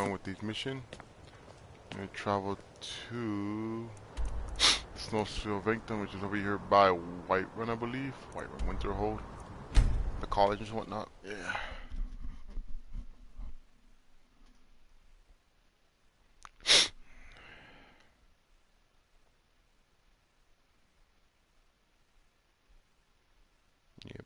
on with this mission. I'm gonna travel to Snowfield Victim, which is over here by Whiterun, I believe. Whiterun Winterhold. The college and whatnot. Yeah. Yep.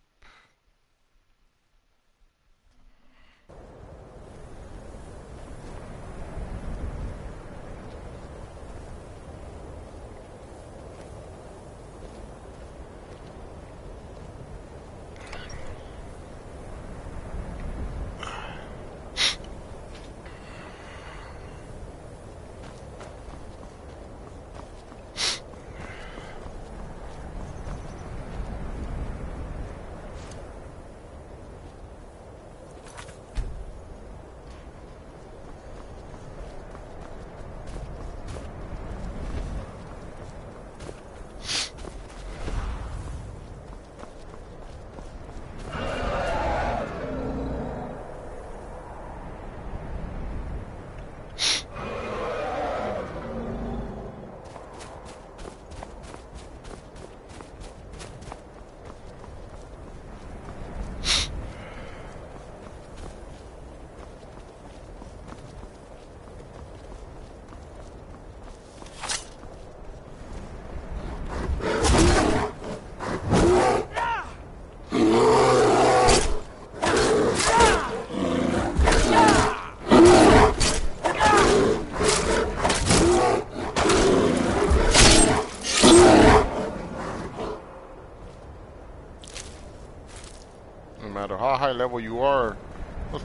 No matter how high level you are, those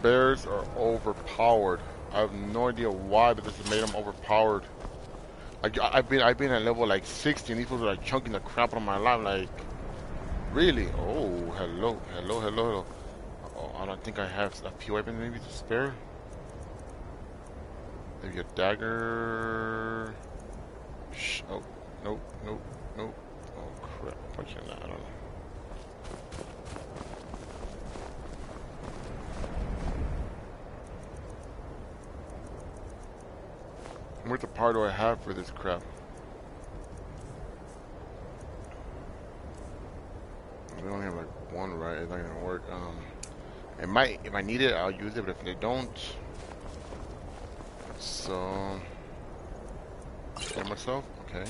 bears are overpowered. I have no idea why, but this has made them overpowered. I've been at level like 60, and these people are like chunking the crap out of my life. Like, really? Oh, hello. Oh, I don't think I have a few weapons maybe to spare. Maybe a dagger. Oh, nope. Oh crap! I'm punching that. I don't know. What the part do I have for this crap? We only have like one, right? It's not gonna work. It might, if I need it, I'll use it, but if they don't, so kill myself. Okay.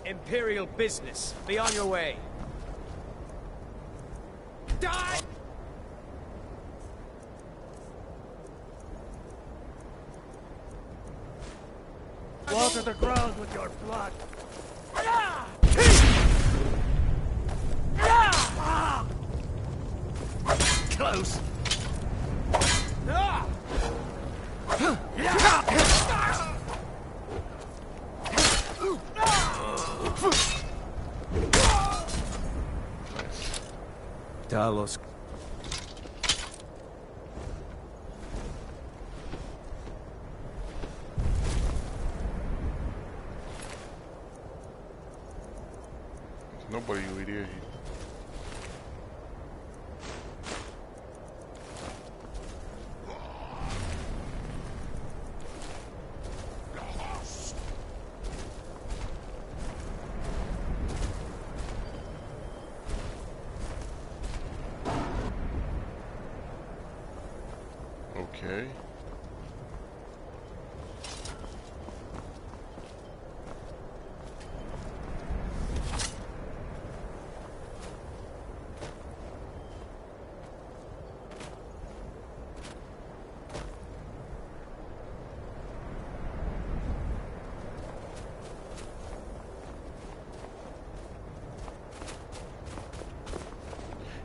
Imperial business. Be on your way. Die! Water the ground with your blood. Close. Talos. Nobody over there. Okay.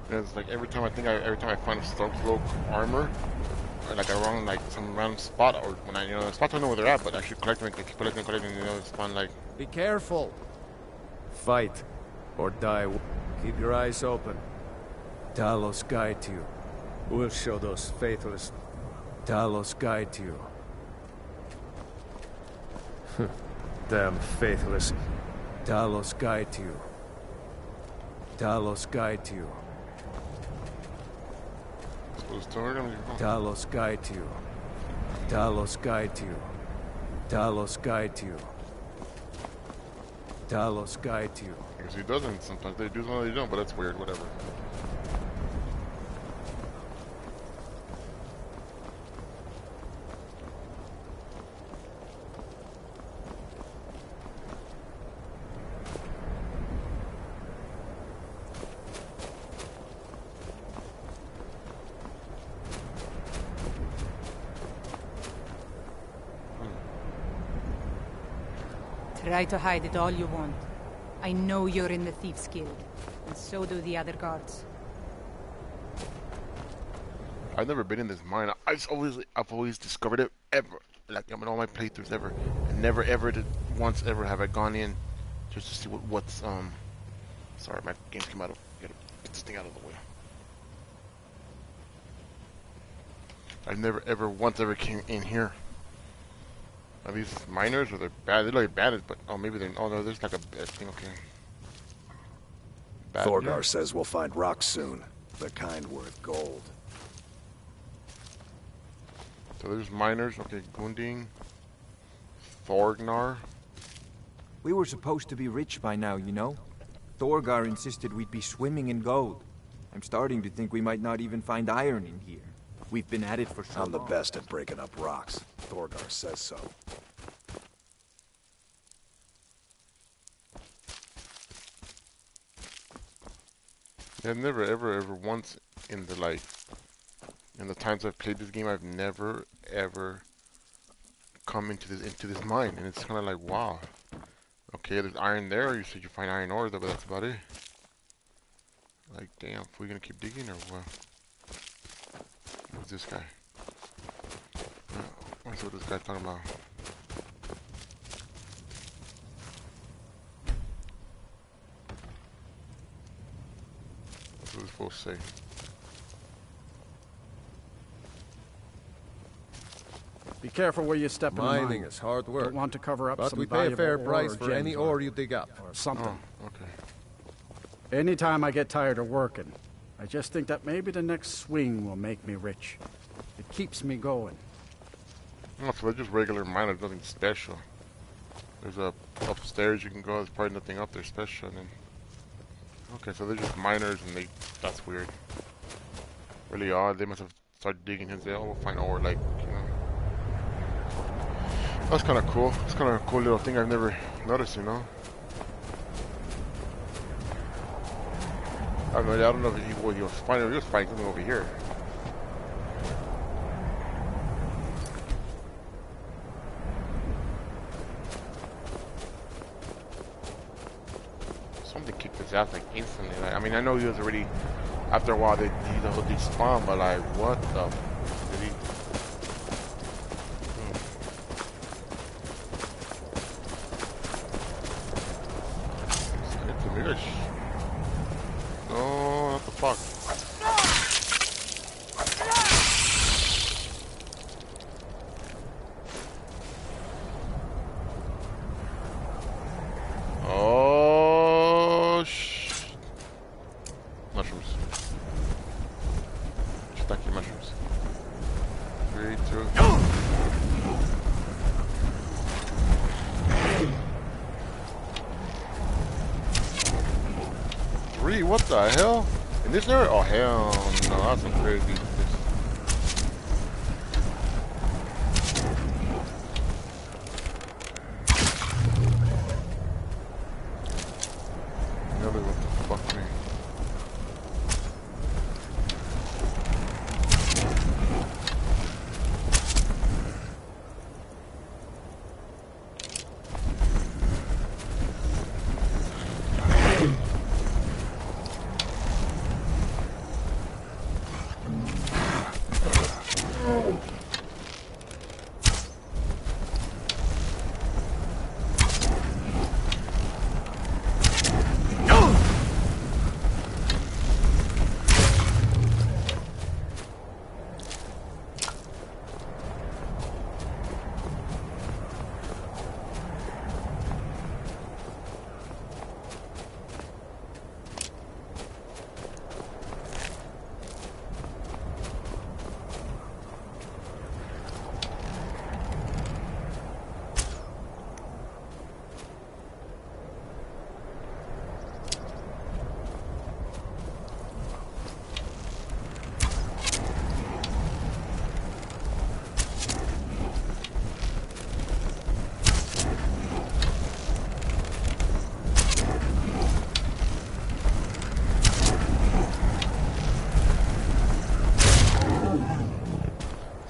It's like every time I find a Stormcloak armor, or like around like some random spot, or when the spots I know where they're at, but I should collect them, keep collecting, spawn like. Be careful. Fight or die. Keep your eyes open. Talos guide you. We'll show those faithless. Talos guide you. Damn faithless. Talos guide you. Talos guide you. So it's turn him. Talos guide you. Talos guide you. Talos guide you. Talos guide you. I guess he doesn't. Sometimes they do, sometimes they don't, but that's weird. Whatever. Try to hide it all you want. I know you're in the Thieves' Guild, and so do the other guards. I've never been in this mine. I've always discovered it ever. Like in all my playthroughs ever. And never ever once ever have I gone in just to see what's sorry, my game came out of gotta get this thing out of the way. I've never ever once ever came in here. Are these miners or they're bad? They look like bandits, but oh maybe they're oh no, there's like a thing, okay. Bad Thorgar news. says we'll find rocks soon. The kind worth gold. So there's miners, okay, Gunding, Thorgnar. We were supposed to be rich by now, you know? Thorgar insisted we'd be swimming in gold. I'm starting to think we might not even find iron in here. We've been at it for so long. I'm the best at breaking up rocks. Thorgar says so. I've never ever once in the in the times I've played this game, I've never ever come into this mine, and it's kind of like wow. Okay, there's iron there. You said you find iron ore, but that's about it. Like damn, are we gonna keep digging or what? Who's this guy? What's what this guy's talking about? What's this supposed to say? Be careful where you step in the mine. Mining is hard work. Don't want to cover up But some we pay a fair valuable price ore or for any gems ore you dig up. or something. Oh, okay. Anytime I get tired of working, I just think that maybe the next swing will make me rich. It keeps me going. Oh, so they're just regular miners, nothing special. There's a upstairs you can go. There's probably nothing up there special. And then, okay, so they're just miners, and that's weird. Really odd. They must have started digging and say, oh, we'll find ore, like, you know. That's kind of cool. It's kind of a cool little thing I've never noticed, you know. I don't know if he was finding something over here. Something kicked his ass like instantly. Like, I mean, I know he was already. After a while, they spawn, but like, what the? Did he? It's a mirror. No, what the fuck? Oh, mushrooms. Stuck your mushrooms. 3, 2. What the hell? In this area? Oh hell no, that's some crazy. Another what the fuck me.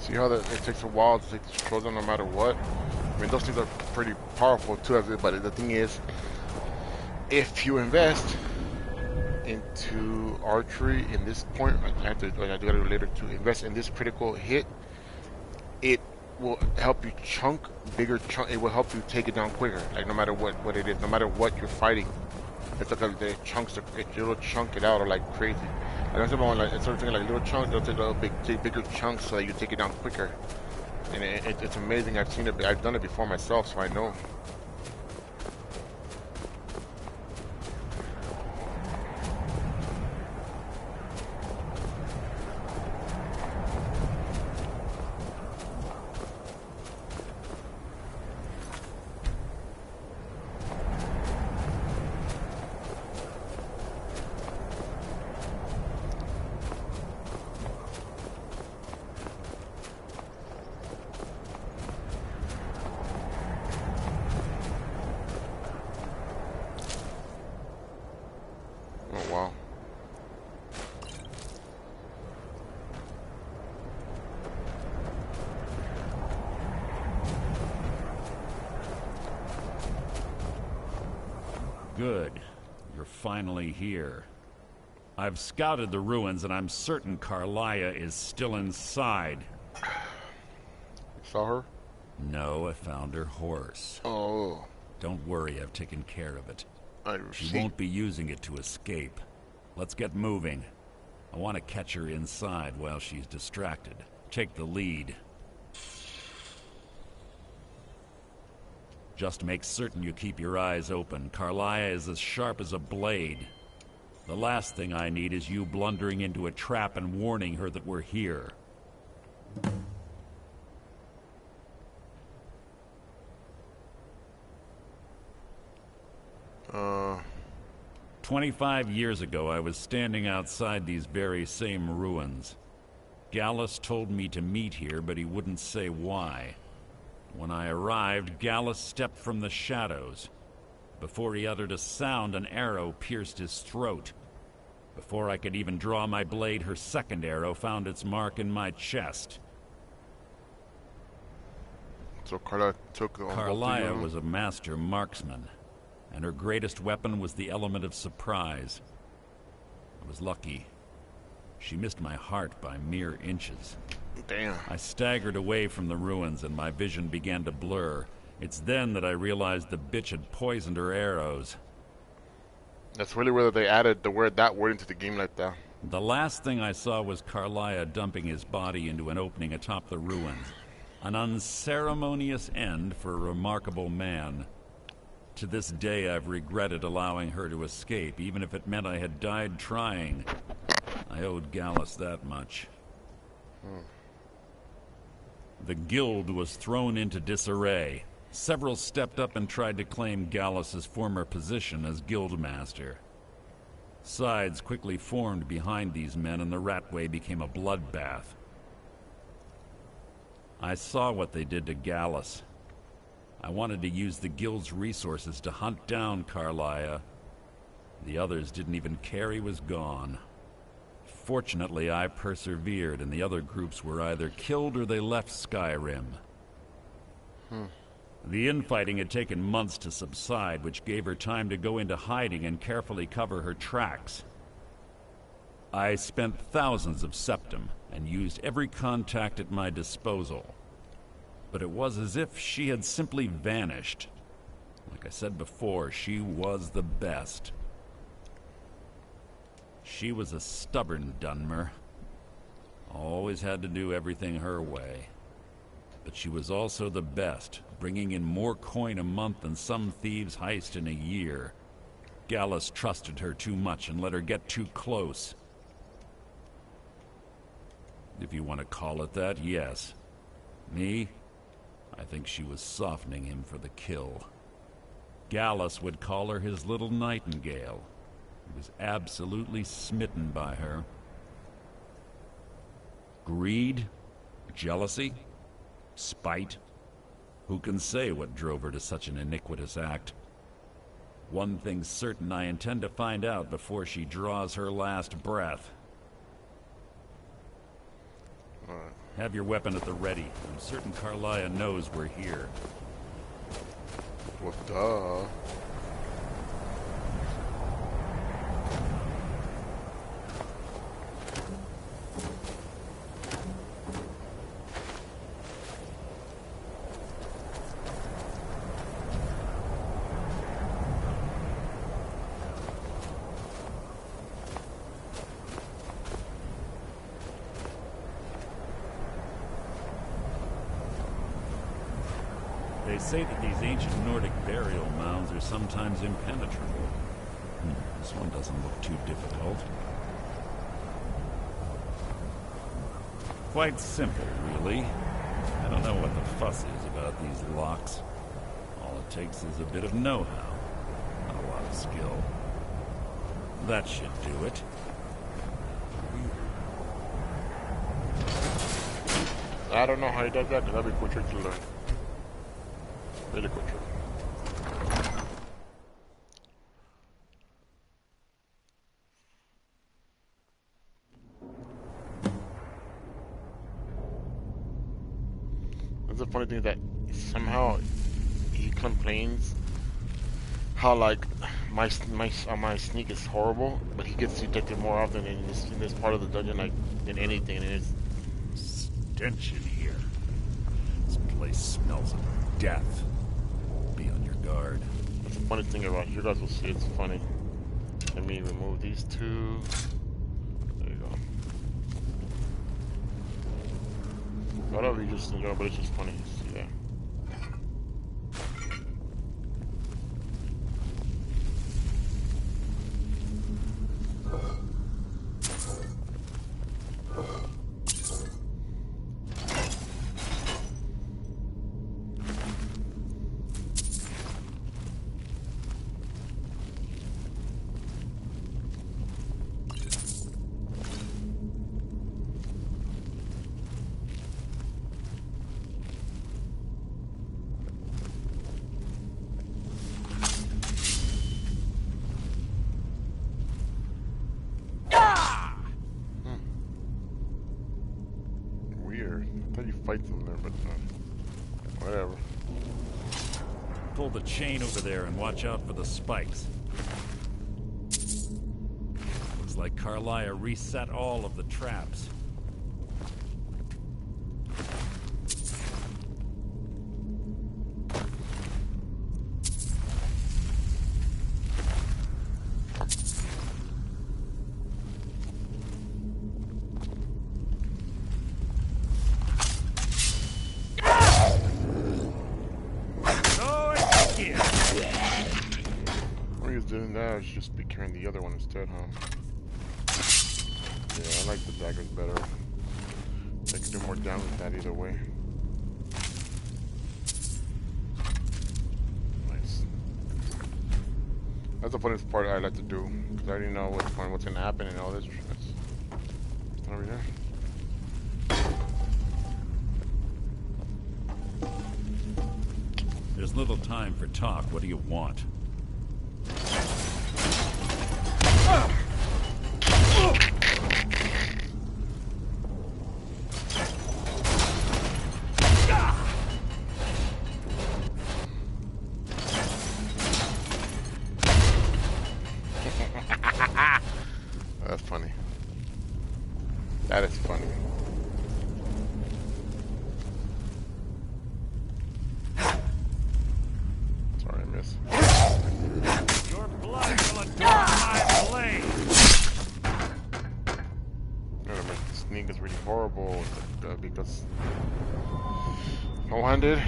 See how that it takes a while to take the scrolls down no matter what? I mean, those things are pretty powerful too, but the thing is, if you invest into archery in this point, I do gotta do it later, to invest in this critical hit, it will help you chunk bigger chunk. It will help you take it down quicker. Like no matter what it is, no matter what you're fighting, it's like the chunks. It'll chunk it out or like crazy. Like I'm talking like instead of taking like little chunks, they'll take bigger chunks so that you take it down quicker. And it's amazing. I've seen it. I've done it before myself, so I know. Oh wow. Good. You're finally here. I've scouted the ruins and I'm certain Carlia is still inside. You saw her? No, I found her horse. Oh. Don't worry, I've taken care of it. She See. won't be using it to escape. Let's get moving. I want to catch her inside while she's distracted. Take the lead. Just make certain you keep your eyes open. Carlia is as sharp as a blade. The last thing I need is you blundering into a trap and warning her that we're here. 25 years ago, I was standing outside these very same ruins. Gallus told me to meet here, but he wouldn't say why. When I arrived, Gallus stepped from the shadows. Before he uttered a sound, an arrow pierced his throat. Before I could even draw my blade, her second arrow found its mark in my chest. So Carla took on Carlia was a master marksman, and her greatest weapon was the element of surprise. I was lucky. She missed my heart by mere inches. Damn. I staggered away from the ruins and my vision began to blur. It's then that I realized the bitch had poisoned her arrows. That's really where they added that word into the game like that. The last thing I saw was Carlia dumping his body into an opening atop the ruins. An unceremonious end for a remarkable man. To this day, I've regretted allowing her to escape, even if it meant I had died trying. I owed Gallus that much. The guild was thrown into disarray. Several stepped up and tried to claim Gallus's former position as guildmaster. Sides quickly formed behind these men, and the Ratway became a bloodbath. I saw what they did to Gallus. I wanted to use the guild's resources to hunt down Carlia. The others didn't even care he was gone. Fortunately, I persevered, and the other groups were either killed or they left Skyrim. The infighting had taken months to subside, which gave her time to go into hiding and carefully cover her tracks. I spent thousands of septum and used every contact at my disposal. But it was as if she had simply vanished. Like I said before, she was the best. She was a stubborn Dunmer. Always had to do everything her way. But she was also the best, bringing in more coin a month than some thieves heist in a year. Gallus trusted her too much and let her get too close. If you want to call it that, yes. Me? I think she was softening him for the kill. Gallus would call her his little nightingale. He was absolutely smitten by her. Greed? Jealousy? Spite? Who can say what drove her to such an iniquitous act? One thing's certain, I intend to find out before she draws her last breath. Have your weapon at the ready. I'm certain Carlia knows we're here. Well, duh. They say that these ancient Nordic burial mounds are sometimes impenetrable. This one doesn't look too difficult. Quite simple, really. I don't know what the fuss is about these locks. All it takes is a bit of know-how, not a lot of skill. That should do it. I don't know how he does that, but that'd be a cool trick to learn. Really cool trick. That's the funny thing, that somehow he complains how like my sneak is horrible, but he gets detected more often in this part of the dungeon like than anything. And it's stench in here. This place smells of death. Be on your guard. That's the funny thing about it. You guys will see, it's funny. Let me remove these two. There you go. A lot of you just enjoy, but it's just funny to see that. Fight them there, but whatever. Pull the chain over there and watch out for the spikes. Looks like Carlia reset all of the traps. I should just be carrying the other one instead, huh? Yeah, I like the daggers better. They can do more damage with that either way. Nice. That's the funnest part I like to do, because I already know what's gonna happen and all this. It's over here. There's little time for talk. What do you want? That's funny. That is funny. Sorry, I missed. Your blood will adorn my blade. The sneak is really horrible because no-handed.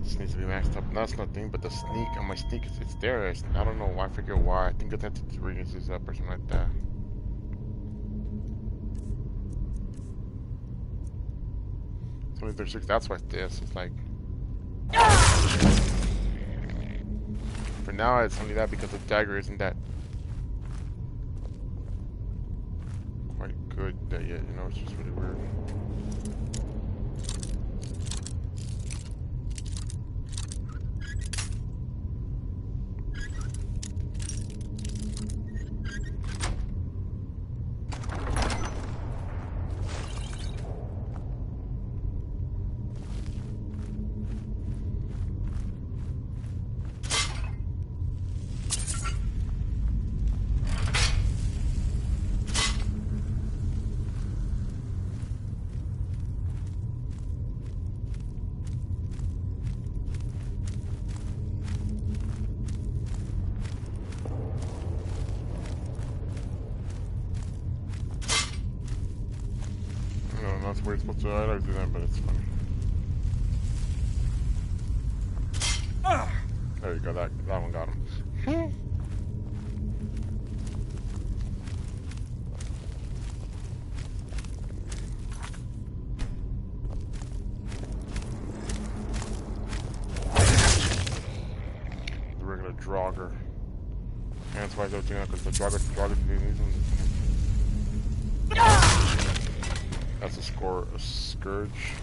This needs to be maxed up. That's nothing, but the sneak on my sneak it's there. I don't know why. I forget why. I think I have to reuse this up or something like that. 2036. That's why this is like. For now, it's only that because the dagger isn't that quite good yet. You know, it's just really weird. where you're supposed to. I don't do that, but it's funny. There you go. That one got him. The regular Draugr. And that's why they're doing that, because the Draugr that's a scourge.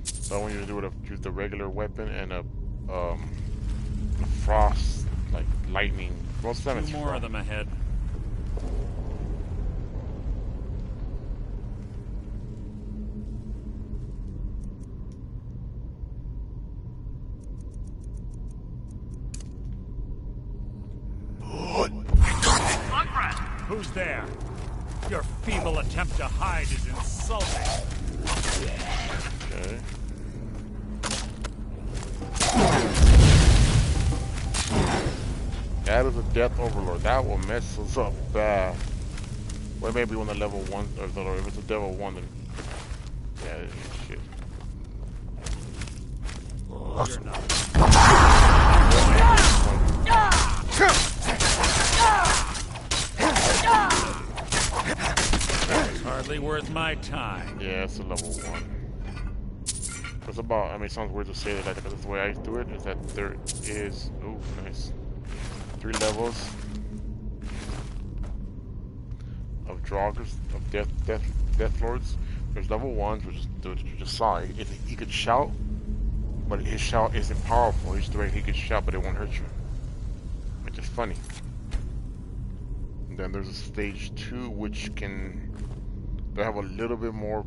So I want you to do it with the regular weapon and a frost, like lightning. Most of the time it's Two more of them ahead. Who's there? Your feeble attempt to hide is insulting. Okay. That is a Death Overlord. That will mess us up bad. Well, maybe when the level 1, or if it's a level 1, then yeah, shit. You're not. Hardly worth my time. Yeah, it's a level 1. It's about, I mean, it sounds weird to say that, because the way I do it is that there is, oh, nice, 3 levels of Draugrs, of Death Lords. There's level 1s, which is, you just saw, he could shout, but his shout isn't powerful. He's the way he could shout, but it won't hurt you. Which is funny. And then there's a stage 2, which they have a little bit more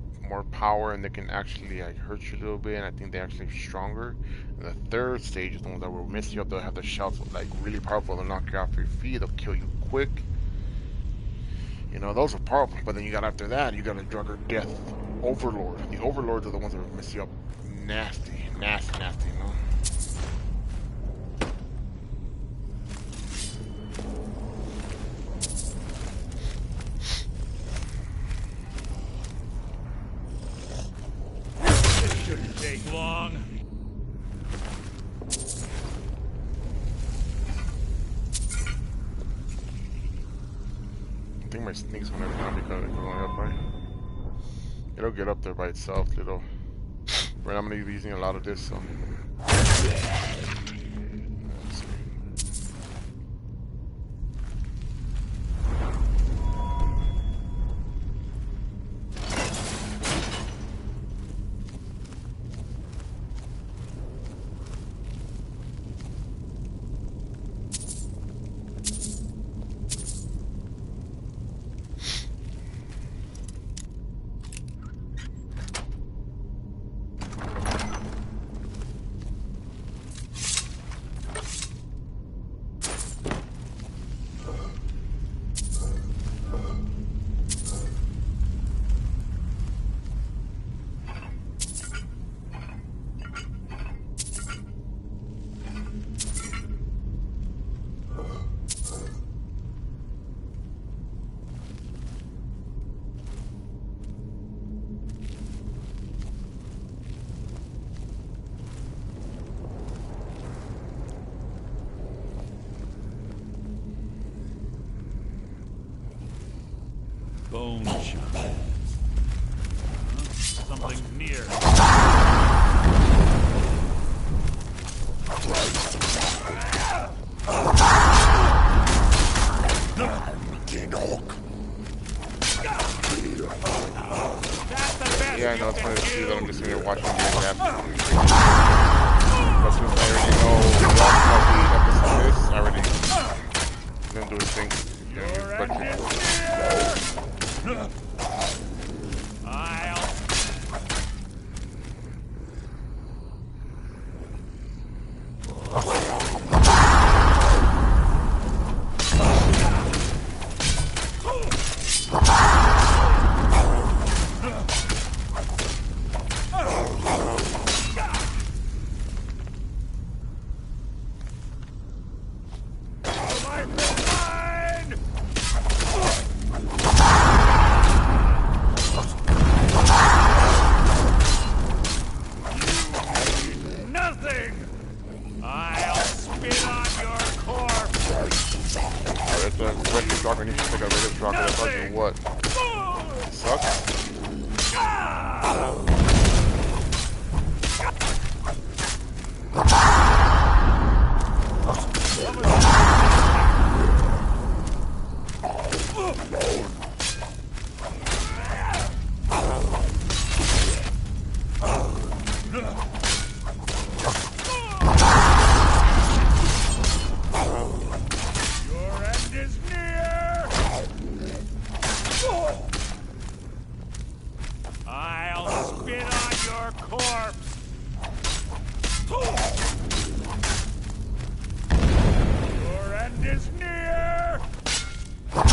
power, and they can actually like hurt you a little bit, and I think they're actually stronger. And the 3rd stage is the ones that will mess you up. They'll have the shouts like really powerful. They'll knock you off your feet. They'll kill you quick. You know, those are powerful. But then you got, after that, you got a Draugr Death Overlord. The Overlords are the ones that will mess you up nasty, you know. Shouldn't take long. I think my sneak's gonna be going up, right? It'll get up there by itself. Right, I'm gonna be using a lot of this, so. Bone shot. Something near. Yeah, I know, it's funny to see that I'm just sitting here watching the map. But since I already know the episode is, I already didn't do a thing. your corpse! Your end is near! Is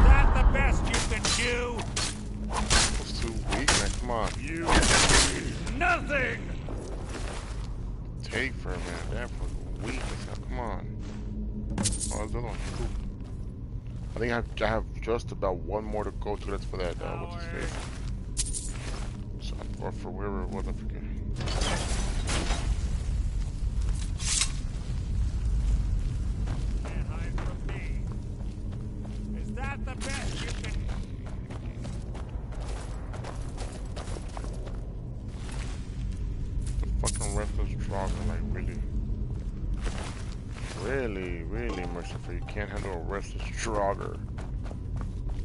that the best you can do? It's too weak, man. Come on. You nothing! Take for a minute. Damn, for weak. Come on. Oh, there's another one. Cool. I think I have just about one more to go to. That's for that, what's his face? So, or for wherever it was, I forget. Can't hide from me. Is that the best you can... The fucking restless dragon, like, really. Really merciful. You can't handle a restless drogger.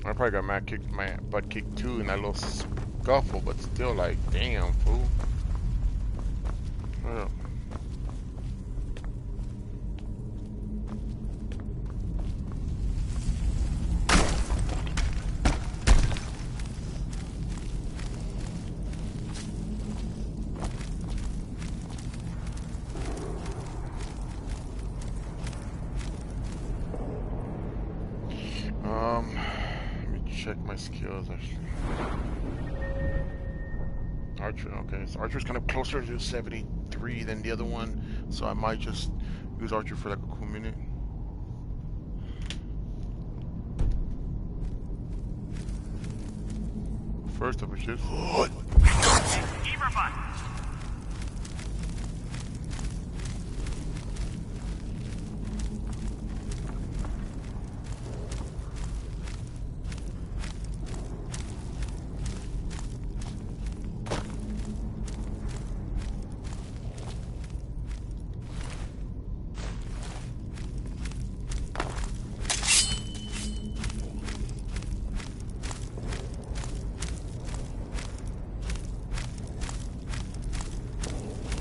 I probably got my butt kicked too in that little scuffle, but still, like, damn, fool. Yeah. Let me check my skills actually. Archer, okay, so Archer's kind of closer to 73 than the other one, so I might just use Archer for like a cool minute. First of which is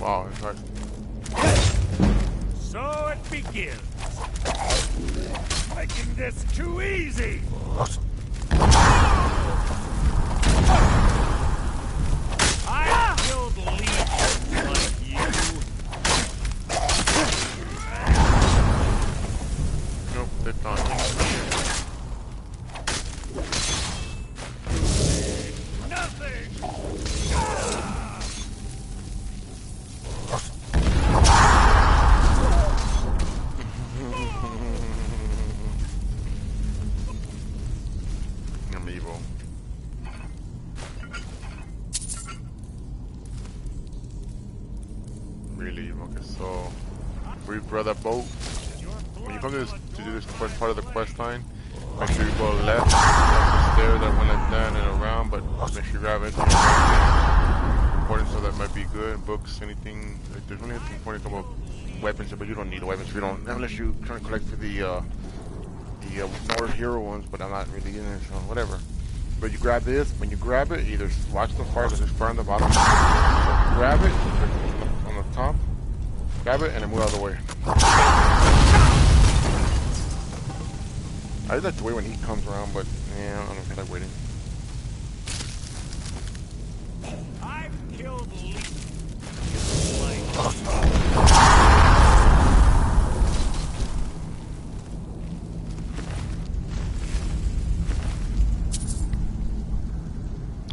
wow, it's like So it begins. Making this too easy. I killed legions like you. nope, they're not. Nothing. I'm evil. Really evil. Okay, so we grab that boat. When you come to do this quest part of the quest line, make sure you go left, up the stairs that went like that and around, but make sure you grab anything important, so that might be good. Books, anything. Like, there's only anything important about weapons, but you don't need weapons if you don't, unless you're trying to collect for the more hero ones, but I'm not really in it, so whatever. But you grab this, when you grab it, either watch the fire, there's fire on the bottom, grab it on the top, grab it, and then move out of the way. I like to wait when he comes around, but yeah, I don't feel like waiting. I've killed legions.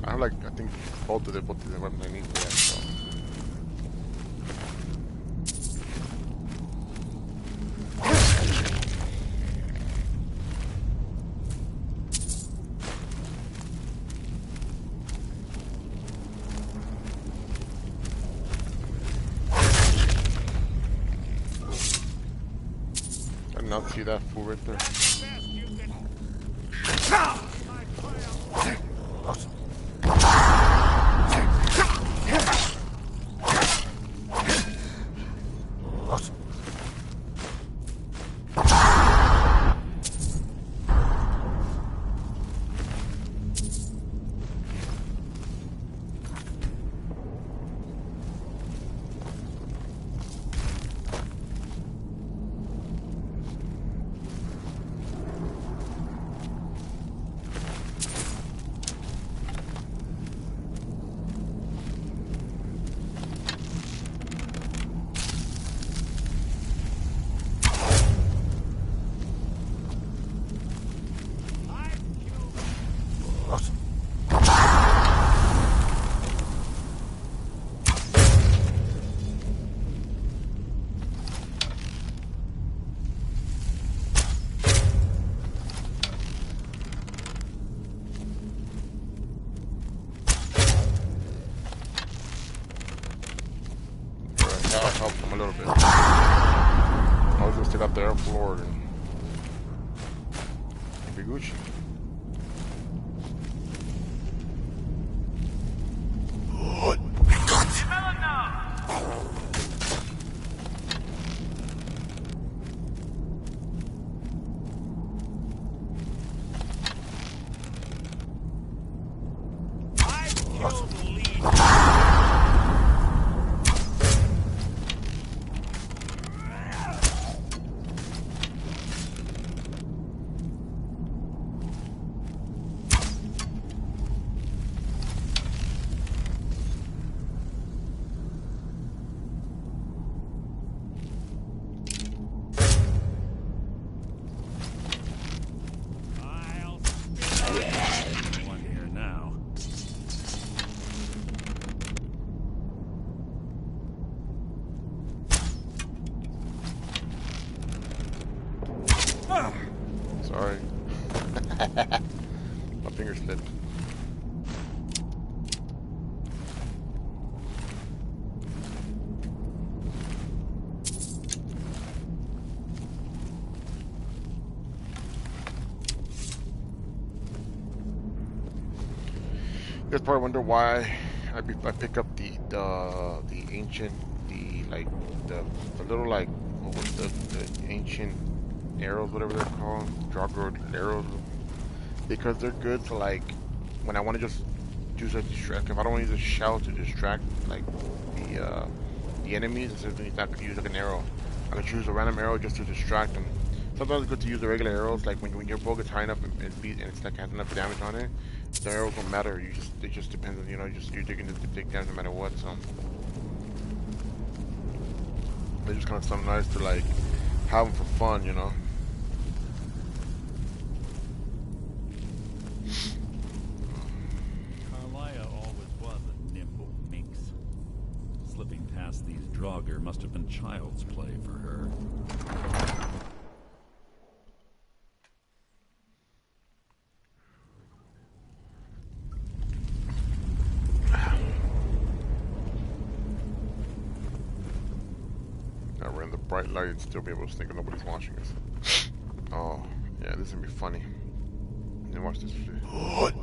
I have like, I think both of the weapons I need for that, so. I did not see that fool right there. that'll help him a little bit. I was just sit up there floored and be Gucci. Sorry. My finger slipped. You guys probably wonder why I pick up the ancient, the little like what was the ancient arrows, whatever they're called, Draugr arrows, because they're good to, like, when I want to just use a distract. If I don't want to use a shell to distract like the enemies, instead of I could use like an arrow. I could choose a random arrow just to distract them. Sometimes it's good to use the regular arrows, like when your bow gets high enough and it's like has enough damage on it. The arrows don't matter. It just depends on, you know, you're digging to take damage no matter what. So they're just kind of something nice to like have them for fun, you know. These Draugr must have been child's play for her. Now we're in the bright light and still be able to think nobody's watching us. Oh, yeah, this is gonna be funny. And then watch this shit. Hey,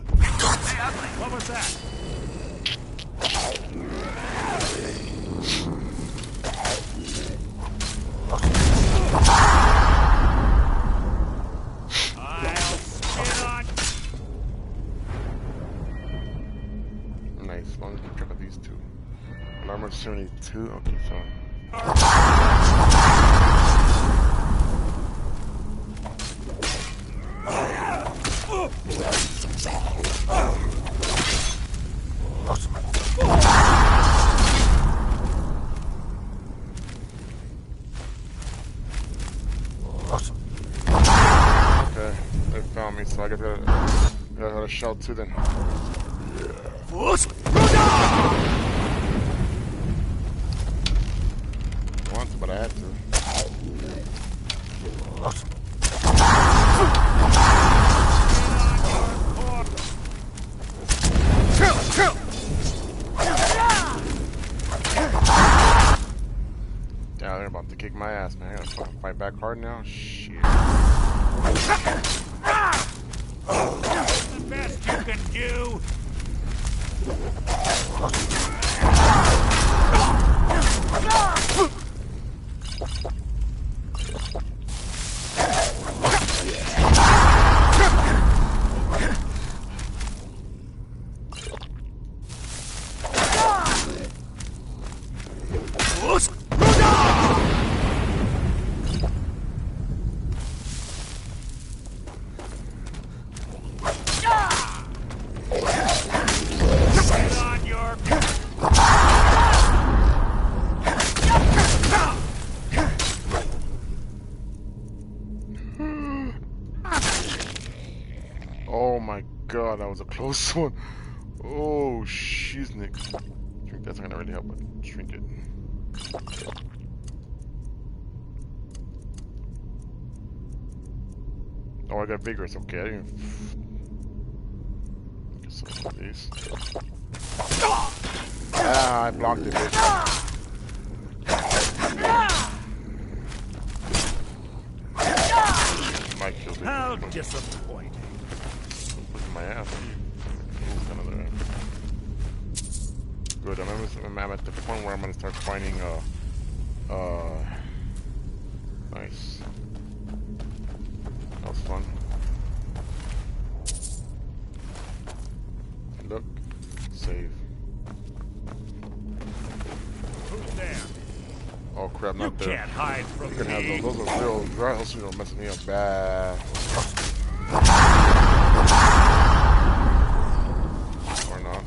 Ugly, what was that? Nice, as long as we check out these two. Armor 72, okay, so. Okay, they found me, so I guess I gotta shout to them. Once, but I had to. Yeah, they're about to kick my ass, man. I gotta fucking fight back hard now. Shit. That's the best you can do. Oh my god, that was a close one. Oh, shiznick. Drink that's not gonna really help, but drink it. Oh, I got vigorous. Okay, I didn't. Get some of these. Ah, I blocked it, bitch. How disappointing. Look at my ass. Ooh, another ass. Good. I'm at the point where I'm gonna start finding nice. That was fun. Look. Save. Who's there? Oh crap, You not there. can't hide from You can have me. those. Those are real. Those are messing me up bad. Or not.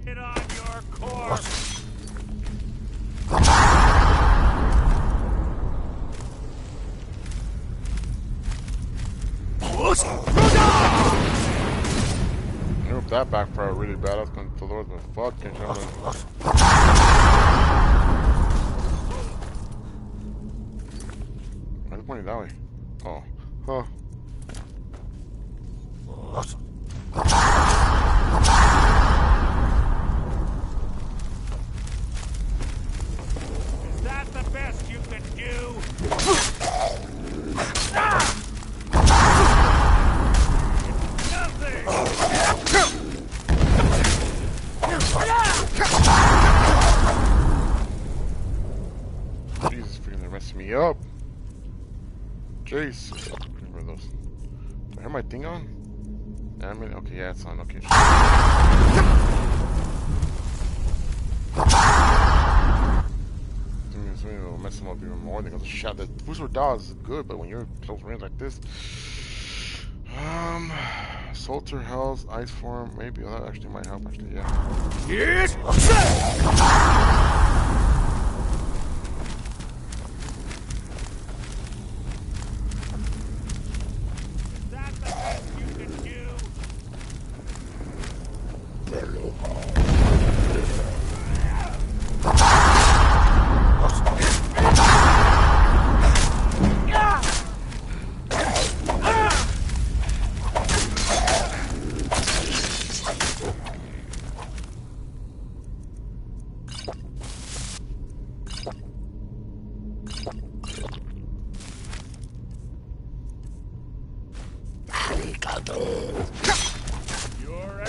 Get on your course. I hope that backfired really bad. I was going to the Lord, but fucking gentlemen. Why are they pointing that way? Oh. Huh. Is that the best you can do? Nothing. Jesus, freaking, they're messing me up. Jeez. Where are those? Do I have my thing on? Yeah, I mean, okay, yeah, it's on. Okay. It'll mess them up even more. They got the shot. The booster dodge is good, but when you're close range like this, Salter, Hells, Ice Form, maybe that actually might help. Actually, yeah. Yes. Is that the best you can do? You're an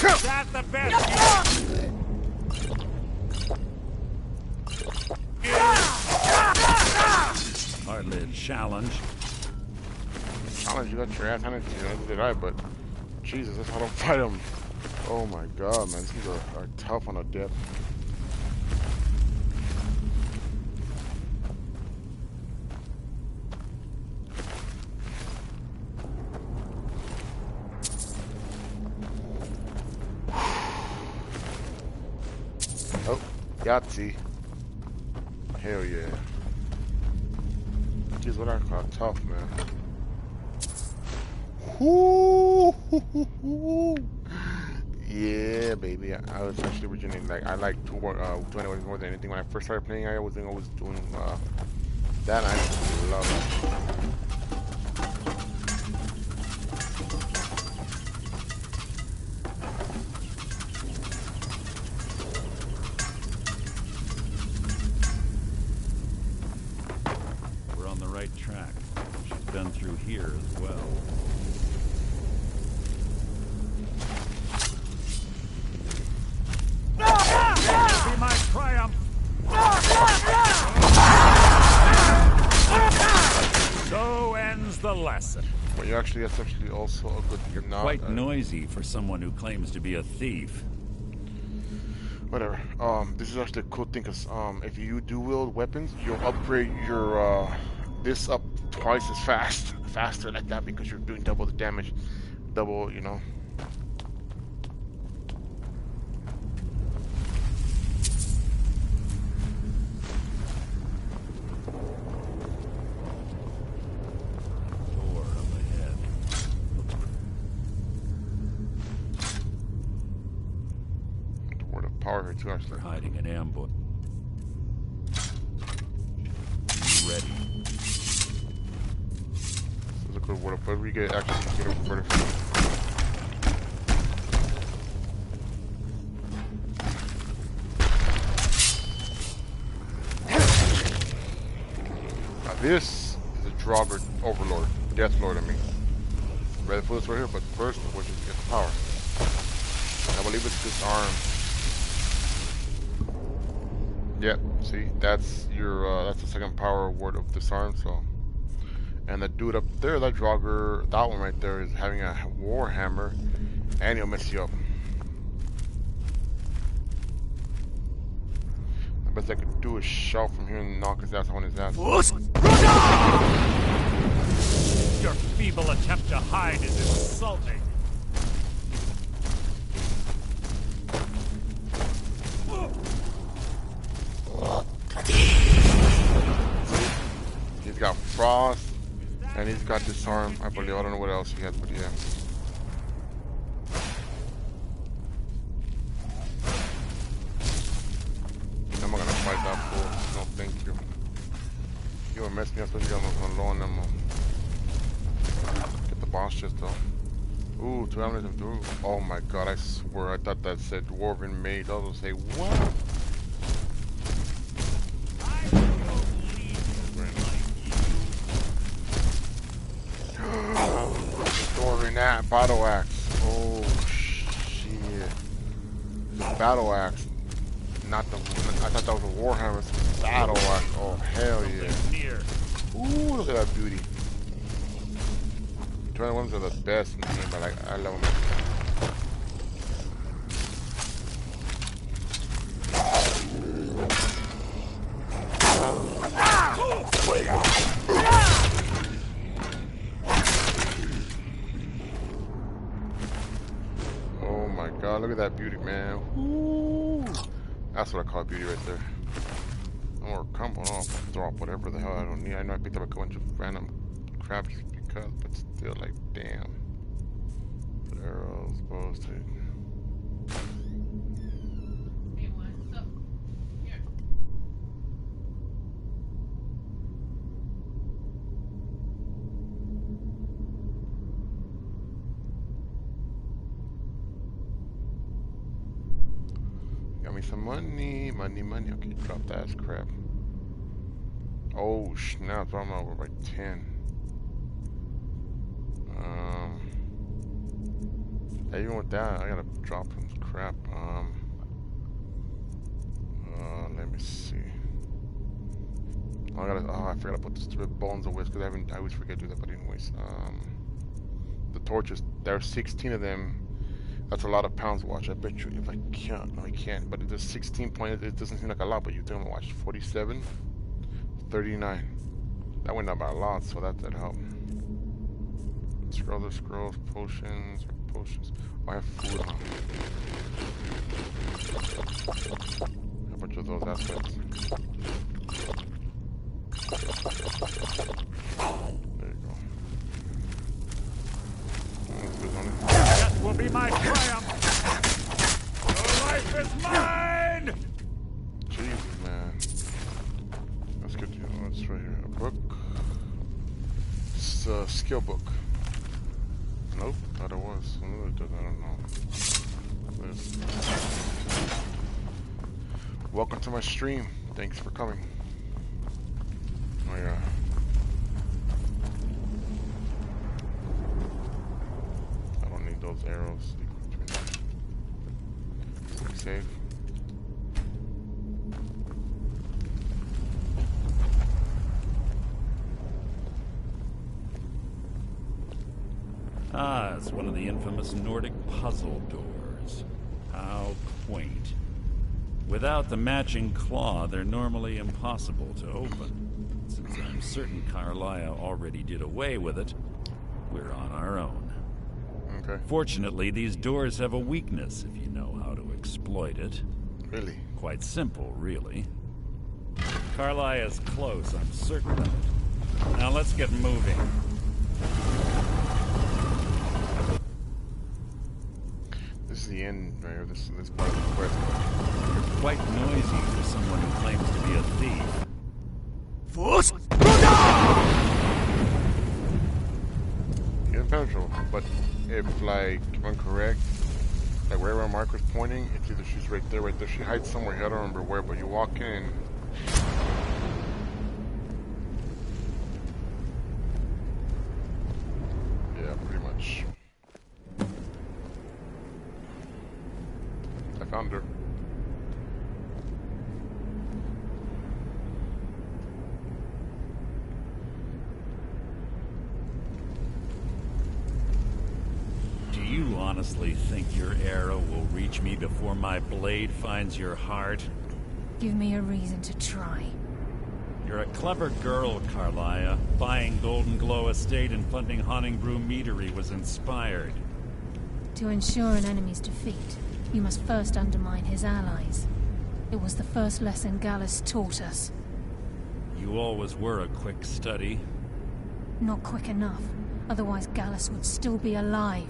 Is that the best Hardly a challenge. Challenge, you got your ass handed to you. Neither did I, but Jesus, that's how I don't fight them. Oh my god, man. These are tough on a dip. Oh, Yahtzee. Hell yeah. Jeez, what I call tough, man. Yeah, baby. I was actually originally like I like doing it more than anything. When I first started playing, I was always doing that. I love it. We're on the right track. She's been through here as well. be my triumph? So ends the lesson. Well, that's actually also a good thing. Not Quite noisy for someone who claims to be a thief. whatever. This is actually a cool thing because if you do wield weapons, you'll upgrade your this up twice as fast. faster like that because you're doing double the damage, double, you know. Door up ahead. The word of power here too, They're actually. hiding an ambush. Be ready. This is a good word of power. We get actually get over further. Now this is a Draugr Overlord, Death Lord. I mean, ready for this right here. But first, we'll just get the power. I believe it's disarm. Yep. See, that's your that's the second power word of disarm. So, and the dude up there, that Draugr, that one right there, is having a warhammer, and he'll mess you up. The best I could do is shout from here and knock his ass on his ass. Your feeble attempt to hide is insulting. He's got frost, and he's got disarm. I believe. I don't know what else he has, but yeah. I'm not gonna fight that fool. No, thank you. You were messing me up, especially on low on them. Get the boss chest though. Ooh, 2 elements of blue. Oh my god, I swear I thought that said Dwarven Maid. I was gonna say, what? Dwarven battle axe. Oh shit. The battle axe. Not the. I thought that was a warhammer. It's a battle axe. Oh hell yeah. Ooh, look at that beauty. 21s are the best in the game, but I love them. Oh my god, look at that beauty, man. Ooh. That's what I call beauty right there. Or combo, I'll drop whatever the hell I don't need. I know I picked up a bunch of random crap because, but still, like, damn. Arrows, bows, dude. Got me some money, money. Okay, drop that as crap. Oh snap! I'm over by 10. Even with that, I gotta drop some crap. Let me see. I forgot to put the stupid bones away because I always forget to do that. But anyways, the torches. There's 16 of them. That's a lot of pounds. Watch. I bet you if I can't, no, I can't. But there's 16 points. It doesn't seem like a lot, but you think I'm gonna watch 47, 39. That went down by a lot, so that helped. Scrolls, potions. Oh, I have food, huh? A bunch of those aspects. There you go. Death will be my triumph. Your life is mine. Jesus, man. That's good. What's right here? A book. It's a skill book. Nope, thought it was. I don't know. This. Welcome to my stream. Thanks for coming. Oh yeah. I don't need those arrows. Quick save. Ah, it's one of the infamous Nordic puzzle doors. How quaint. Without the matching claw, they're normally impossible to open. since I'm certain Carlia already did away with it, we're on our own. Okay. Fortunately, these doors have a weakness if you know how to exploit it. Really? Quite simple, really. Carlia's close, I'm certain of it. Now let's get moving. This is the end, right here. This part of the quest. You're quite noisy for someone who claims to be a thief. Impenetrable. But if, like, if I'm correct, like wherever Mark was pointing, it's either she's right there. She hides somewhere here. I don't remember where, but you walk in. Yeah, pretty much. I found her. Do you honestly think your arrow will reach me before my blade finds your heart? Give me a reason to try. You're a clever girl, Carlia. Buying Golden Glow Estate and funding Honningbrew Meadery was inspired. To ensure an enemy's defeat, you must first undermine his allies. It was the first lesson Gallus taught us. You always were a quick study. Not quick enough. Otherwise Gallus would still be alive.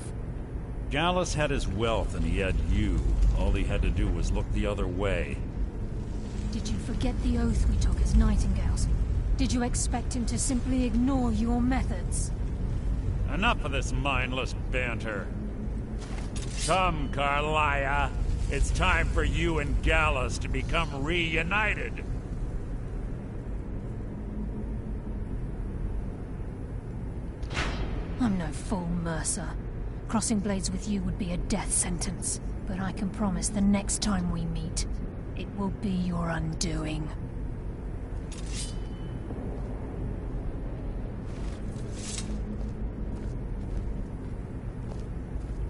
Gallus had his wealth and he had you. All he had to do was look the other way. Did you forget the oath we took as Nightingales? Did you expect him to simply ignore your methods? Enough of this mindless banter. Come, Carlia. It's time for you and Gallus to become reunited. I'm no fool, Mercer. Crossing blades with you would be a death sentence. But I can promise the next time we meet, it will be your undoing.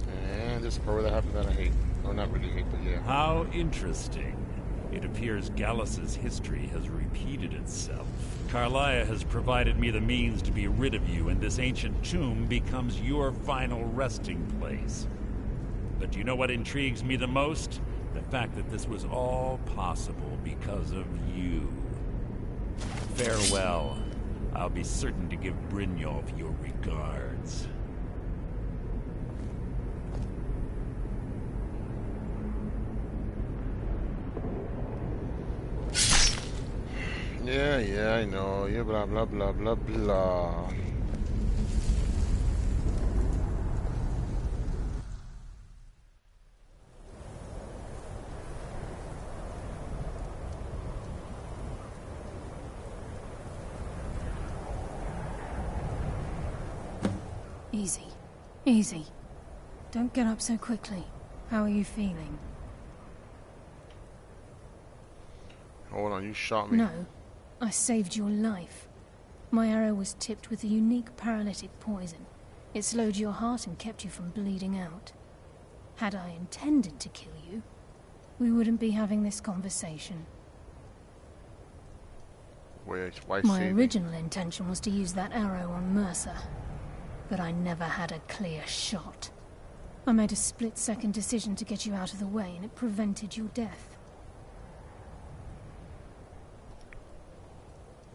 And this is part where that happened that I hate. Oh, not really hate, but yeah. How interesting. It appears Gallus's history has repeated itself. Carlia has provided me the means to be rid of you, and this ancient tomb becomes your final resting place. But do you know what intrigues me the most? The fact that this was all possible because of you. Farewell. I'll be certain to give Brynjolf your regards. Yeah, I know. Yeah, blah, blah, blah, blah, blah. Easy. Easy. Don't get up so quickly. How are you feeling? Hold on, you shot me. No. I saved your life. My arrow was tipped with a unique paralytic poison. It slowed your heart and kept you from bleeding out. Had I intended to kill you, we wouldn't be having this conversation. Wait, why My save me? original intention was to use that arrow on Mercer, but I never had a clear shot. I made a split-second decision to get you out of the way, and it prevented your death.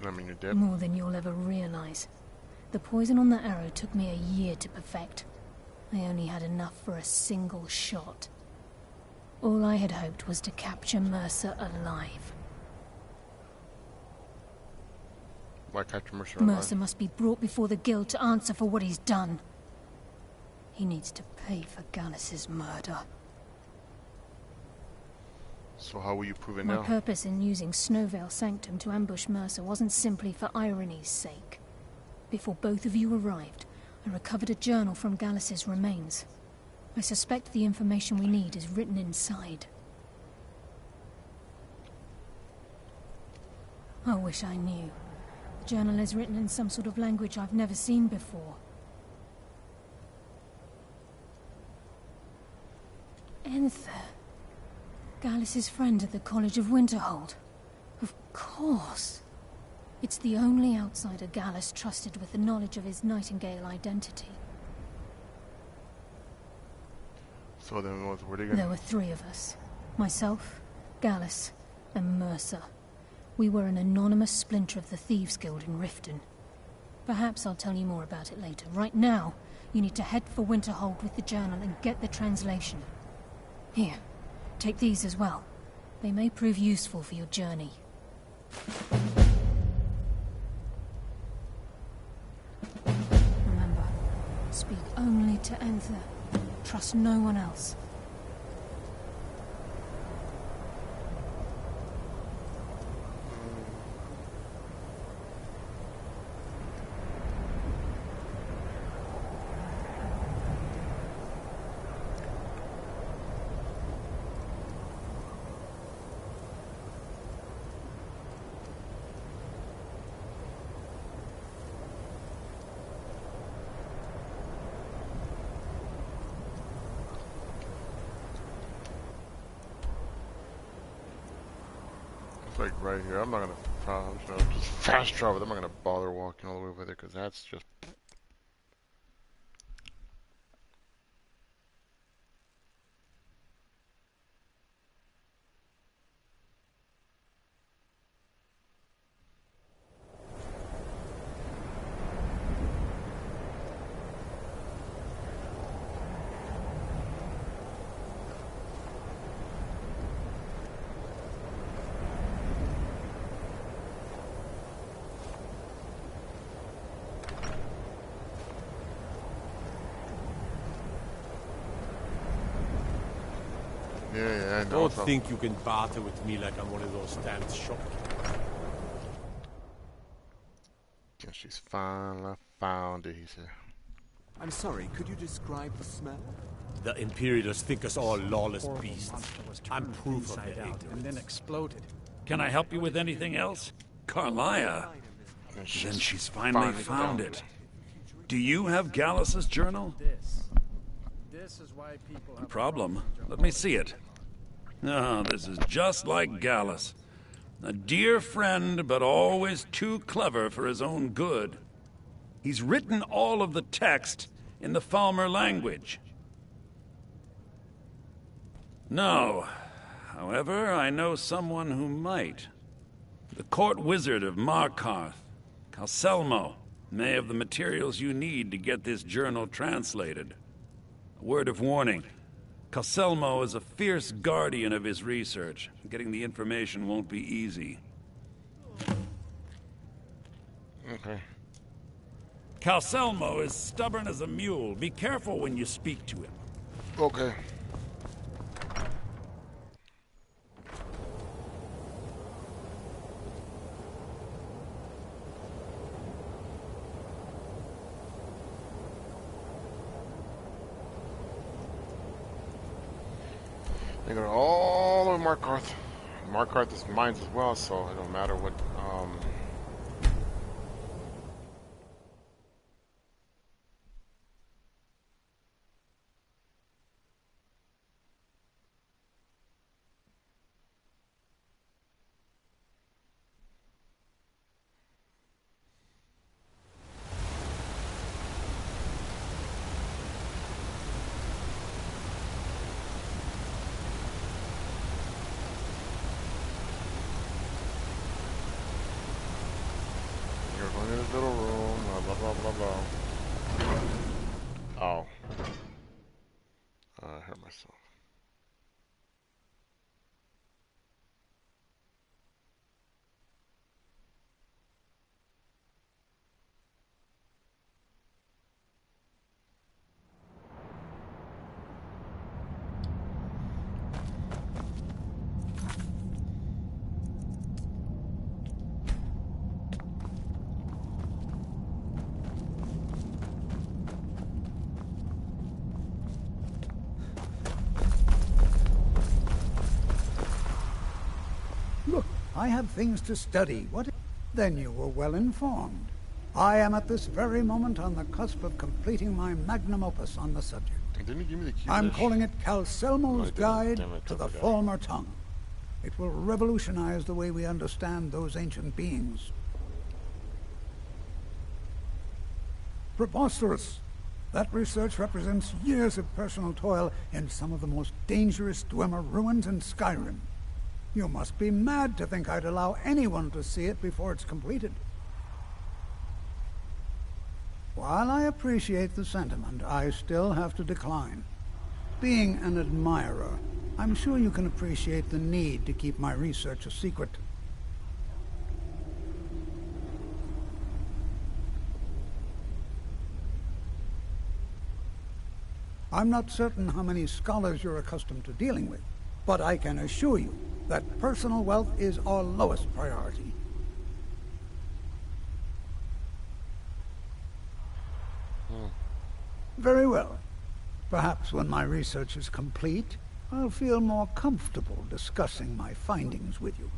I mean, you're dead. More than you'll ever realize. The poison on that arrow took me a year to perfect. I only had enough for a single shot. All I had hoped was to capture Mercer alive. Why capture Mercer? Mercer must be brought before the guild to answer for what he's done. He needs to pay for Gallus's murder. So how will you prove it My now? purpose in using Snowvale Sanctum to ambush Mercer wasn't simply for irony's sake. Before both of you arrived, I recovered a journal from Gallus's remains. I suspect the information we need is written inside. I wish I knew. The journal is written in some sort of language I've never seen before. Enther. Gallus's friend at the College of Winterhold. Of course. It's the only outsider Gallus trusted with the knowledge of his Nightingale identity. So then, where are they gonna... There were 3 of us. Myself, Gallus, and Mercer. We were an anonymous splinter of the Thieves Guild in Riften. Perhaps I'll tell you more about it later. Right now, you need to head for Winterhold with the journal and get the translation. Here, take these as well. They may prove useful for your journey. Remember, speak only to Anther. Trust no one else. Like right here. I'm not gonna just fast travel. I'm not gonna bother walking all the way over there because that's just. Yeah, I know. Don't think you can barter with me like I'm one of those damn shopkeepers. Yeah, she's finally found it, he said. I'm sorry, could you describe the smell? The Imperials think us all lawless beasts. I'm proof of their ignorance. And then exploded. Can I help you with anything else? Carlia. Then she's finally found it. Do you have Gallus's journal? This is why people No problem. Let me see it. Oh, this is just like Gallus. A dear friend, but always too clever for his own good. He's written all of the text in the Falmer language. No. However, I know someone who might. The court wizard of Markarth, Calselmo, may have the materials you need to get this journal translated. A word of warning. Calselmo is a fierce guardian of his research. Getting the information won't be easy. Okay. Calselmo is stubborn as a mule. Be careful when you speak to him. Okay. They go all over Markarth. Markarth is mines as well, so it don't matter what. You're going in this little room, blah blah blah blah blah. Oh. I hurt myself. Look, I have things to study. What? Then you were well informed. I am at this very moment on the cusp of completing my magnum opus on the subject. Didn't he give me the key? I'm calling it Calselmo's Guide Damn it, to the I forgot. Falmer Tongue. It will revolutionize the way we understand those ancient beings. Preposterous. That research represents years of personal toil in some of the most dangerous Dwemer ruins in Skyrim. You must be mad to think I'd allow anyone to see it before it's completed. While I appreciate the sentiment, I still have to decline. Being an admirer, I'm sure you can appreciate the need to keep my research a secret. I'm not certain how many scholars you're accustomed to dealing with, but I can assure you that personal wealth is our lowest priority. Very well. Perhaps when my research is complete, I'll feel more comfortable discussing my findings with you.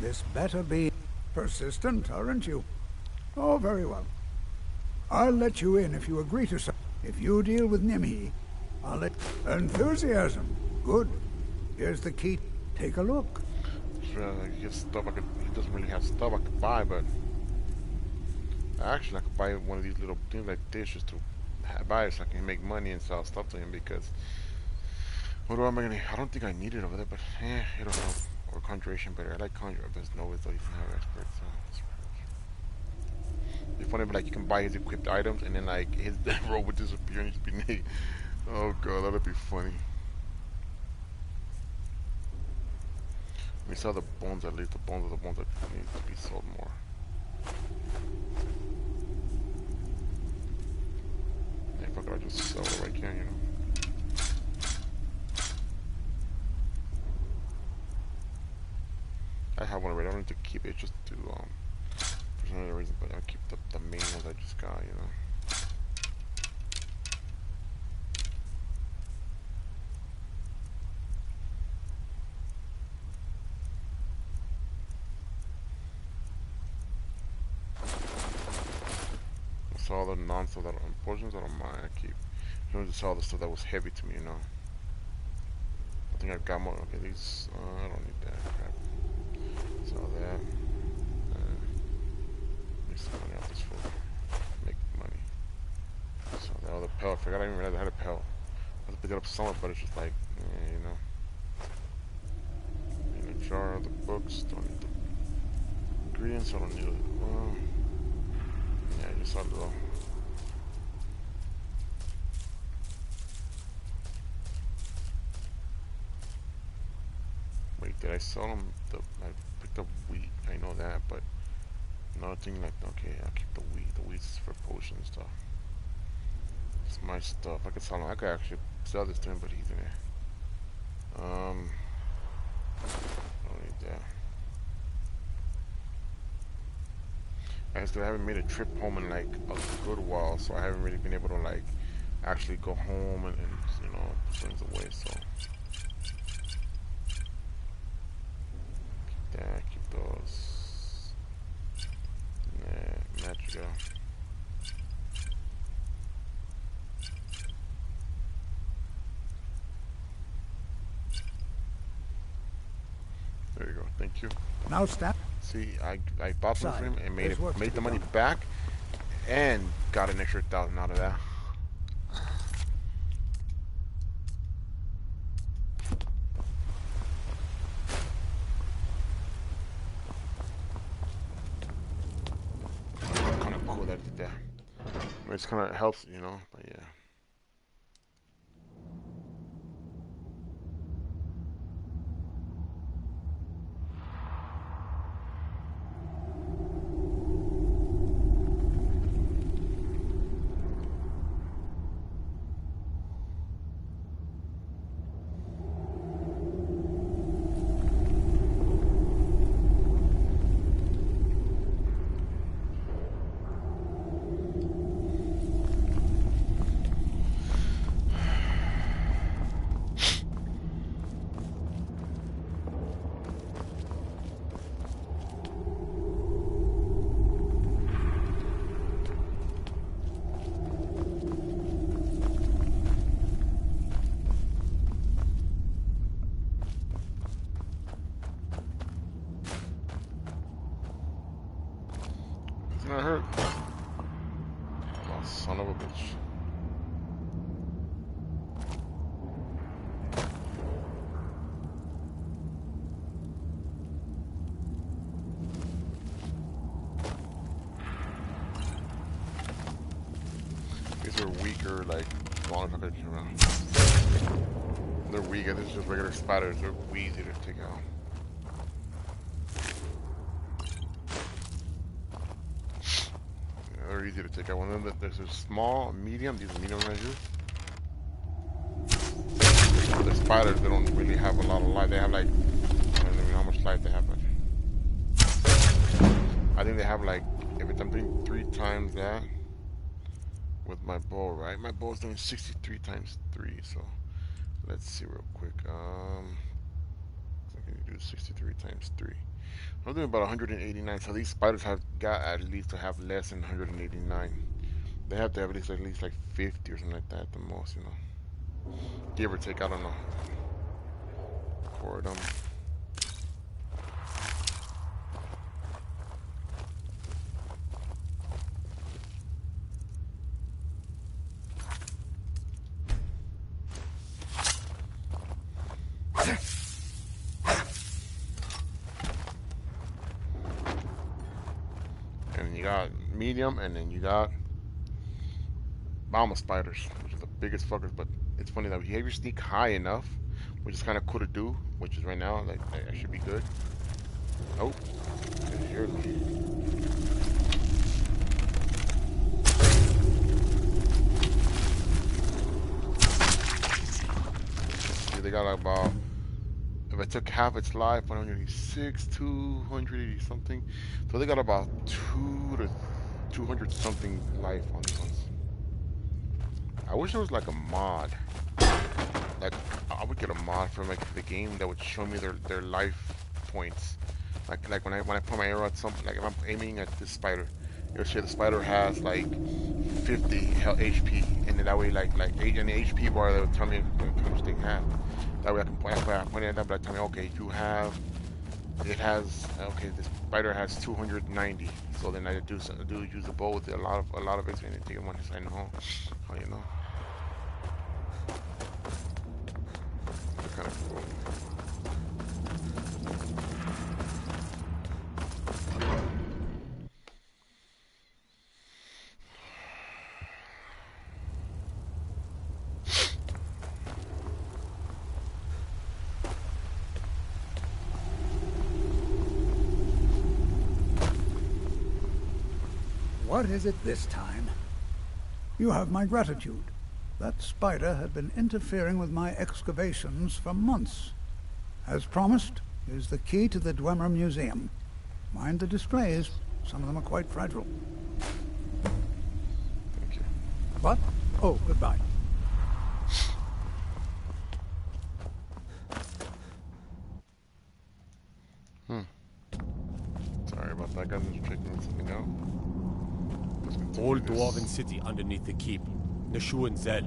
This better be persistent, aren't you? Oh, very well. I'll let you in if you agree to something. If you deal with Nimhi, I'll let... Enthusiasm. Good. Here's the key. Take a look. He doesn't really have stuff I could buy, but... Actually, I could buy one of these little things like this just to buy it so I can make money and sell stuff to him because... What am I gonna... I don't think I need it over there, but... it'll help. Or conjuration better. I like conjure, but no, it's not even have experts. So it's funny, but like you can buy his equipped items and then like his robe would disappear and he'd be naked. Oh god, that'd be funny. We saw the bones, at least the bones are the ones that need to be sold more. If I could just sell what I can, you know. I have one already. I don't need to keep it just to for some other reason, but I'll keep the main ones I just got, you know. So all the non-stuff that are portions that are mine, I keep. I don't just sell the stuff that was heavy to me, you know. I think I've got more. Okay, these. I don't need that crap. So that. Make some money off this food. Make money. So that other pill. I forgot I even realized I had a pill. I have to pick it up somewhere, but it's just like, you know. In a jar, the books. Don't need the ingredients. I don't need it. Well, yeah, just a little. Wait, did I sell them? I picked up wheat. I know that, but another thing like, okay, I'll keep the wheat. The wheat's for potion stuff. It's my stuff. I could sell him. I could actually sell this to him, but he's in it. I don't need that. I still haven't made a trip home in like a good while, so I haven't really been able to like actually go home and you know, put things away. So keep that, keep those. Nah, Magica. There you go. Thank you. Now stop. See, I bought some from him and made the money back, and got an extra 1,000 out of that. Kind of cool that it did that. I mean, it's kind of helps, you know. But yeah. Not hurt. Oh, son of a bitch. These are weaker, like, smaller puppets around. They're weaker, this is just regular spiders. They're easy to take out. They're easy to take out. One of them, there's a small, medium. These are medium right here. The spiders, they don't really have a lot of life. They have like, I don't even know how much life they have. But I think they have like, if I'm doing 3 times that with my bow, right? My bow is doing 63 times 3. So let's see real quick. I can do 63 times 3. I'm doing about 189, so these spiders have got at least to have less than 189. They have to have at least like 50 or something like that at the most, you know. Give or take, I don't know. For them. You got medium, and then you got bomber spiders, which are the biggest fuckers. But it's funny that if you have your sneak high enough, which is kind of cool to do, which is right now, like I should be good. Oh, here's them. See, they got like about, if I took half its life, 186, 280 something. So they got about 200 something life on these ones. I wish there was like a mod. Like I would get a mod for like the game that would show me their life points. Like when I put my arrow at something, like if I'm aiming at this spider, it'll say the spider has like 50 HP, and then that way like in the HP bar that would tell me how much they have. That way I can point at that, but I tell me, okay, it has, okay, this spider has 290. So then I do use the bow with a lot of it, and take it one so I know how you know. It's kind of cool. What is it this time? You have my gratitude. That spider had been interfering with my excavations for months. As promised, is the key to the Dwemer Museum. Mind the displays, Some of them are quite fragile. Thank you. What? Oh, goodbye. Sorry about that, guys. I'm just checking something out. Old dwarven city underneath the keep. Nashu and Zed.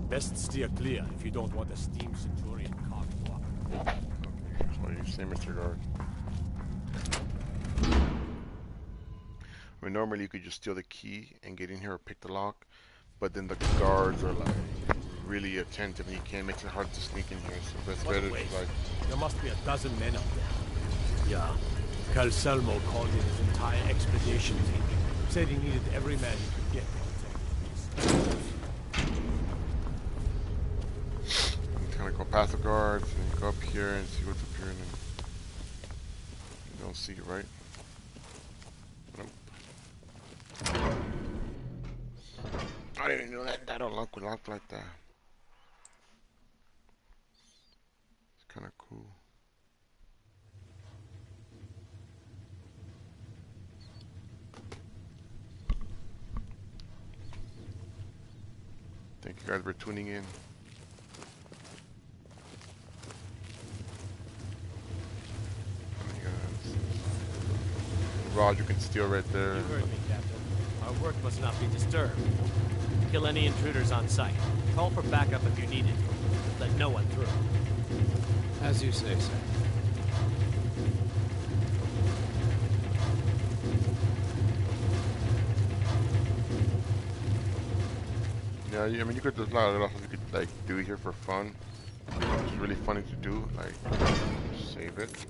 Best steer clear if you don't want a steam centurion caught you up. Okay, so you say, Mr. Guard. I mean, normally you could just steal the key and get in here or pick the lock, but then the guards are like really attentive and you can't make it hard to sneak in here, so that's better to like... There must be a dozen men up there. Yeah. Calselmo called in his entire expedition team. Said he needed every man he could get to protect the beast. I'm kind of go past the guards and you go up here and see what's up here and then you don't see it, right? Nope. I didn't even know that don't lock like that. It's kind of cool. Thank you guys for tuning in. Rod, you can steal right there. You heard me, Captain. Our work must not be disturbed. Kill any intruders on sight. Call for backup if you need it. Let no one through. As you say, sir. Yeah, I mean, there's a lot of little stuff you could like do here for fun. It's really funny to do. Like, save it.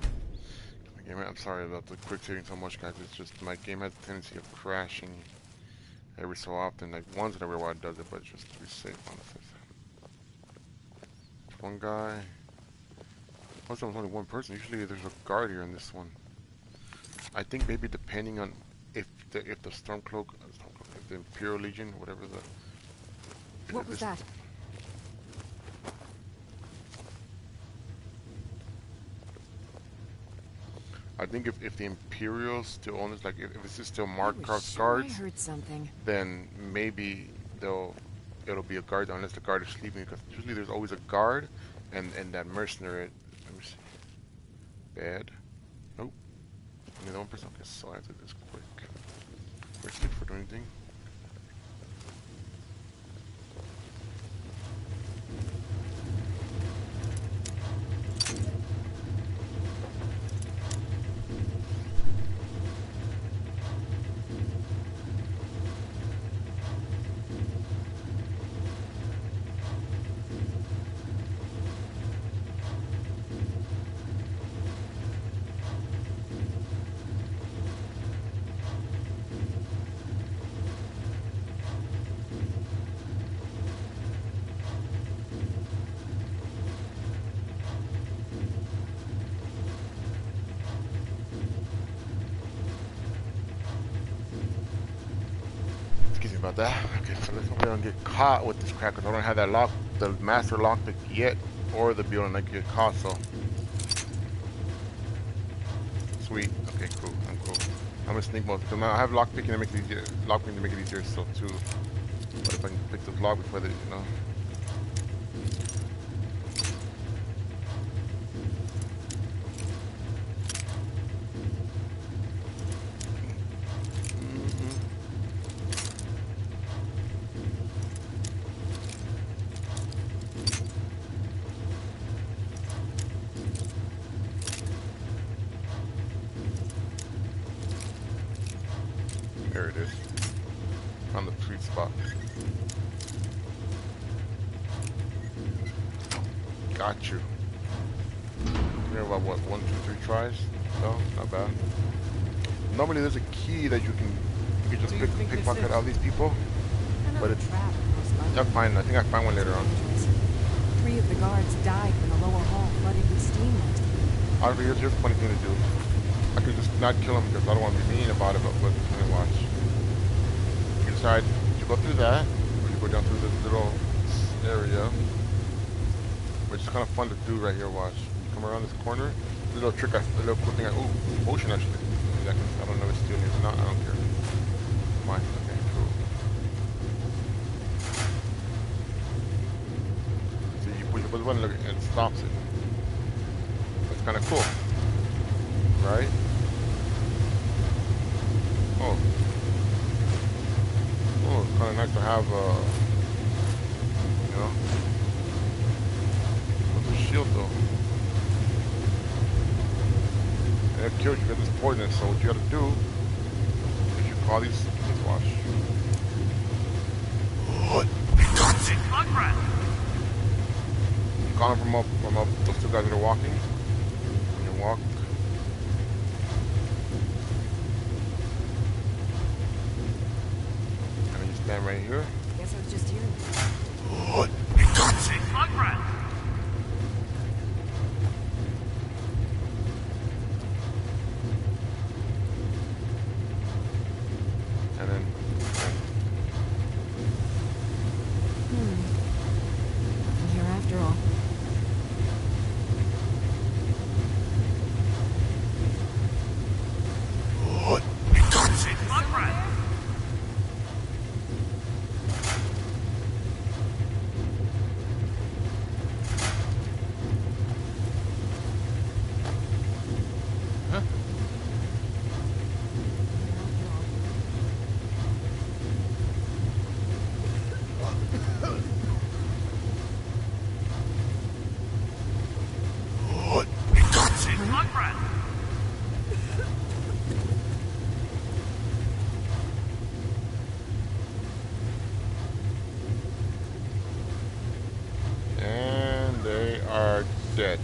Again, I'm sorry about the quick saving so much, guys. It's just my game has a tendency of crashing every so often. Like once in a while it does it, but it's just to be safe, honestly. One guy. Also, there's only one person. Usually, there's a guard here in this one. I think maybe depending on if the Stormcloak, if the Imperial Legion, whatever the. What was that? I think if the Imperials still own this, like if it's still Markov guards, I heard something. then maybe it'll be a guard unless the guard is sleeping, because usually there's always a guard and that mercenary. Let me see. Bad. Nope. Only the one person. Okay, so I have to do this quick. We're sleep for doing anything. About that. Okay, so let's hope I don't get caught with this crap, because I don't have that lock, the master lockpick yet, or the ability to get caught. So sweet. Okay, cool. I'm cool. I'm gonna sneak mode because I have lockpicking to make it easier. Lockpicking to make it easier, so too. But if I can pick the lock before they, you know. There it is. On the sweet spot. Got you. You're about what, 1, 2, 3 tries? No, not bad. Normally there's a key that you can just pickpocket out of these people. But it's not fine. I think I find one later on. 3 of the guards died when the lower hall flooded with steam last week. Honestly, here's a funny thing to do. I could just not kill him because I don't want to be mean about it, but watch. You decide to go through that, or you go down through this little area, which is kind of fun to do right here. Watch. You come around this corner, little trick, a little cool thing. Ooh, motion actually. seconds. I don't know if it's still needs or not. I don't care. Fine. Okay, cool. So you push the button, look, and it stops it. That's kind of cool, right? Oh, oh, it's kind of nice to have, you know, with the shield though. And it kills you with this poison. So what you gotta do is you call these. Let's watch. You call them from up. Those two guys that are walking. When you walk. And then you stand right here. Guess I was just here. And then. I'm here after all. And they are dead.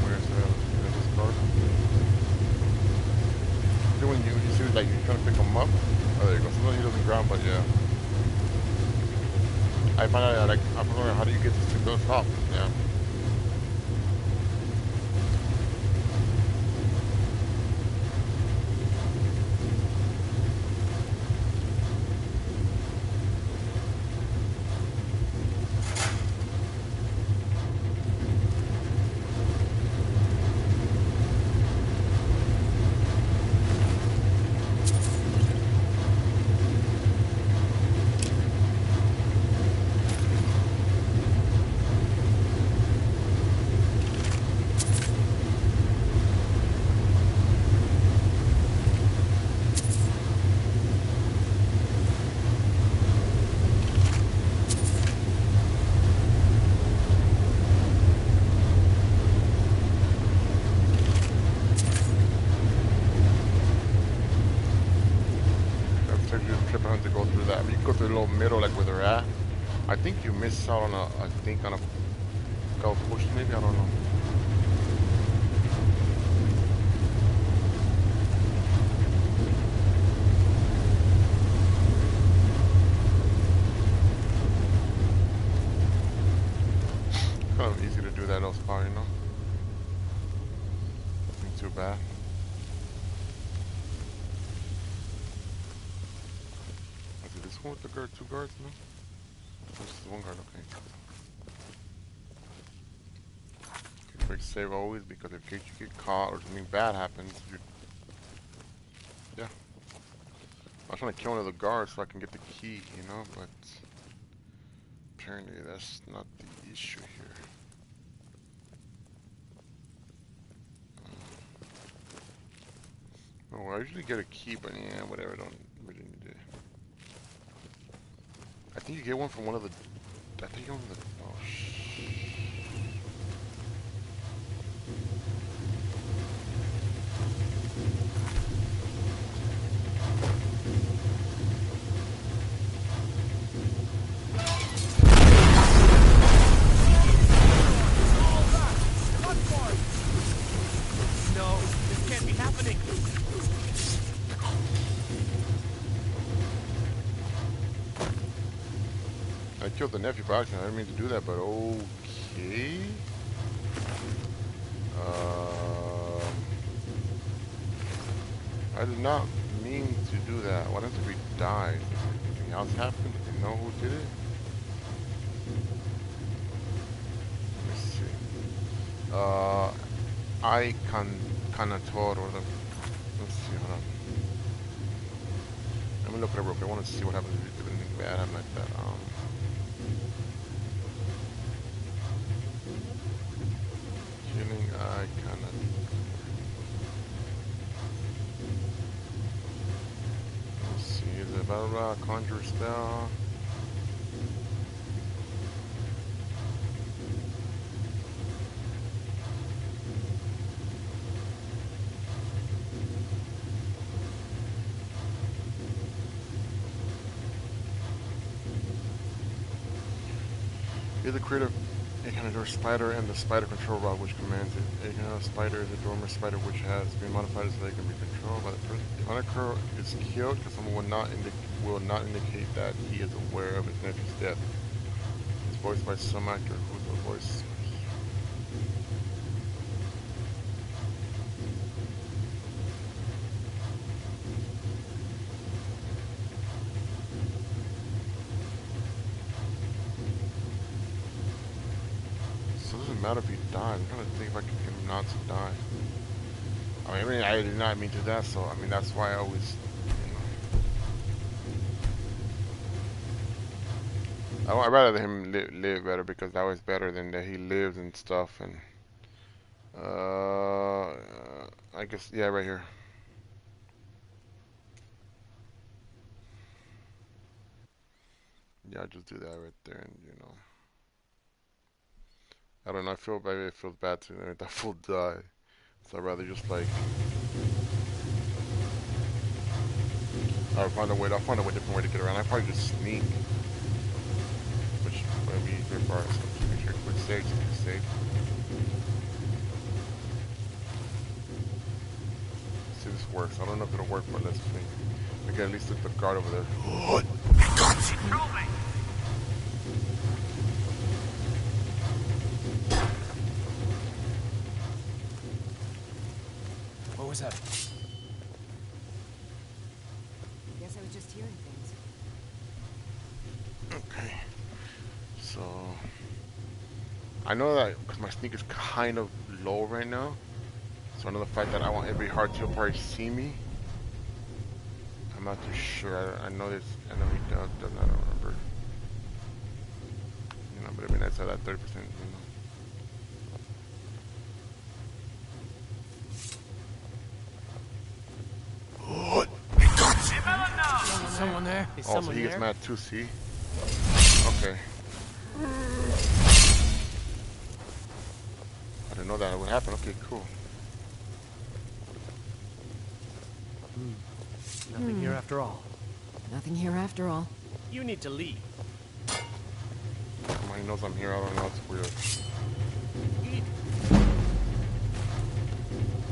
Where's this card? When you see like you're trying to pick them up. Oh, there you go. Sometimes he doesn't ground, but yeah. I find out like I'm wondering how do you get to those top? Yeah. To go through that. But you can go through the little middle, like where they're at. I think you miss out on on a go push maybe. I don't know. Kind of easy to do that, else far, you know. Nothing too bad. One with the guard, two guards, no? This is one guard, okay. Quick save always, because in case you get caught or something bad happens, yeah. I was trying to kill one of the guards so I can get the key, you know, but apparently that's not the issue here. Oh, I usually get a key, but yeah, whatever, I don't really need it. I think you get one from one of the. I think you get one from the. Oh No, this can't be happening. I killed the nephew by accident. I didn't mean to do that, but okay. I did not mean to do that. What if he died? Anything else happened? Do you know who did it? Let me see. I Canator or the. Let's see. Hold on. Let me look it up real quick. I want to see what happens if anything bad happened like that. Killing I Canator. Let's see. Is it blah blah blah? Conjure spell. You're the creator of a kind of door spider and the spider control rod which commands it. A kind of spider is a dormant spider which has been modified so they can be controlled by the person. If Hunter is killed, because someone will not indicate that he is aware of his nephew's death. It's voiced by some actor who's the voice. So it doesn't matter if he dies. I'm trying to think if I can get him not to die. I mean, I did not mean to that, so I mean that's why I always, you know. I'd rather him live better because that was better than that he lives and stuff. And I guess yeah, right here. Yeah, I'll just do that right there, and you know. I don't know. I feel maybe it feels bad to let that fool die. So I'd rather just like. I'll find a way. I'll find a different way to get around. I probably just sneak, which might be easier for us. So just make sure to quit safe. Just be safe. Let's see if this works. I don't know if it'll work, but let's see. We can at least look the guard over there. What? What was that? Guess I was just hearing things. Okay. So I know that because my sneak is kind of low right now. So I know the fact that I want every hard to probably see me. I'm not too sure. I know this enemy does. I don't remember. You know, but it'd be nice to have that 30%. You know. Someone there? Is Oh, so someone he gets there? mad too, see? Okay. I didn't know that would happen. Okay, cool. Nothing here after all. Nothing here after all. You need to leave. He knows I'm here. I don't know. It's weird. Leave.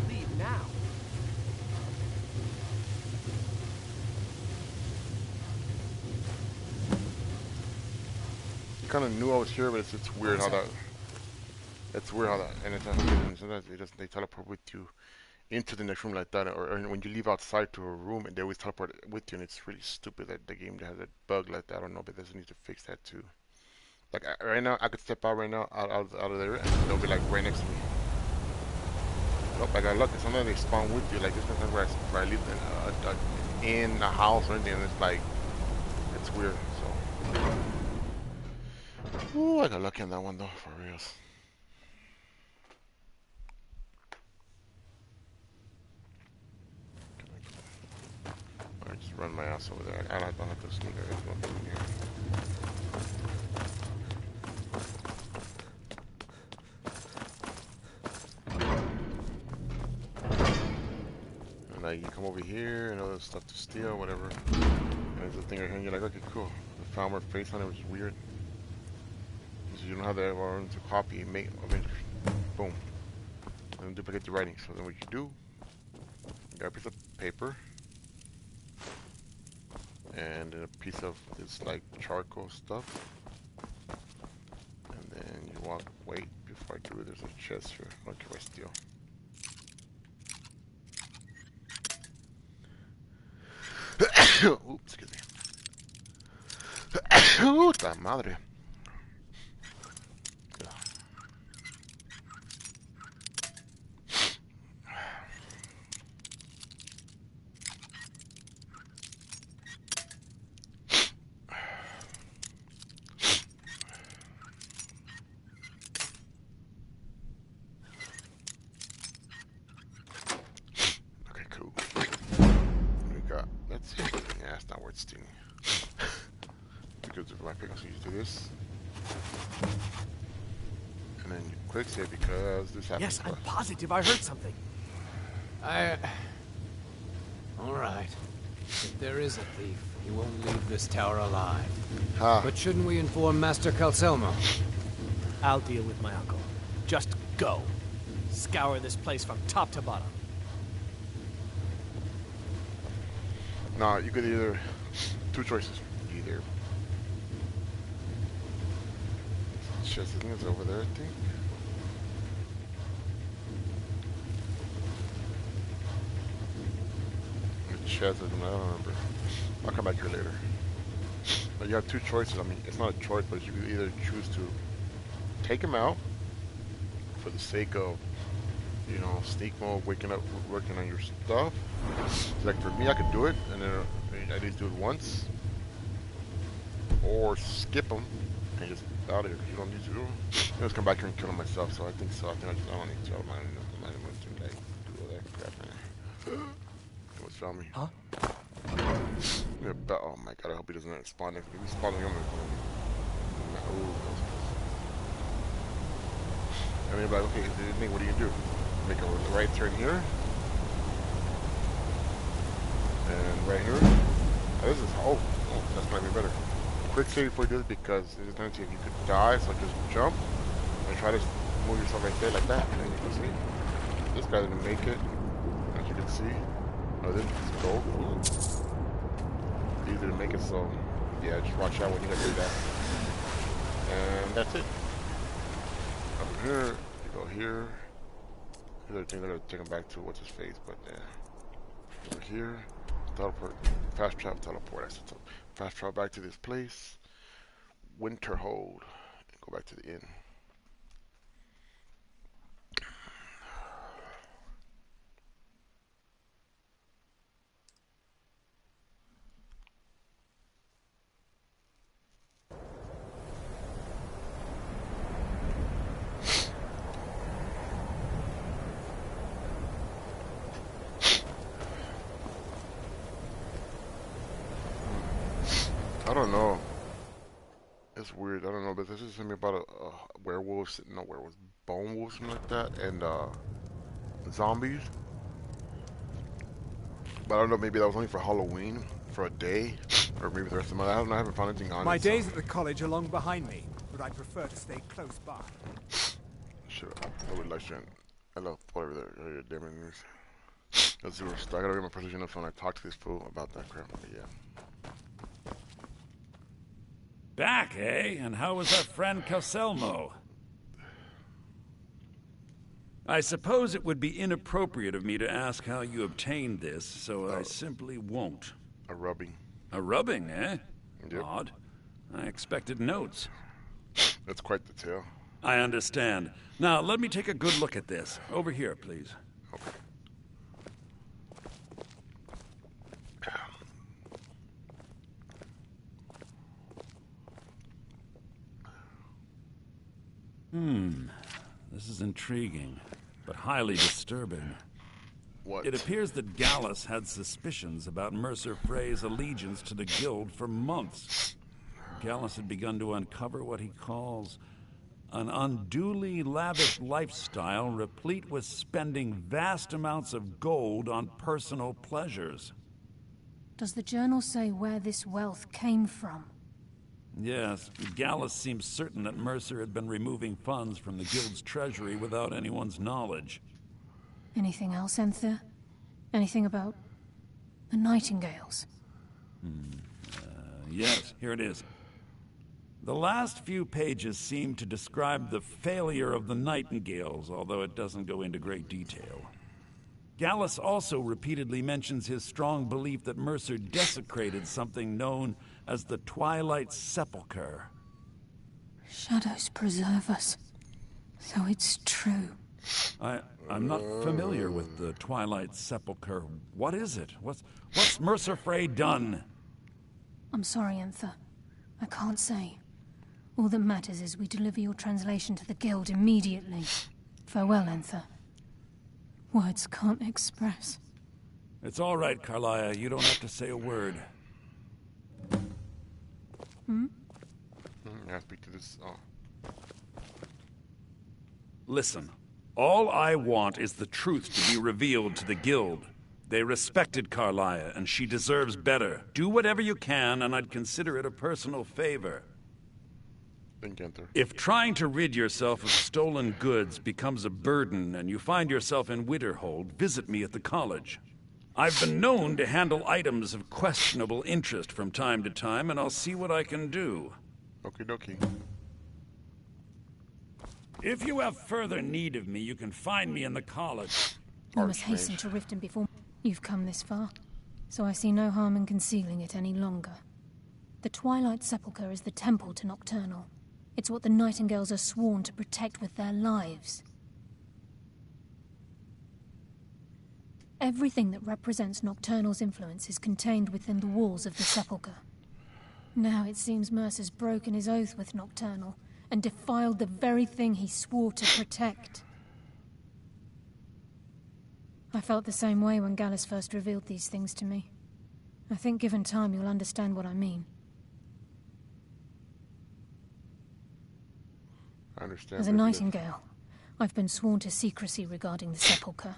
Leave now. Kind of knew I was here, but it's weird how that. It's weird how that. And it's sometimes they teleport with you into the next room like that, or when you leave outside to a room, and they always teleport with you, and it's really stupid that the game has a bug like that. I don't know, but they need to fix that too. Like right now, I could step out right now out of there, and they'll be like right next to me. Nope, I got lucky. Sometimes they spawn with you. Like this sometimes where I live in a house or anything, and it's like it's weird. So. Ooh, I got lucky on that one though, for reals. Alright, just run my ass over there. I don't have to sneak. I just want to be in here. And like you come over here and other stuff to steal, whatever. And there's a thing right here, and you're like, okay, cool. The found my face on it, which is weird. You don't have the room to copy and make boom and duplicate the writing. So then what you do, you got a piece of paper and a piece of this like charcoal stuff, and then you walk. Wait, before I do it, there's a chest here. What can I steal? Oops, excuse me. Puta madre. Okay, cool. We got, let's see. Yeah, it's not worth stealing. Because of my pickles, so you do this. And then you quick save because this happens. Yes, I'm positive I heard something. All right. If there is a thief, he won't leave this tower alive. Huh. But shouldn't we inform Master Calcelmo? I'll deal with my uncle. Just go. Scour this place from top to bottom. Nah, you could either, two choices. Either chest, I think it's over there, I think. The chest, I don't remember. I'll come back here later. But you have two choices. I mean, it's not a choice, but you could either choose to take him out for the sake of, you know, sneak mode, waking up, working on your stuff. Like for me, I could do it, and then I need to do it once, or skip him and just out of here. You don't need to do it. I just come back here and kill him myself. So I think so. I think I don't need to. I don't mind to like do all that crap, man. What's found me? Huh? Yeah, but, oh my god! I hope he doesn't spawn next. If he's spawning him, I mean, like, okay, Nick, what do you do? Make a right turn here, and right here. Oh, this is that's gonna be better. Quick save before you do this because there's a tendency if you could die, so just jump and try to move yourself right there like that, and you can see this guy didn't make it, as you can see. Oh, this is gold. He didn't make it, so yeah, just watch out when you do that. And that's it. Over here, you go here. The other thing, they're gonna take him back to what's his face, but yeah. Over here, teleport, fast travel, teleport. I said fast travel back to this place, Winterhold, and go back to the inn. I don't know. It's weird. I don't know, but this is something about a werewolf, no werewolves, bone wolves, something like that, and zombies. But I don't know. Maybe that was only for Halloween, for a day, or maybe the rest of the month. I haven't found anything on it. My days at the college are long behind me, but I prefer to stay close by. Sure. I would like to. I love whatever the damn news. Let's do it. I gotta get my precision up so when I talk to this fool about that crap. But yeah. Back, eh? And how was our friend Calcelmo? I suppose it would be inappropriate of me to ask how you obtained this, so I simply won't. A rubbing. A rubbing, eh? Yep. Odd. I expected notes. That's quite the tale. I understand. Now, let me take a good look at this. Over here, please. Okay. This is intriguing, but highly disturbing. What? It appears that Gallus had suspicions about Mercer Frey's allegiance to the Guild for months. Gallus had begun to uncover what he calls an unduly lavish lifestyle replete with spending vast amounts of gold on personal pleasures. Does the journal say where this wealth came from? Yes, Gallus seems certain that Mercer had been removing funds from the Guild's treasury without anyone's knowledge. Anything else, Enthir? Anything about the Nightingales? Yes, here it is. The last few pages seem to describe the failure of the Nightingales, although it doesn't go into great detail. Gallus also repeatedly mentions his strong belief that Mercer desecrated something known as the Twilight Sepulchre. Shadows preserve us. So it's true. I'm not familiar with the Twilight Sepulchre. What is it? What's Mercer Frey done? I'm sorry, Enther. I can't say. All that matters is we deliver your translation to the Guild immediately. Farewell, Enther. Words can't express. It's all right, Carlia. You don't have to say a word. Yeah, speak to this. Oh. Listen, all I want is the truth to be revealed to the Guild. They respected Carlia, and she deserves better. Do whatever you can, and I'd consider it a personal favor. If trying to rid yourself of stolen goods becomes a burden and you find yourself in Winterhold, visit me at the college. I've been known to handle items of questionable interest from time to time, and I'll see what I can do. Okie dokie. If you have further need of me, you can find me in the college. We must hasten to Riften before you've come this far, so I see no harm in concealing it any longer. The Twilight Sepulchre is the temple to Nocturnal. It's what the Nightingales are sworn to protect with their lives. Everything that represents Nocturnal's influence is contained within the walls of the Sepulchre. Now it seems Mercer's broken his oath with Nocturnal and defiled the very thing he swore to protect. I felt the same way when Gallus first revealed these things to me. I think given time you'll understand what I mean. I understand. As a Nightingale, I've been sworn to secrecy regarding the Sepulchre.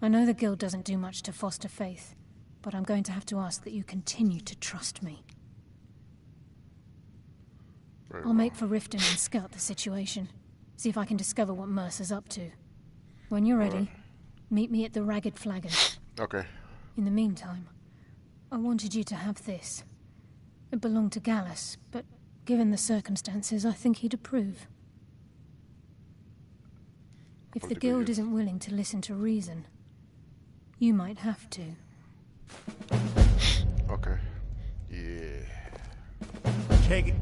I know the Guild doesn't do much to foster faith, but I'm going to have to ask that you continue to trust me. I'll make for Riften and scout the situation. See if I can discover what Mercer's up to. When you're ready, meet me at the Ragged Flagon. Okay. In the meantime, I wanted you to have this. It belonged to Gallus, but given the circumstances, I think he'd approve. If the Guild isn't willing to listen to reason, you might have to. Okay. Yeah. Take it.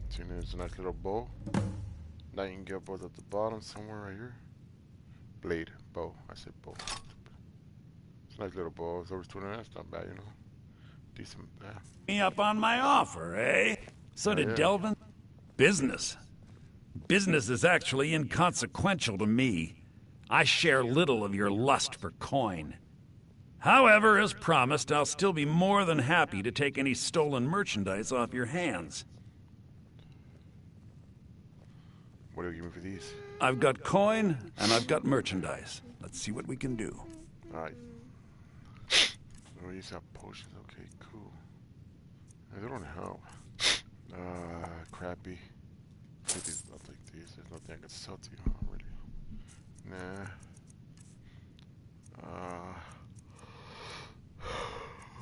See, there's a nice little bow. Nightingale bow's at the bottom somewhere right here. Blade. Bow. I said bow. It's a nice little bow. It's over 200. That's not bad, you know. Decent. Yeah. Me up on my offer, eh? So did Delvin? Business. Business is actually inconsequential to me. I share little of your lust for coin. However, as promised, I'll still be more than happy to take any stolen merchandise off your hands. What do you give me for these? I've got coin, and I've got merchandise. Let's see what we can do. Alright. Oh, these have potions. Okay, cool. They don't help. Crappy. I'll take these. There's nothing I can sell to you, huh, really? Nah.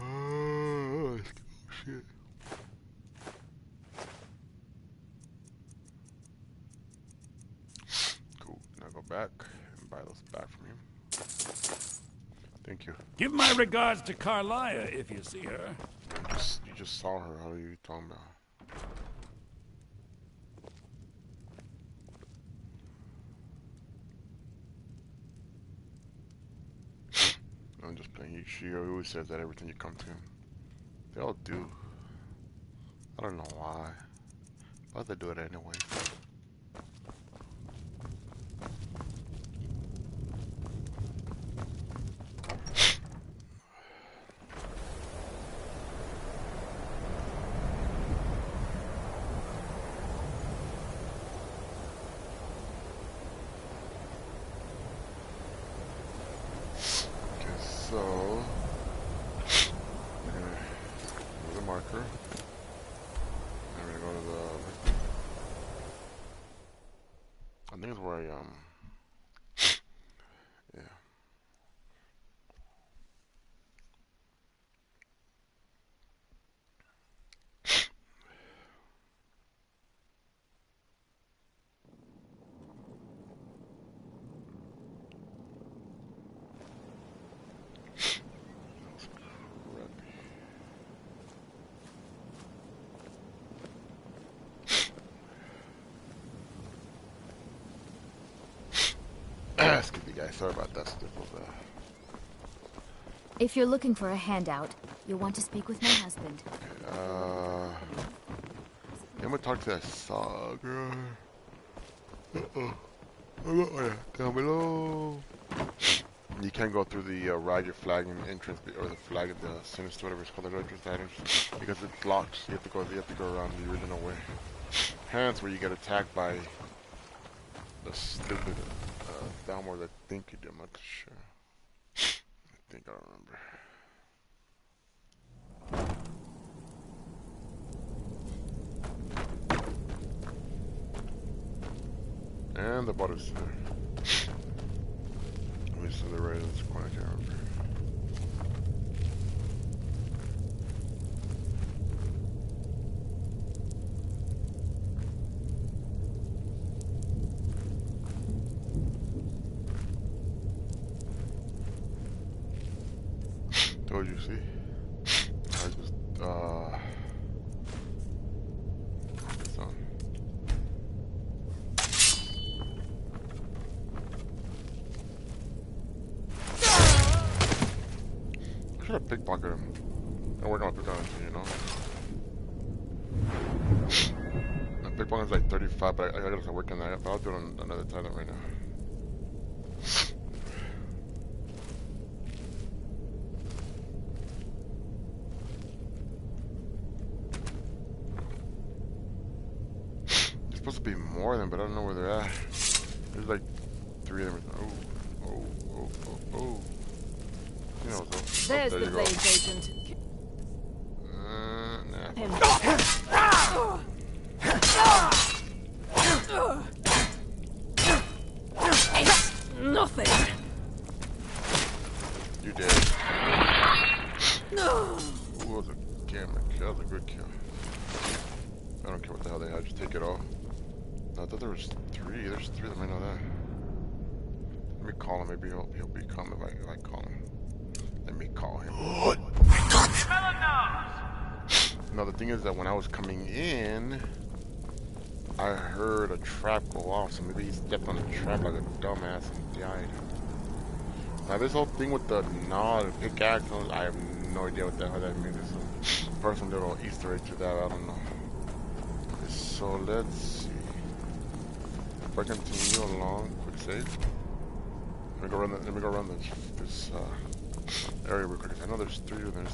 Oh, shit. Cool. Now go back and buy those back from him. Thank you. Give my regards to Carlia if you see her. You just saw her. How are you talking about? I'm just playing. She always says that every time you come to him. They all do. I don't know why. But they do it anyway. So, with a marker, I'm gonna go to the, I think it's where I, yeah. Excuse me, guys. Sorry about that. If you're looking for a handout, you'll want to speak with my husband. I'm gonna talk to that saw girl. Oh yeah, down below. You can't go through the rider flag entrance, or the flag of the sinister, whatever it's called, the entrance items, because it's locked. You have to go around the original way. Hence, where you get attacked by the stupid downward. I think you do. I'm not sure. I think I remember. And the bottom's there. At least to the right of this corner, I can't remember. Told you, see? I just, it's on. I should have pickpocketed him. I'm working on pickpocketing, you know? My pickpocketing's like 35, but I gotta start working on that, but I'll do it on another time right now. Supposed to be more of them, but I don't know where they're at. There's like 3 of them. Oh. You know, so. There's there the you blade go. agent. Nah. Him. It's nothing. You dead. No. Ooh, that was a camera kill. That was a good kill. I don't care what the hell they had. Just take it all. I thought there was 3. There's 3 of them. I know that. Let me call him. Maybe he'll be calm if I call him. Let me call him. No, the thing is that when I was coming in, I heard a trap go off. So maybe he stepped on the trap like a dumbass and died. Now this whole thing with the nod and pickaxe, I have no idea what the hell that means. There's some personal little Easter egg to that. I don't know. So let's see. If I continue along, quick save. Let me go run this area real quick. I know there's 3 of them.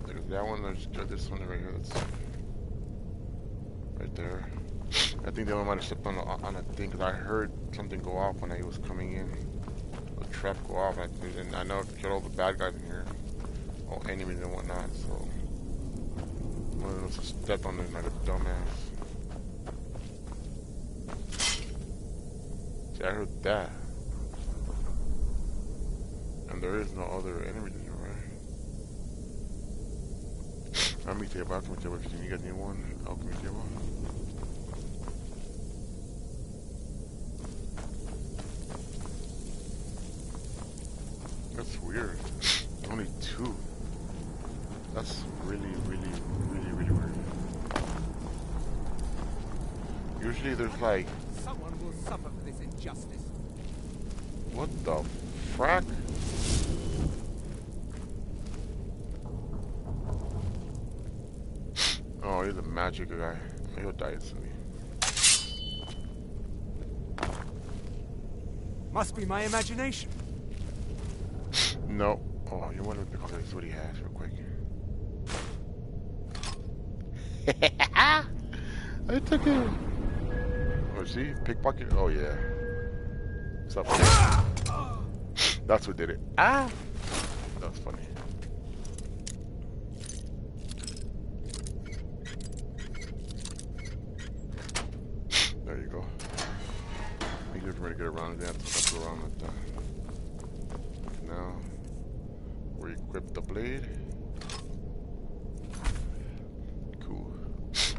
There's that one. There's this one right here. That's right there. I think the other one might have stepped on a thing because I heard something go off when I was coming in. A trap go off, and I know it killed all the bad guys in here, all enemies and whatnot. So one of them just stepped on it like a dumbass. See, I heard that. And there is no other enemies in here, right? Alchemy table, if you guys need one. Alchemy table. That's weird. Only 2. That's really weird. Usually there's like... Someone will suffer for this injustice. What the frack? Oh, he's a magic guy. He'll die instantly. Must be my imagination. No. Oh, you want to see what he has real quick. I took him. Oh, see? Pickpocket? Oh, yeah. What's up? That's what did it. Ah! That was funny. There you go. I think for me to get around it, I have to go around like that. Now, we equip the blade. Cool. So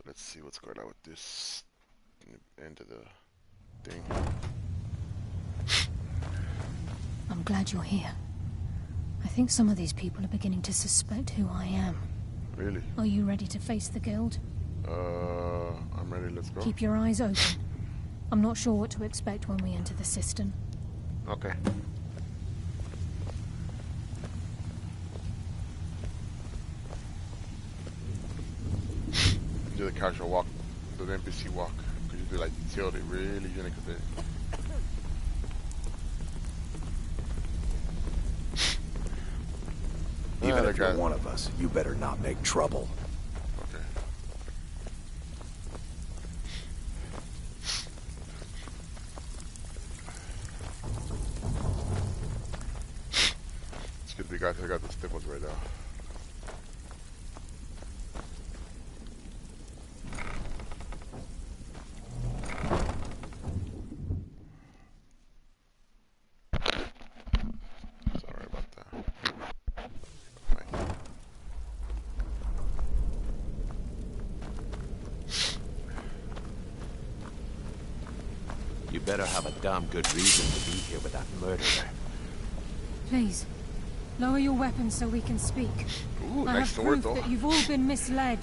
let's see what's going on with this end of the thing. I'm glad you're here. I think some of these people are beginning to suspect who I am. Really? Are you ready to face the guild? I'm ready. Let's go. Keep your eyes open. I'm not sure what to expect when we enter the cistern. Okay. Do the casual walk, the NPC walk. Because you do like tilt it really unique a bit. Even if you're one of us, you better not make trouble. Okay. Excuse me guys, I got the stipples right now. Sorry about that. You better have a damn good reason to be here with that murderer. Please, lower your weapons so we can speak. Ooh, I nice have sword, proof though. that you've all been misled.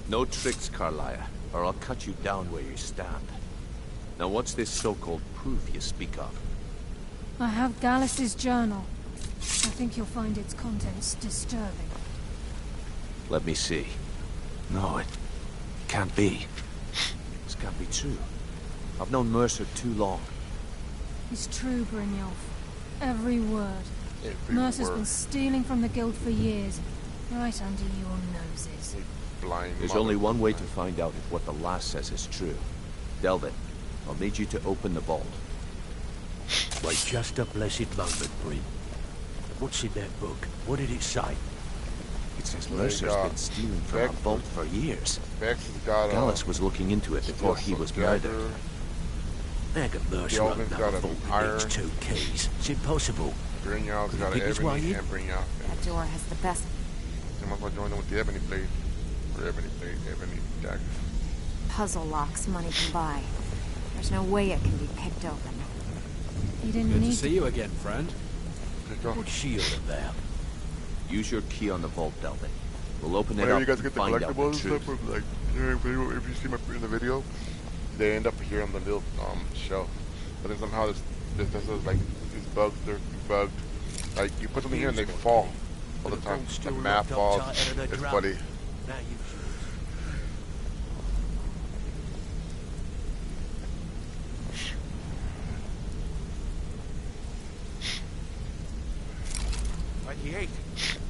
No tricks, Carlia, or I'll cut you down where you stand. Now what's this so-called proof you speak of? I have Gallus's journal. I think you'll find its contents disturbing. Let me see. No, it can't be. This can't be true. I've known Mercer too long. It's true, Brynjolf. Every word. Mercer's been stealing from the Guild for years, right under your noses. There's only one way to find out if what the lass says is true. Delvin, I'll need you to open the vault. Wait just a blessed moment, Bryn. What's in that book? What did it say? It says Mercer's been stealing from a vault for years. Vex has got Gallus was looking into it before he was murdered. Mercer won't know a vault that needs 2 keys. It's impossible. Brynjolf's got an pick his way ebony in? and Brynjolf. That door has the best. You might as well join them with the ebony blade. Or ebony blade, ebony dagger. Puzzle locks money can buy. There's no way it can be picked open. You didn't Good need to see you again, friend. What's she all about? Use your key on the vault, Delvin. We'll open it Whenever up you guys and get the find out the collectibles and truth. stuff, like, if you see my in the video, they end up here on the little shelf. But then somehow this is like these bugs, they're bugged. Like you put them in here and they fall all the time. The map falls. It's funny.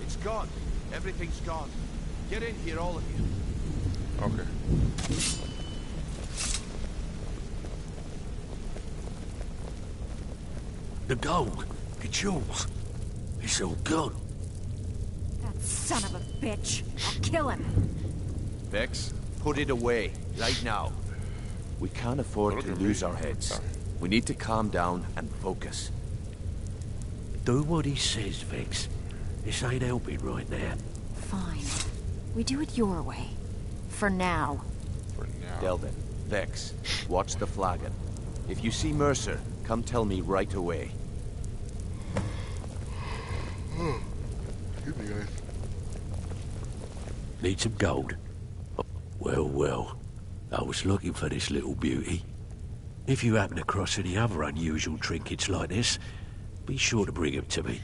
It's gone. Everything's gone. Get in here, all of you. Okay. The gold. The jewels. It's all gone. That son of a bitch. I'll kill him. Vex, put it away, right now. We can't afford to lose our heads. We need to calm down and focus. Do what he says, Vex. This ain't helping right now. Fine. We do it your way. For now. Delvin, Vex, watch the flagon. If you see Mercer, come tell me right away. Excuse me, guys. Need some gold? Well, well. I was looking for this little beauty. If you happen across any other unusual trinkets like this, be sure to bring them to me.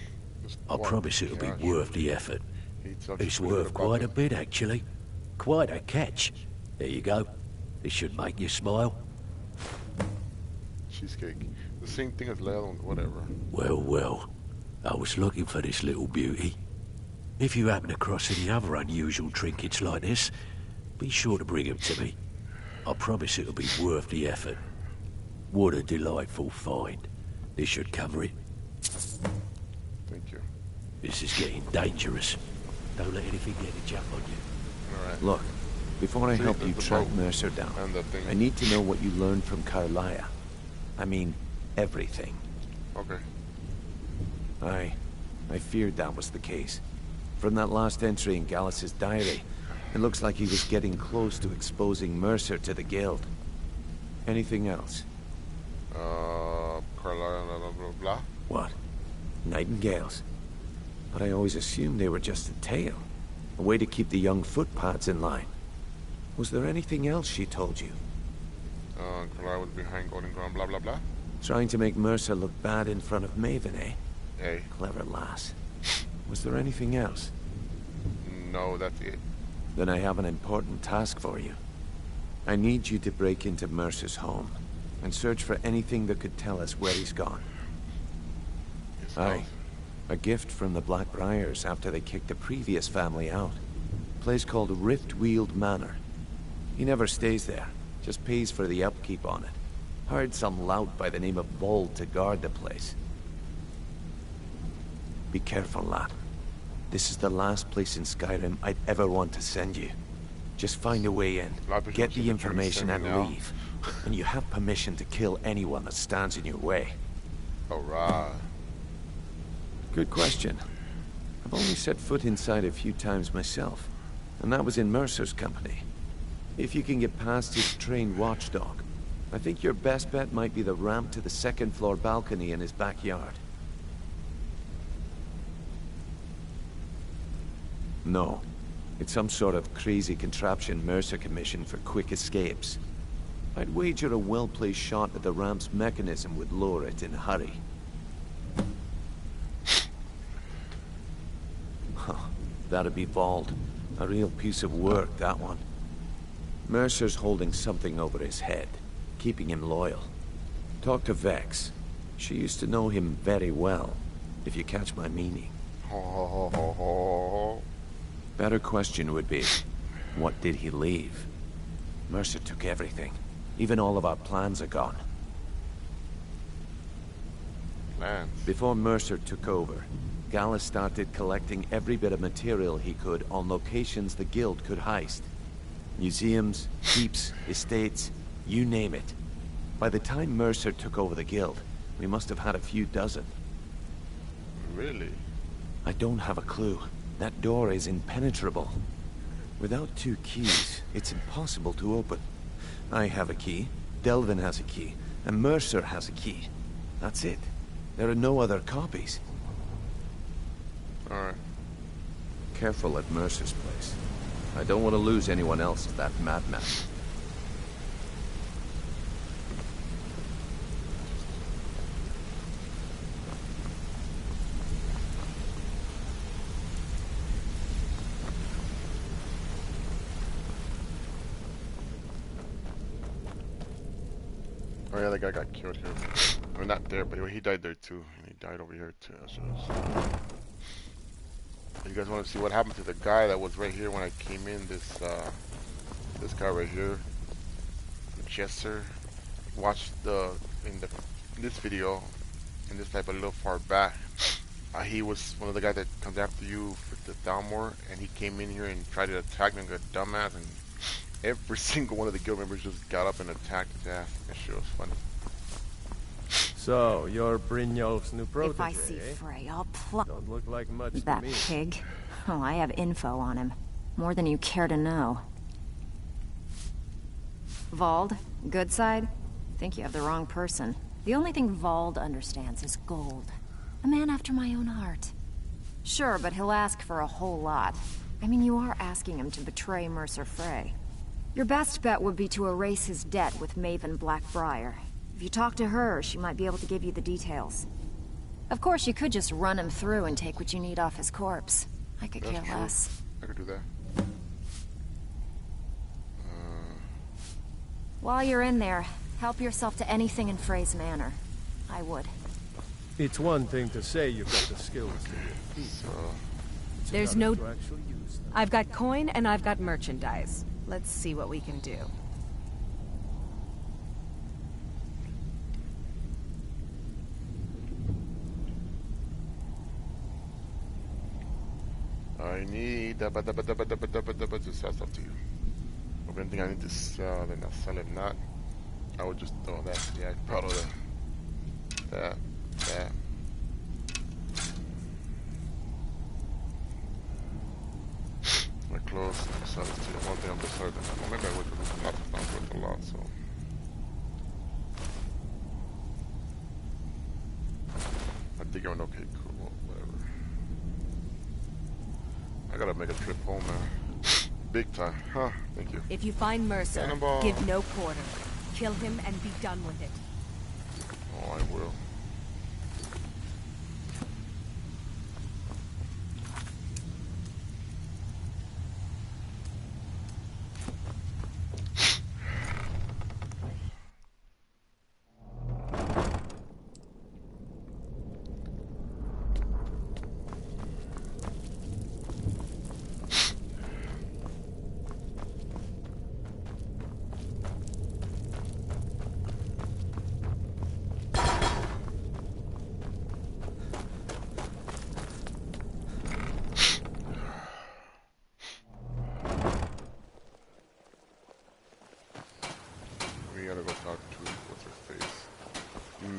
I promise it'll be worth the effort. It's worth quite a bit, actually. Quite a catch. There you go. This should make you smile. Cheesecake. The same thing as Lel, whatever. Well, well. I was looking for this little beauty. If you happen across any other unusual trinkets like this, be sure to bring them to me. I promise it'll be worth the effort. What a delightful find. This should cover it. Thank you. This is getting dangerous. Don't let anything get a jump on you. Alright. Look, before I See, help there's you the track boat Mercer down, and the thing. I need to know what you learned from Carlia. I mean, everything. Okay. I feared that was the case. From that last entry in Gallus's diary, it looks like he was getting close to exposing Mercer to the Guild. Anything else? Carlisle, blah, blah, blah, blah. What? Nightingales? But I always assumed they were just a tale. A way to keep the young footpads in line. Was there anything else she told you? Carlisle would behind Golden Ground, blah, blah, blah. Trying to make Mercer look bad in front of Maven, eh? Hey. Clever lass. Was there anything else? No, that's it. Then I have an important task for you. I need you to break into Mercer's home and search for anything that could tell us where he's gone. Aye. A gift from the Blackbriars after they kicked the previous family out. A place called Riftweald Manor. He never stays there, just pays for the upkeep on it. Hired some lout by the name of Vold to guard the place. Be careful, lad. This is the last place in Skyrim I'd ever want to send you. Just find a way in, get the information and leave. And you have permission to kill anyone that stands in your way. Alright. Good question. I've only set foot inside a few times myself, and that was in Mercer's company. If you can get past his trained watchdog, I think your best bet might be the ramp to the second-floor balcony in his backyard. No. It's some sort of crazy contraption Mercer commissioned for quick escapes. I'd wager a well-placed shot at the ramp's mechanism would lower it in a hurry. Huh. That'd be Vold. A real piece of work, that one. Mercer's holding something over his head, keeping him loyal. Talk to Vex. She used to know him very well, if you catch my meaning. Better question would be, what did he leave? Mercer took everything. Even all of our plans are gone. Plans? Before Mercer took over, Gallus started collecting every bit of material he could on locations the Guild could heist. Museums, keeps, estates, you name it. By the time Mercer took over the Guild, we must have had a few dozen. Really? I don't have a clue. That door is impenetrable. Without 2 keys, it's impossible to open. I have a key, Delvin has a key, and Mercer has a key. That's it. There are no other copies. Alright. Careful at Mercer's place. I don't want to lose anyone else to that madman. Oh yeah, that guy got killed here. I mean, not there, but he died there too. And he died over here too. So you guys want to see what happened to the guy that was right here when I came in? This guy right here, Jester. Watch this video, in this type a little far back. He was one of the guys that comes after you for the Dalmor, and he came in here and tried to attack me like a dumbass, and every single one of the guild members just got up and attacked his ass. That shit was funny. So, you're Brynjolf's new protege, If I see eh? Frey, I'll pluck Don't look like much that to me. pig. Oh, I have info on him. More than you care to know. Vold, good side? Think you have the wrong person. The only thing Vold understands is gold. A man after my own heart. Sure, but he'll ask for a whole lot. I mean, you are asking him to betray Mercer Frey. Your best bet would be to erase his debt with Maven Blackbriar. If you talk to her, she might be able to give you the details. Of course, you could just run him through and take what you need off his corpse. I could care less. I could do that. While you're in there, help yourself to anything in Frey's manor. I would. It's one thing to say you've got the skills to defeat. There's no... I've got coin and I've got merchandise. Let's see what we can do. I need to sell stuff to you. If anything I need to sell, then I'll sell it. Not, I would just throw that. Yeah, I'm proud of that. That. My clothes, sell it to you. One thing I'm just sorry. Well, maybe I would, but it's not worth a lot, so. I think I'm okay, cool, whatever. I gotta make a trip home, man. Big time, huh? Thank you. If you find Mercer, Cannonball. give no quarter. Kill him and be done with it. Oh, I will. We gotta go talk to what's her face,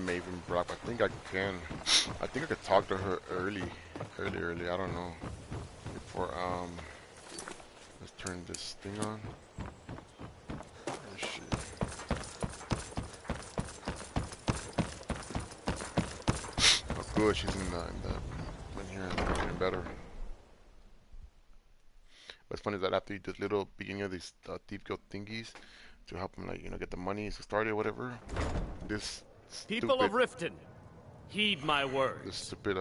Maven Brock. I think I can. I think I could talk to her early. I don't know. Before let's turn this thing on. Where is she? Oh, good. She's in here. It's getting better. What's funny is that after you do little beginning of these thief guild thingies to help them, like, you know, get the money to start it or whatever, this People stupid, of Riften, heed my words. this stupid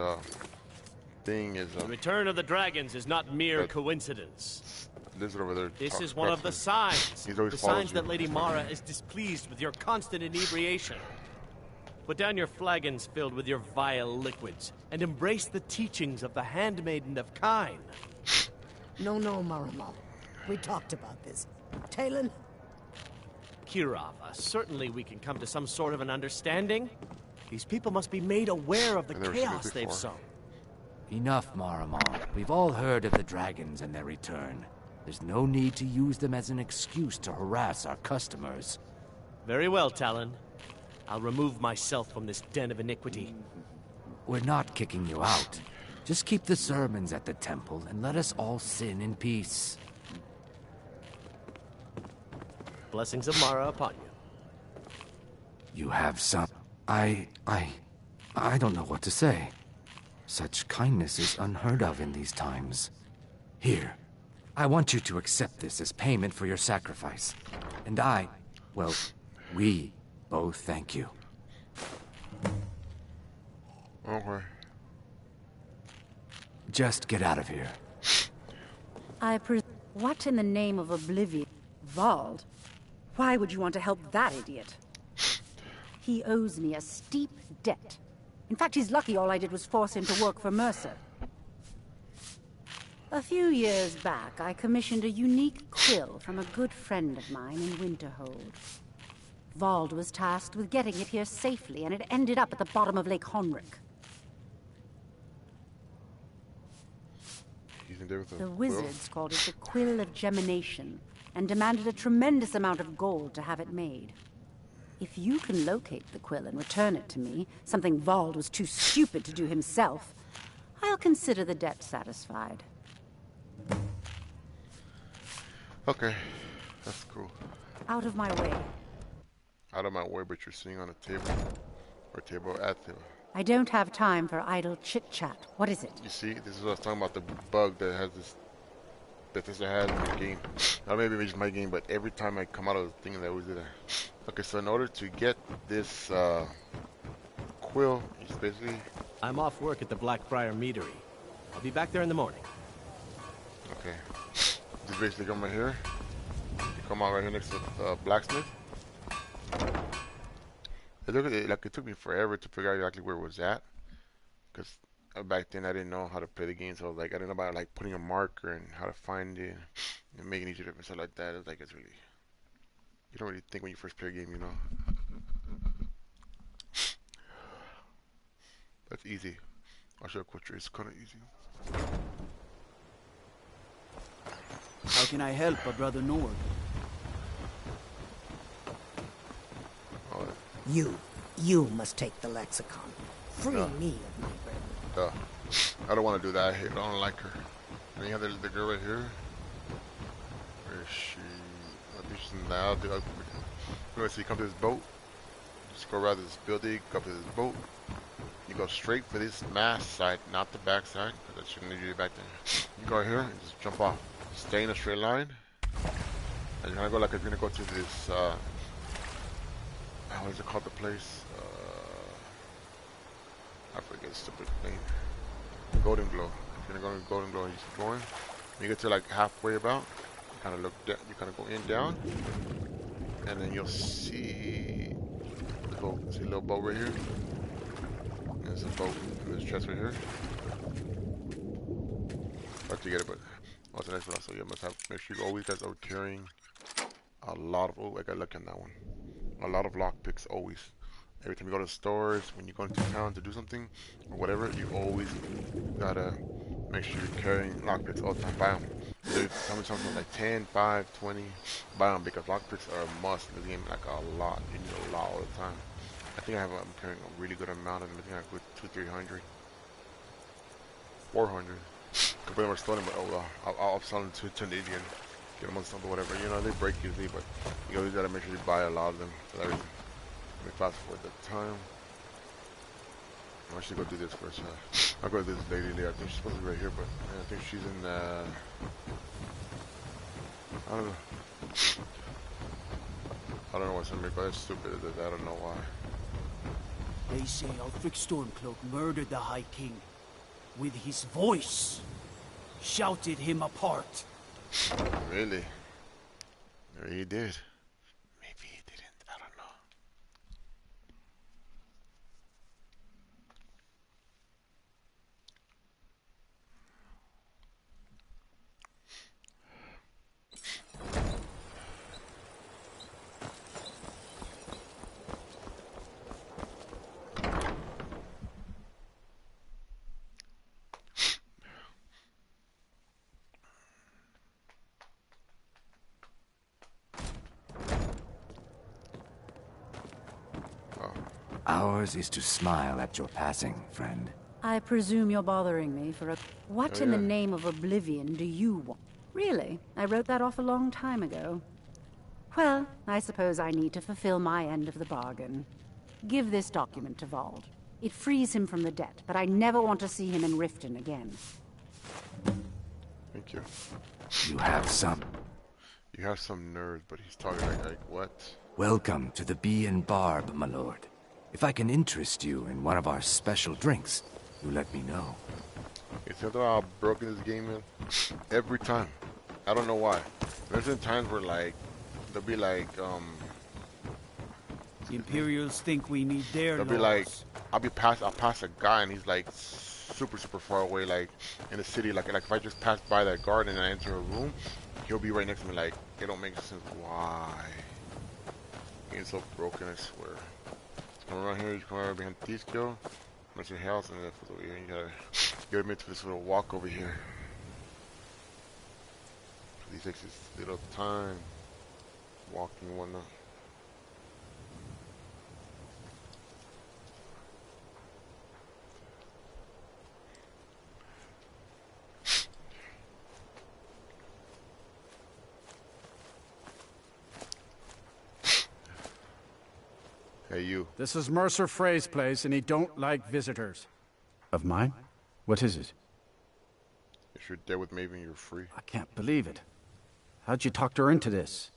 thing is The return of the dragons is not mere coincidence. Lizard over there. This is one of the signs. He's always The follows signs you. that Lady Mara is displeased with your constant inebriation. Put down your flagons filled with your vile liquids and embrace the teachings of the Handmaiden of Kine. No, Marama. We talked about this. Talon? Kirava, certainly we can come to some sort of an understanding. These people must be made aware of the chaos they've sown. Enough, Maramon. We've all heard of the dragons and their return. There's no need to use them as an excuse to harass our customers. Very well, Talon. I'll remove myself from this den of iniquity. We're not kicking you out. Just keep the sermons at the temple and let us all sin in peace. Blessings of Mara upon you. You have some... I don't know what to say. Such kindness is unheard of in these times. Here, I want you to accept this as payment for your sacrifice. And we both thank you. Okay. Just get out of here. What in the name of oblivion? Vald? Why would you want to help that idiot? He owes me a steep debt. In fact, he's lucky all I did was force him to work for Mercer. A few years back, I commissioned a unique quill from a good friend of mine in Winterhold. Vald was tasked with getting it here safely, and it ended up at the bottom of Lake Honrick. The wizards called it the Quill of Gemination, and demanded a tremendous amount of gold to have it made. If you can locate the quill and return it to me, something Vald was too stupid to do himself, I'll consider the debt satisfied. Okay, that's cool. Out of my way. Out of my way, but you're sitting on a table. Or table at the... I don't have time for idle chit-chat. What is it? You see, this is what I was talking about, the bug that has this... Bethesda has in the game. Not maybe it's my game, but every time I come out of the thing, they always do that. Okay, so in order to get this quill, it's basically... I'm off work at the Blackbriar Meadery. I'll be back there in the morning. Okay. Just basically come right here. You come out right here next to the blacksmith. It took me forever to figure out exactly where it was at. Because back then I didn't know how to play the game, so I was like, I didn't know about like putting a marker and how to find it and making each different stuff like that. It's like, it's really, you don't really think when you first play a game, you know. That's easy. I'll show you a picture. It's kind of easy. How can I help a brother Nord? You must take the lexicon. Free me of my burden. I don't want to do that. I don't like her. And you have the girl right here. Where is she? I think she's in the alley. You see, come to this boat. Just go around this building, go up to this boat. You go straight for this mast side, not the back side, because that shouldn't lead you back there. You go here and just jump off. Stay in a straight line. And you're gonna go like you're gonna go to this what is it called? The place? I forget the stupid name. Golden Glow. If you're gonna go to Golden Glow, you keep going. When you get to like halfway about, you kind of look down. You kind of go in down, and then you'll see a little boat right here. There's a boat. And there's a chest right here. Hard to get it, but what's the next one? So you must have make sure you always guys are carrying a lot of. Oh, I got lucky on that one. A lot of lockpicks always. Every time you go to the stores, when you go into town to do something or whatever, you always gotta make sure you're carrying lockpicks all the time. Buy them. They tell me something like 10, 5, 20. Buy them because lockpicks are a must in the game. Like a lot. You need a lot all the time. I think I'm carrying a really good amount of them. I think I have good 200, 300, 400. Could pretty much stolen, but oh well. I'll sell them to an Indian. Get them on something, whatever. You know, they break easily, but you always gotta make sure you buy a lot of them. So that reason. Let me fast forward the time. I should go do this first. I'll go to this lady there. I think she's supposed to be right here, but I think she's in. I don't know. I don't know what's in me, but it's stupid. I don't know why. They say Ulfric Stormcloak murdered the High King. With his voice. Shouted him apart. Really? Maybe he did. Maybe he didn't. I don't know. Ours is to smile at your passing, friend. I presume you're bothering me for a... What in the name of oblivion do you want? Really? I wrote that off a long time ago. Well, I suppose I need to fulfill my end of the bargain. Give this document to Vald. It frees him from the debt, but I never want to see him in Riften again. Thank you. You have some... You have some nerd, but he's talking like what? Welcome to the Bee and Barb, my lord. If I can interest you in one of our special drinks, you let me know. It's something how broken this game is. Every time. I don't know why. There's been times where like they'll be like the Imperials think we need their they'll laws. be like I'll pass a guy and he's like super far away, like in the city, like if I just pass by that guard and I enter a room, he'll be right next to me. Like it don't make sense. Why? It's so broken, I swear. Come around here, you come around behind these kill, that's your house, and then over here, you gotta get me to this little walk over here. He takes his little time walking and whatnot. Hey, you. This is Mercer Frey's place, and he don't like visitors. Of mine? What is it? If you're dead with Maven, you're free. I can't believe it. How'd you talk her into this?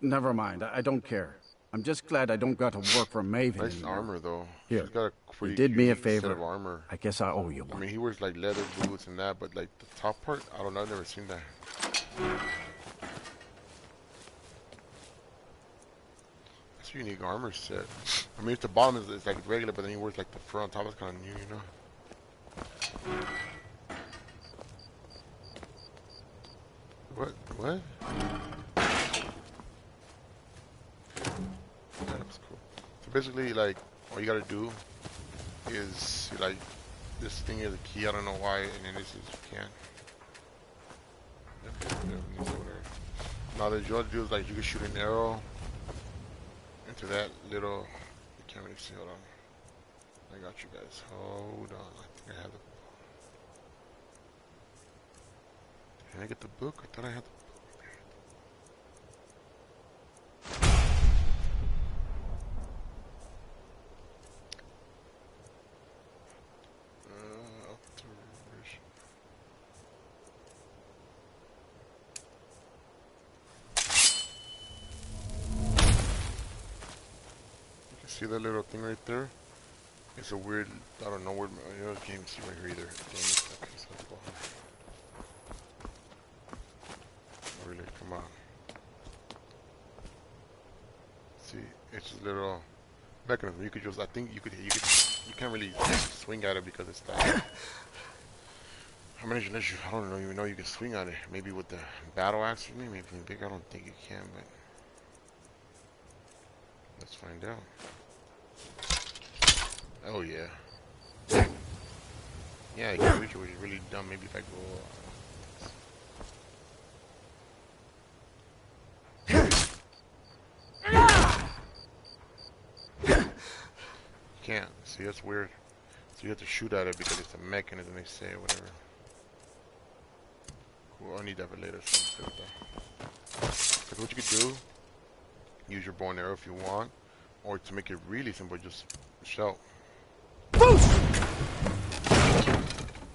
Never mind, I don't care. I'm just glad I don't got to work for Maven Nice anymore. armor, though. Here, She's got a pretty you did me a unique set favor. of armor. I guess I owe you one. I mean, he wears like leather boots and that, but like the top part, I don't know. I've never seen that. That's a unique armor set. I mean, if the bottom is like regular, but then he wears like the fur on top. It's kind of new, you know. What? What? That's cool. So basically, like, all you gotta do is, like, this thing is a key. I don't know why, and then this is you can. Now, the you do is like you can shoot an arrow into that little. You can't really see. Hold on. I got you guys. Hold on. I think I have the. Did I get the book? I thought I had the book. See that little thing right there? It's a weird, I don't know where, you know, I can't even see right here either. Okay, so let's go on. Really, come on. See, it's just a little mechanism. You could just, I think you can't really swing at it because it's that. How many unless you, I don't know, even know you can swing at it. Maybe with the battle axe, maybe big. I don't think you can, but let's find out. Oh yeah. Yeah, I can reach it, which is really dumb. Maybe if I go. Can't. See, that's weird. So you have to shoot at it because it's a mechanism, they say, or whatever. Cool, I'll need that for later. So because what you could do, use your bow and arrow if you want, or to make it really simple, just shout.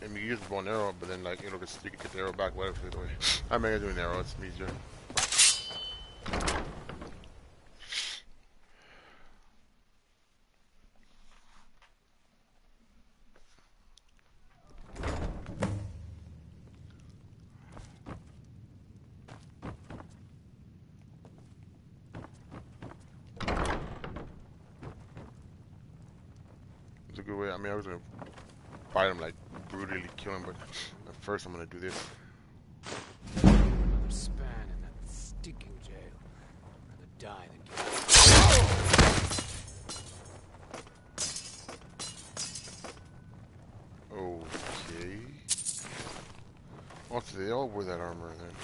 And you use the bow and arrow, but then like you can get the arrow back, whatever. Either way, I'm gonna do an arrow. It's easier. It's a good way. I mean, I was gonna fight him, like brutally kill him, but at first I'm gonna do this. I'm span in that stinking jail. I'd rather die than get Okay. Also, they all wear that armor then.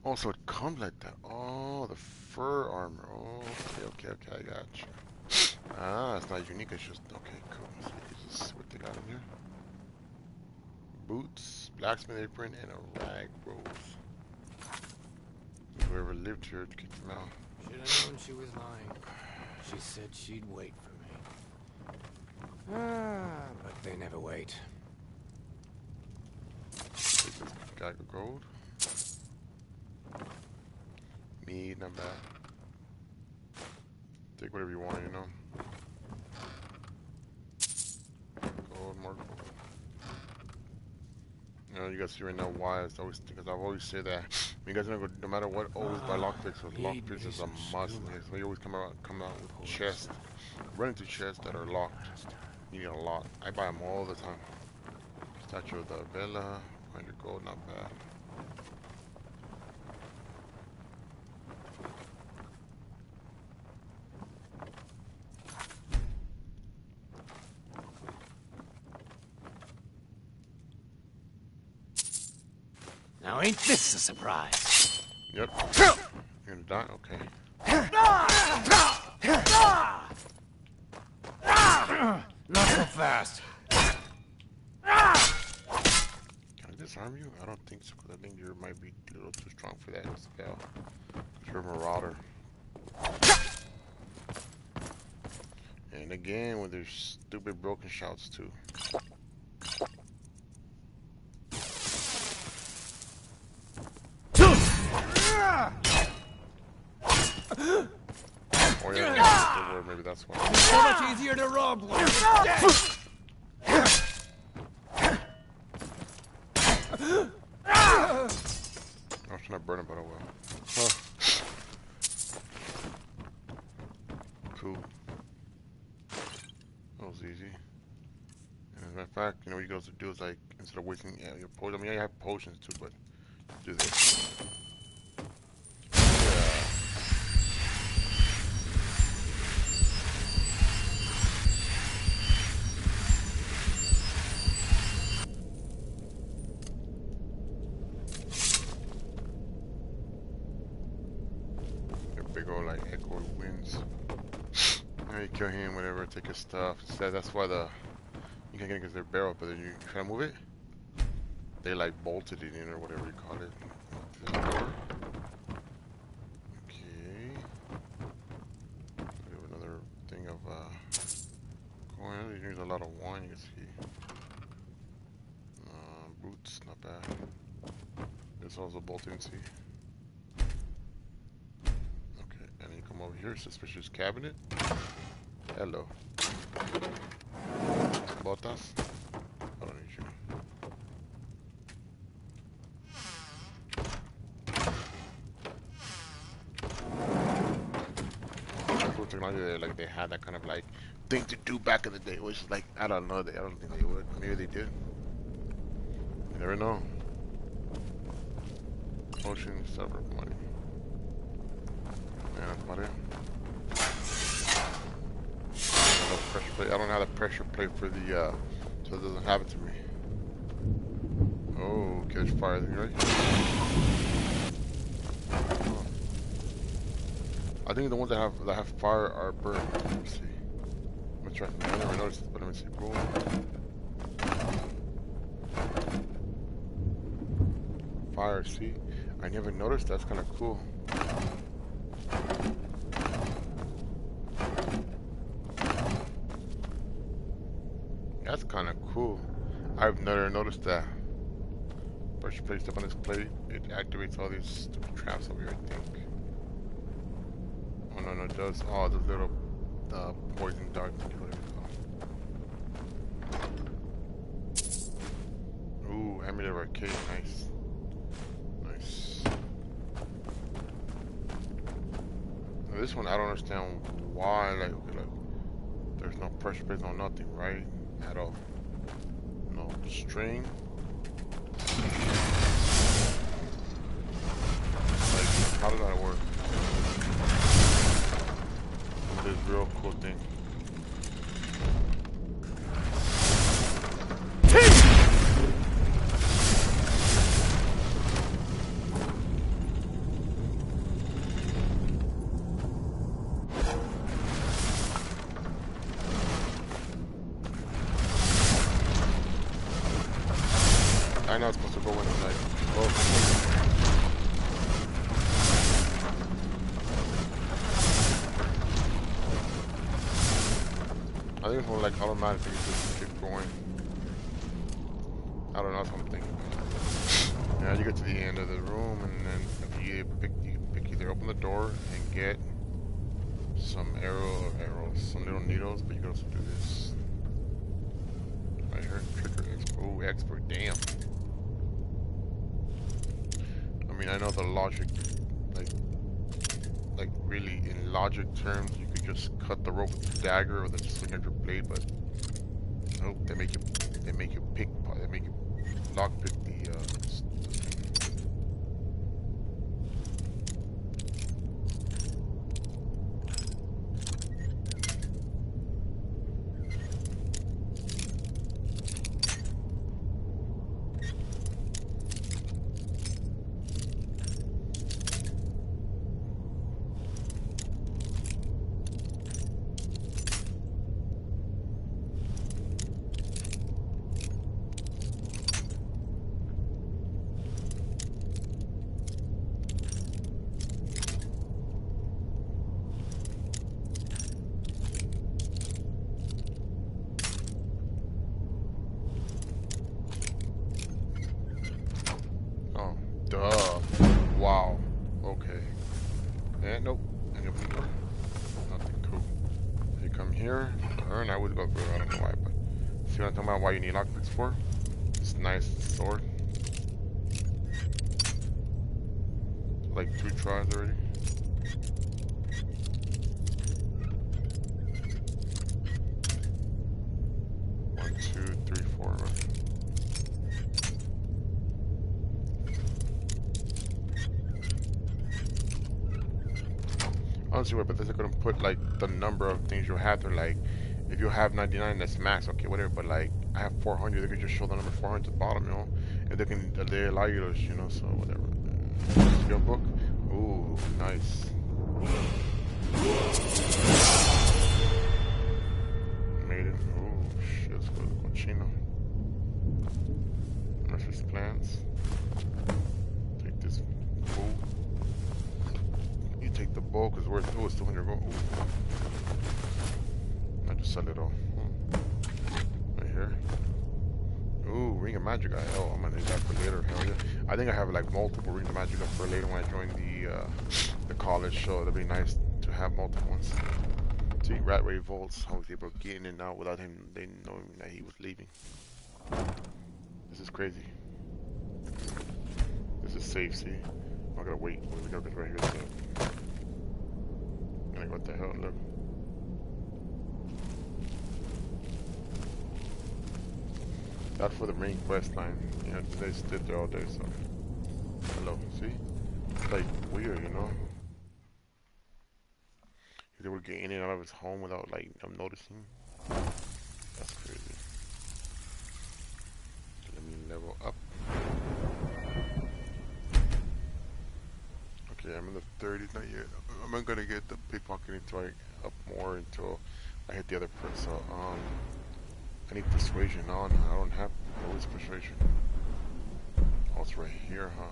Also, it comes like that. Oh, the fur armor. Oh, okay, I got you. Ah, it's not unique. It's just okay, cool. So you can just see what they got in here. Boots, blacksmith apron, and a rag rose. Whoever lived here kicked him out. Should have known she was lying. She said she'd wait for me. Ah, but they never wait. Take this gag of gold. Mead, not bad. Take whatever you want, you know. Gold, more gold. You know, you guys see right now why it's always, because I've always said that. You guys know, no matter what, always buy lockpicks. So lockpicks is a must. So you always come out with chests, run into chests that are locked. You need a lot. I buy them all the time. Statue of the Vela, 100 gold, not bad. Now ain't this a surprise? Yep. You're gonna die? Okay. Not so fast. Can I disarm you? I don't think so, because I think you might be a little too strong for that spell. Because you're a marauder. And again, with their stupid broken shouts too. Oh yeah, maybe that's why. It's so much easier to rob one. I was trying to burn him, but oh well. Huh. Cool. That was easy. And as a matter of fact, you know what you guys do is like, instead of wasting your potions, I mean, yeah, you have potions too, but do this. Big old like echo wins. And you kill him, whatever, take his stuff. That's why you can't get it because they're barrel, but then you try to move it, they like bolted it in or whatever you call it. Okay. We have another thing of coin. You use a lot of wine, you can see. Boots, not bad. It's also bolted, see. And you come over here? Suspicious cabinet. Hello. Botas. I don't need you. Cool technology, like they had that kind of like thing to do back in the day, which is like I don't know. I don't think they would. Maybe they did. You never know. Ocean server money. Yeah, that's about it. Pressure plate. I don't have the pressure plate for the so it doesn't happen to me. Oh, okay, there's fire thing, right? Oh. I think the ones that have fire are burned. Let me see. I'm gonna try. I never noticed this, but let me see. Boom. Fire. See, I never noticed. That's kind of cool. That's kind of cool. I've never noticed that. Pressure plate, step on this plate, it activates all these stupid traps over here, I think. Oh no, no, it does. Oh, the little poison dart, whatever it's called. Ooh, Amulet Arcade, nice. Nice. Now, this one, I don't understand why, like, okay, like, there's no pressure plate, no nothing, right? At all. No string. Like, how did that work? This real cool thing. I know it's supposed to go in like, oh. I think it's more like automatic, you just keep going. I don't know, that's what I'm thinking. Now you get to the end of the room, and then you pick either open the door and get some some little needles, but you can also do this. Right here, trigger expert. Oh, expert, damn. I mean, I know the logic, like really in logic terms, you could just cut the rope with the dagger or the swing at your blade, but nope, they make you lock pick the duh. Wow. Okay. And nope. And open the door. Nothing. Cool. You come here. And I would go through. I don't know why, but see what I'm talking about? Why you need lockpicks for? This nice sword. Like 2 tries already. One, two, three, four. Right? I don't see why, but they're gonna put like the number of things you'll have there. Like, if you have 99, that's max. Okay, whatever. But like, I have 400. They could just show the number 400 at the bottom, you know. If they allow you to, you know. So whatever. Skill book. Ooh, nice. Maiden. Ooh, shit. Let's go to Cochino. Mercer's plans. Take this bow. You take the bow because we're still 200 gold. I just sell it all. Right here. Ooh, Ring of Magica. Oh, I'm gonna need that for later. Hell yeah. I think I have like multiple Ring of Magica for later when I join the college, so it'll be nice to to have multiple ones. See, Rat Ray Vaults, I was able to get in and out without him, they knowing that he was leaving. This is crazy. This is safe, see? I'm not gonna wait. We gotta get right here. So. Like, what the hell? Look. That's for the main quest line. You know, they stood there all day, so. Hello, see? It's like weird, you know? They were getting in and out of his home without, like, them noticing. That's crazy. Let me level up. Okay, I'm in the 30s, not yet. I'm not gonna get the pickpocketing until I up more until I hit the other perk. So, I need persuasion on. I don't have always persuasion. Oh, it's right here, huh?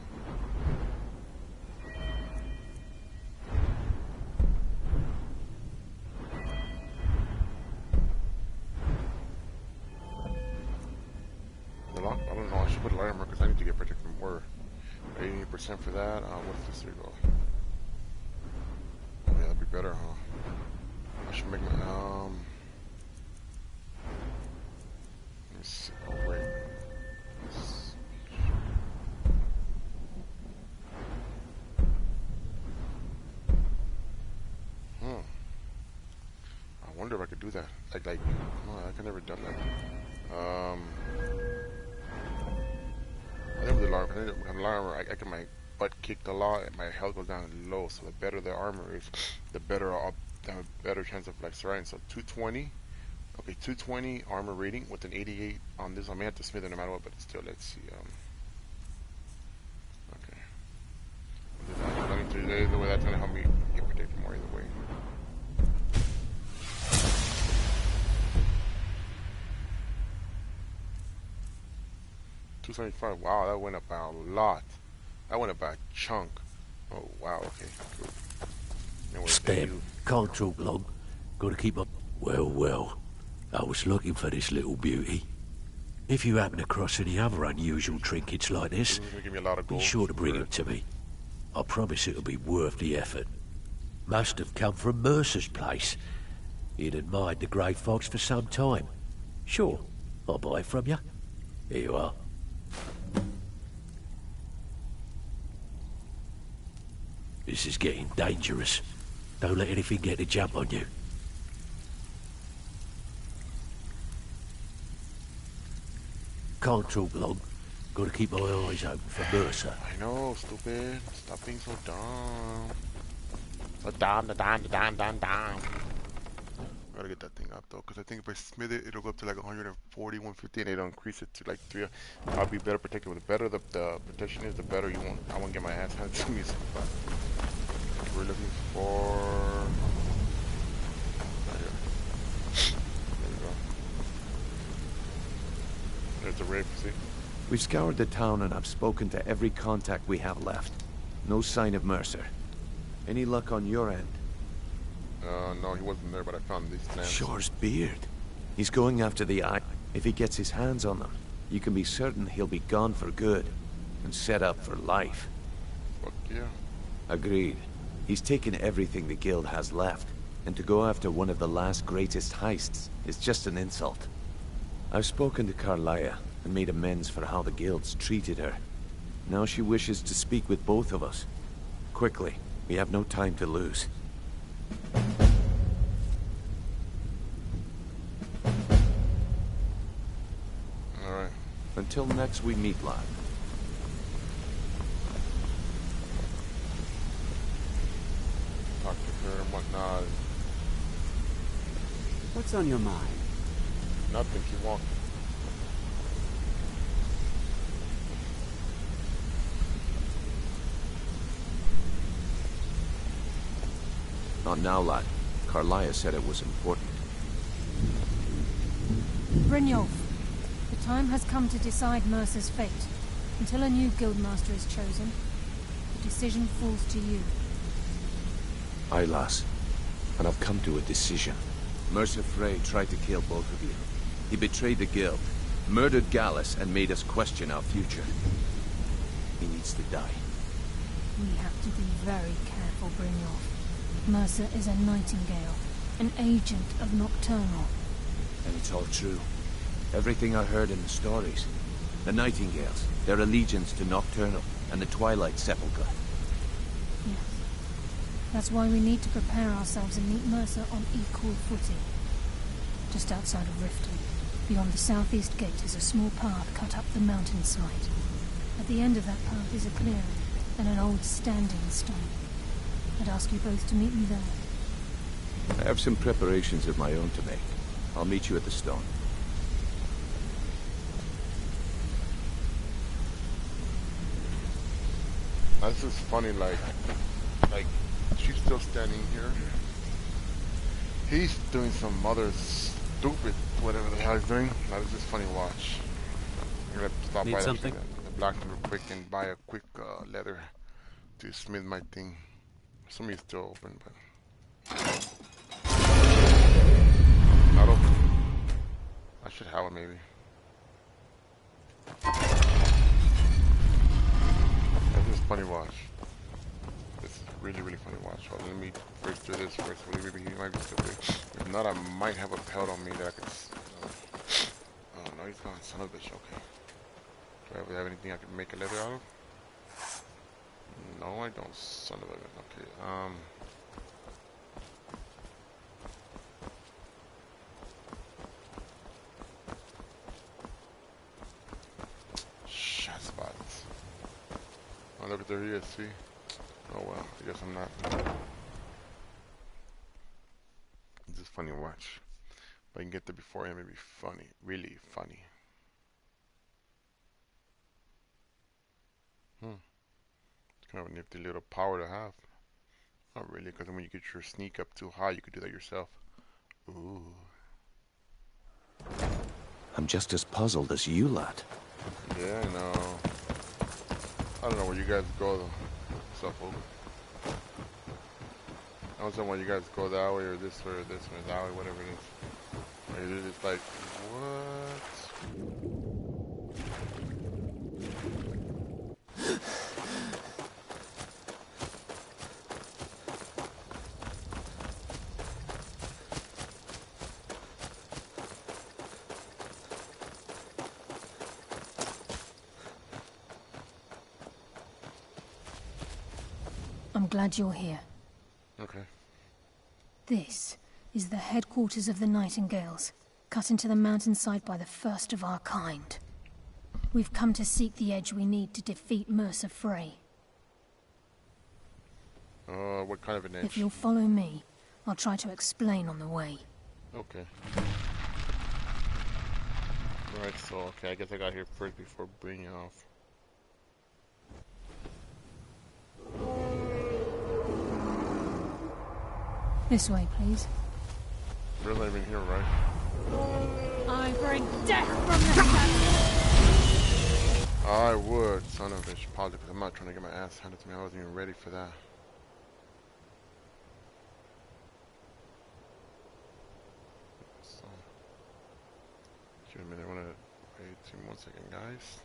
The lock? I don't know. I should put light armor because I need to get protected from more. 80% for that. What's this here go? Oh yeah, that'd be better, huh? I should make my let me see. Oh wait. I wonder if I could do that. Like, no, I could never done that. I never did alarm. I get my butt kicked a lot, and my health goes down low. So the better the armor is, the better I'll have a better chance of like surviving. So 220, okay, 220 armor rating with an 88 on this. I may have to smith it no matter what, but still, let's see. Okay. The way that's gonna help me get protected more either way. $275. Wow, that went up by a lot. That went up by a chunk. Oh wow. Okay. Cool. Anyway, Stem, can't talk long. Gotta keep up. Well. I was looking for this little beauty. If you happen across any other unusual trinkets like this, be sure to bring them to me. I promise it'll be worth the effort. Must have come from Mercer's place. He'd admired the grey fox for some time. Sure, I'll buy it from you. Here you are. This is getting dangerous. Don't let anything get a jump on you. Can't talk long. Gotta keep my eyes open for Mercer. I know, stupid. Stop being so dumb. So dumb. Gotta get that thing up though, because I think if I smith it, it'll go up to like 140, 150, and it'll increase it to like 3. I'll be better protected. The better the protection is, the better you won't. I won't get my ass handed to me. So we're looking for. Right here. There we go. There's the rape. See. We've scoured the town and I've spoken to every contact we have left. No sign of Mercer. Any luck on your end? No, he wasn't there, but I found these plans. Shore's beard. He's going after the eye. If he gets his hands on them, you can be certain he'll be gone for good and set up for life. Fuck yeah. Agreed. He's taken everything the guild has left, and to go after one of the last greatest heists is just an insult. I've spoken to Carlia and made amends for how the guilds treated her. Now she wishes to speak with both of us. Quickly, we have no time to lose. Alright. Until next we meet, lad. Talk to her and whatnot. What's on your mind? Nothing, keep walking. Not now, lad. Carlia said it was important. Brynjolf, the time has come to decide Mercer's fate. Until a new guildmaster is chosen, the decision falls to you. Aye, lass. And I've come to a decision. Mercer Frey tried to kill both of you. He betrayed the guild, murdered Gallus, and made us question our future. He needs to die. We have to be very careful, Brynjolf. Mercer is a nightingale, an agent of Nocturnal. And it's all true. Everything I heard in the stories. The Nightingales, their allegiance to Nocturnal, and the Twilight Sepulchre. Yes. That's why we need to prepare ourselves and meet Mercer on equal footing. Just outside of Riften, beyond the southeast gate, is a small path cut up the mountainside. At the end of that path is a clearing, and an old standing stone. I'd ask you both to meet me there. I have some preparations of my own to make. I'll meet you at the stone. That's just funny, like she's still standing here. He's doing some other stupid whatever the hell he's doing. That is just funny to watch. I'm gonna stop Need by something? the blacksmith real quick and buy a quick leather to smith my thing. Somebody's still open, but not open. I should have one maybe. That's just funny watch. This is really, really funny watch. Hold on, let me first do this first. Maybe he might be stupid. If not, I might have a pelt on me that I could. Oh no, he's gone. Son of a bitch. Okay. Do I have anything I can make a leather out of? No, I don't. Son of a gun. Okay. Shot spots. Oh, look at there he is. See? Oh well. I guess I'm not. It's just funny to watch. If I can get there before him, it'd be funny. Really funny. It's kind of a nifty little power to have. Not really, because when you get your sneak up too high, you could do that yourself. Ooh. I'm just as puzzled as you, lad. Yeah, I know. I don't know where you guys go, though. What's up, over? I don't know why you guys go that way or this way or this way, that way, whatever it is. Like, it's just like, what? I'm glad you're here. Okay. This is the headquarters of the Nightingales, cut into the mountainside by the first of our kind. We've come to seek the edge we need to defeat Mercer Frey. What kind of an edge? If you'll follow me, I'll try to explain on the way. Okay. Alright, so, okay, I guess I got here first before bringing off. This way, please. We're not even here, right? I bring death from the shadows! I would, son of a bitch. Apologize, because I'm not trying to get my ass handed to me. I wasn't even ready for that. So, give me a minute. I want to wait 1 second, guys.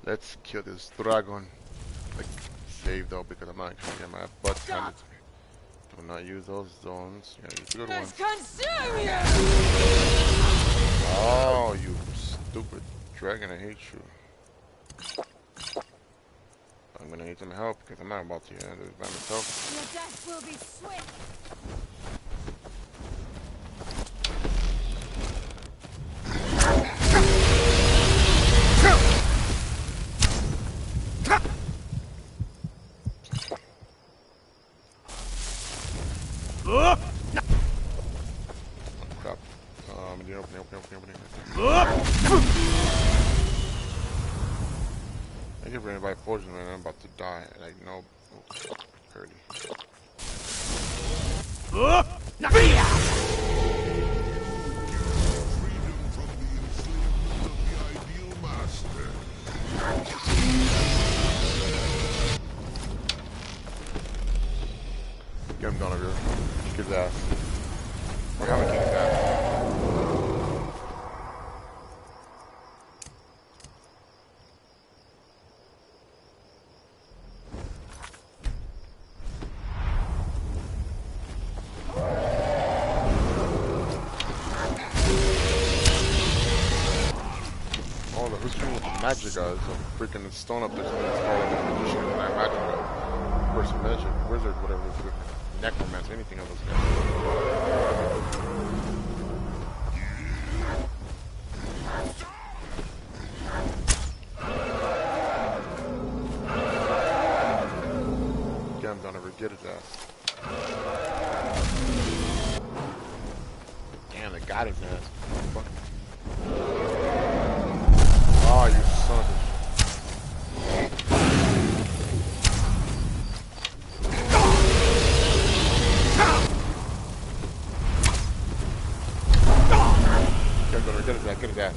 Let's kill this dragon. Like, save though, because I'm not actually getting my butt handed to me. Do not use those zones. Yeah, use the good ones. Consume you! Oh, you stupid dragon, I hate you. I'm gonna need some help because I'm not about to handle this by myself. Your death will be swift! about to die. Like, no. Oh, early. Get him down over here. Kick his ass. We haven't kicked his ass. Oh, look, who's doing with the magic guys? Some freaking stone up there. Somebody's called like a magician. And I imagine a person, magic, wizard, whatever. Necromancer, anything of those guys. Get him down over, get his ass. Damn, they got his ass. Fuck. Oh, you son of a... Get his ass.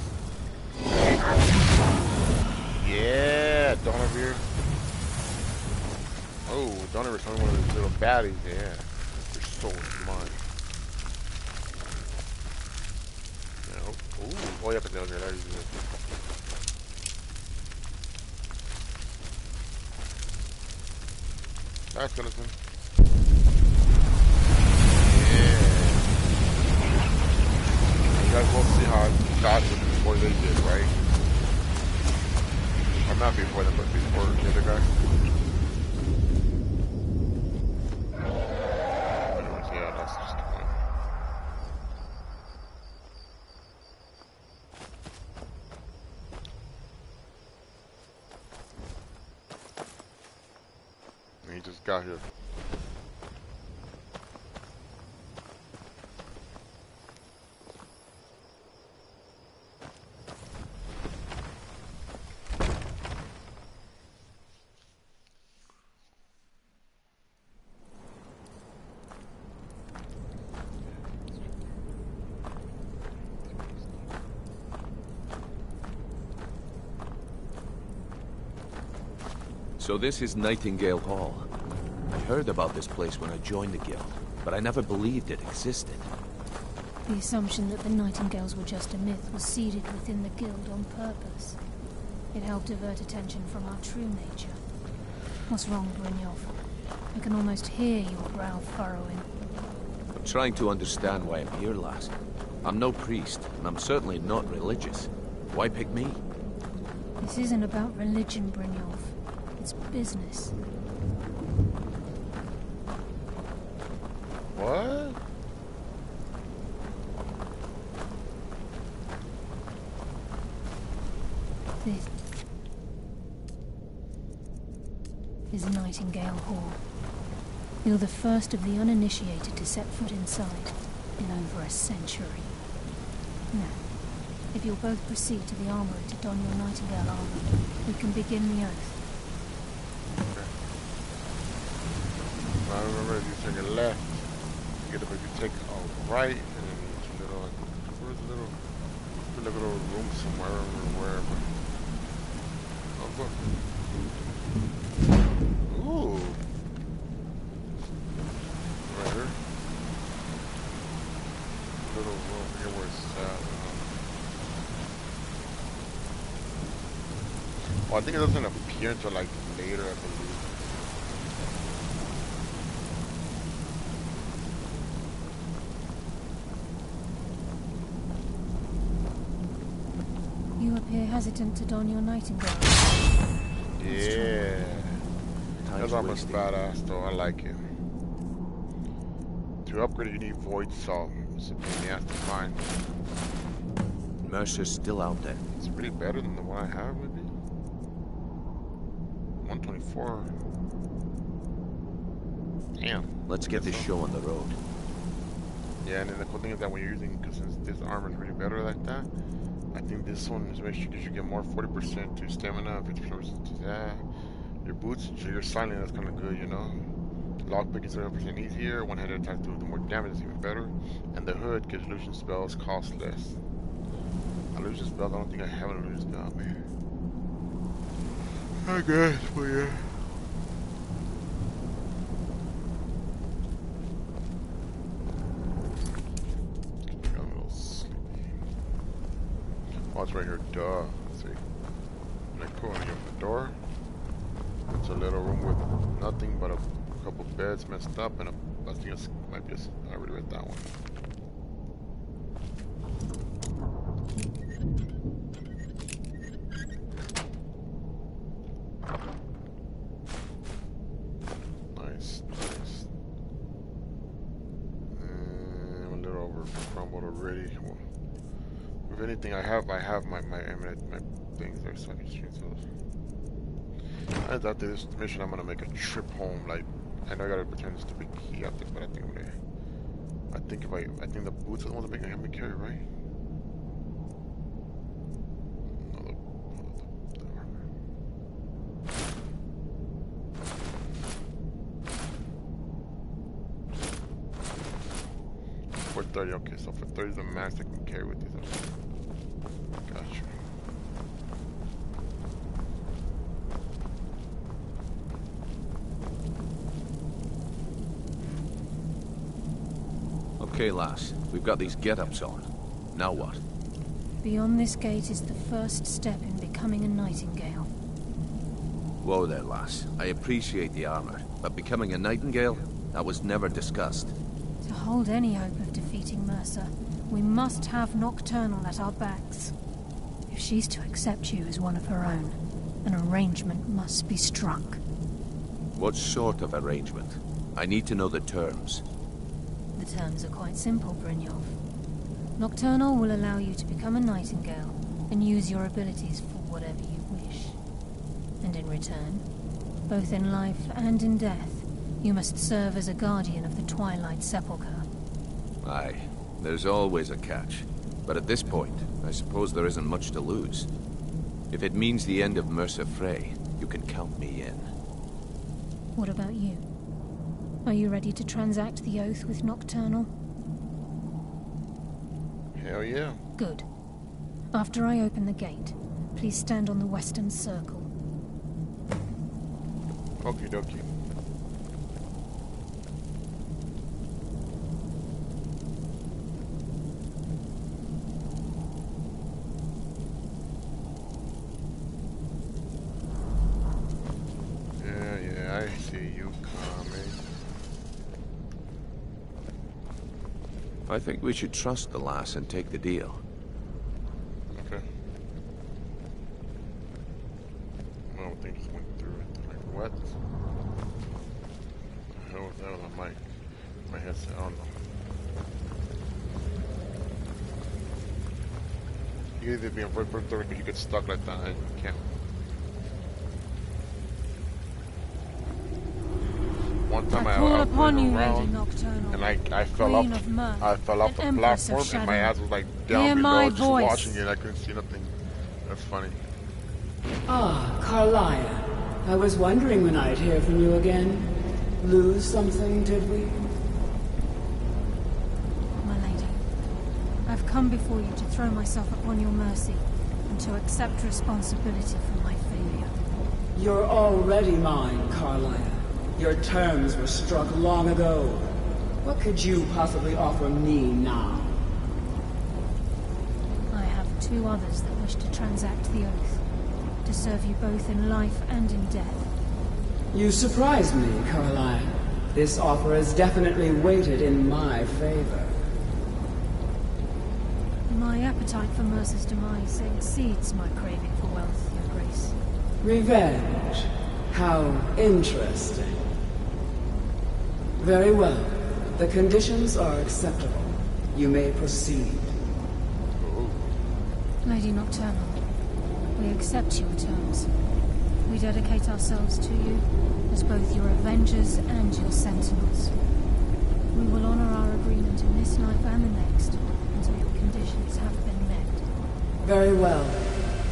Yeah, Donovan. Oh, Donovan's one of those little baddies. Yeah, your soul is mine. No. Ooh. Oh, yeah, but okay, that is it. That's skeleton. You guys will see how I dodged them before they did, right? Or not before them, but before the other guy. Anyways, yeah, that's just the point. And he just got here. So this is Nightingale Hall. I heard about this place when I joined the guild, but I never believed it existed. The assumption that the Nightingales were just a myth was seeded within the guild on purpose. It helped divert attention from our true nature. What's wrong, Brynjolf? I can almost hear your brow furrowing. I'm trying to understand why I'm here, lass. I'm no priest, and I'm certainly not religious. Why pick me? This isn't about religion, Brynjolf. It's business. What? This is Nightingale Hall. You're the first of the uninitiated to set foot inside in over a century. Now, if you'll both proceed to the armory to don your Nightingale armor, we can begin the oath. I remember if you turn your left, you get up if you take a right, and then there's a little, like, where's a little room somewhere or wherever. Oh, look. Ooh. Right here. Little room, I forget where it's at. Oh, I think it doesn't appear until like later, I believe. You appear hesitant to don your Nightingale. Yeah. That armor's badass though, I like it. To upgrade you need Void Salt. It's a pain in the ass to find. Mercer's still out there. It's really better than the one I have, maybe? 124. Damn. Let's get this show on the road. Yeah, and then the cool thing is that when you're using, because since this armor is really better like that, I think this one is makes you, because you get more 40% to stamina, 50% to that, Your boots, so you're silent, that's kind of good, you know. Lockpick is 30% easier, one-handed attacks do more damage, is even better. And the hood gives illusion spells cost less. Illusion spells, I don't think I have an illusion spell, man. I guess, but yeah. I'm a little sleepy. Oh, it's right here, duh. Let's see. Like, cool, when you open the door, it's a little room with nothing but a couple beds messed up, and I think it might be I already read that one. Nice, nice. I'm a little over crumbled already. Well, if anything, I have my things there, so I can change those. I thought this mission I'm gonna make a trip home. Like, I know I gotta pretend this to be key out there, but I think I'm gonna. I think the boots are the ones that make me carry, right? For 30, okay, so for 30 is the max I can carry with these. Gotcha. Okay, lass. We've got these get-ups on. Now what? Beyond this gate is the first step in becoming a nightingale. Whoa there, lass. I appreciate the armor, but becoming a nightingale? That was never discussed. To hold any hope of defeating Mercer, we must have Nocturnal at our backs. If she's to accept you as one of her own, an arrangement must be struck. What sort of arrangement? I need to know the terms. The terms are quite simple, Brynjolf. Nocturnal will allow you to become a nightingale and use your abilities for whatever you wish. And in return, both in life and in death, you must serve as a guardian of the Twilight Sepulchre. Aye, there's always a catch. But at this point, I suppose there isn't much to lose. If it means the end of Mercer Frey, you can count me in. What about you? Are you ready to transact the oath with Nocturnal? Hell yeah. Good. After I open the gate, please stand on the western circle. Okie dokie. Yeah, I see you coming. I think we should trust the lass and take the deal. Okay. I don't think just went through it. Like, what? The hell was that on the mic? My headset, I don't know. You either be in first person or you get stuck like that and you can't. One time I was around and I fell off the platform and my ass was like down below just watching it and I couldn't see nothing. That's funny. Ah, Carlia. I was wondering when I'd hear from you again. Lose something, did we? My lady, I've come before you to throw myself upon your mercy and to accept responsibility for my failure. You're already mine, Carlia. Your terms were struck long ago. What could you possibly offer me now? I have two others that wish to transact the oath, to serve you both in life and in death. You surprised me, Carlia. This offer is definitely weighted in my favor. My appetite for Mercer's demise exceeds my craving for wealth, Your Grace. Revenge. How interesting. Very well. The conditions are acceptable. You may proceed. Lady Nocturnal, we accept your terms. We dedicate ourselves to you as both your avengers and your sentinels. We will honor our agreement in this life and the next until your conditions have been met. Very well.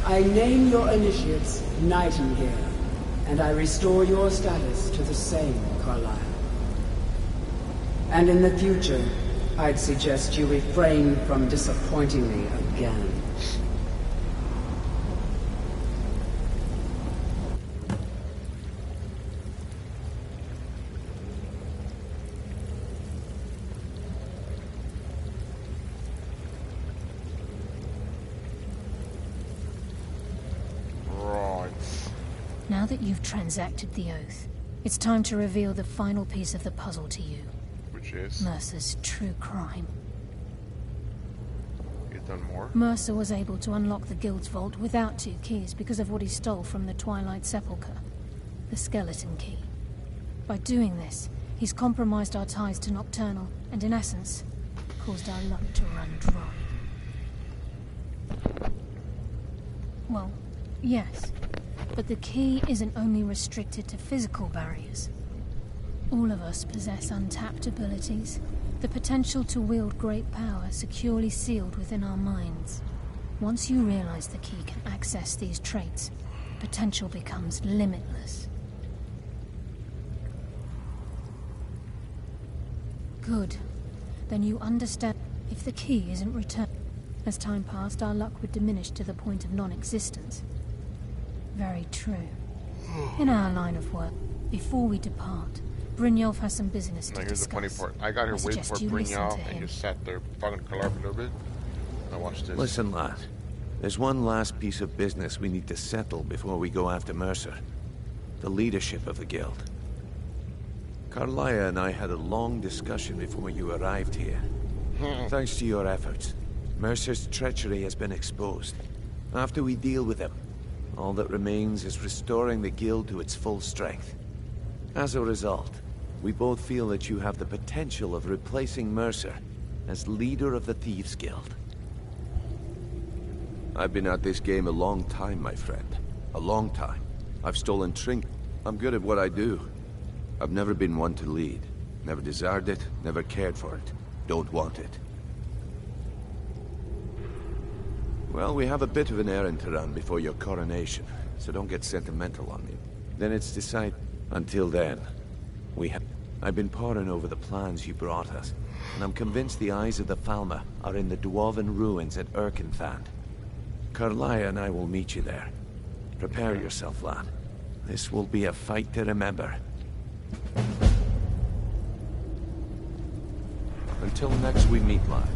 I name your initiates Nightingale. and I restore your status to the same, Carlyle. And in the future, I'd suggest you refrain from disappointing me again. Now that you've transacted the oath, it's time to reveal the final piece of the puzzle to you. Which is? Mercer's true crime. He's done more? Mercer was able to unlock the Guild's vault without 2 keys because of what he stole from the Twilight Sepulchre. The skeleton key. By doing this, he's compromised our ties to Nocturnal, and in essence, caused our luck to run dry. Well, yes. But the key isn't only restricted to physical barriers. All of us possess untapped abilities, the potential to wield great power securely sealed within our minds. Once you realize the key can access these traits, potential becomes limitless. Good. Then you understand if the key isn't returned. As time passed, our luck would diminish to the point of non-existence. Very true. In our line of work, before we depart, Brynjolf has some business to here's discuss. the funny part. I got here waiting for Brynjolf and just sat there talking to Kalar for a little bit. I watched this. Listen, lad. There's one last piece of business we need to settle before we go after Mercer. The leadership of the Guild. Carlaya and I had a long discussion before you arrived here. Thanks to your efforts, Mercer's treachery has been exposed. After we deal with him, all that remains is restoring the Guild to its full strength. As a result, we both feel that you have the potential of replacing Mercer as leader of the Thieves Guild. I've been at this game a long time, my friend. A long time. I've stolen trinkets. I'm good at what I do. I've never been one to lead. Never desired it, never cared for it. Don't want it. Well, we have a bit of an errand to run before your coronation, so don't get sentimental on me. Then it's decided. Until then, I've been poring over the plans you brought us, and I'm convinced the eyes of the Falmer are in the Dwarven ruins at Erkenthand. Carlaya and I will meet you there. Prepare yourself, lad. This will be a fight to remember. Until next we meet, lad.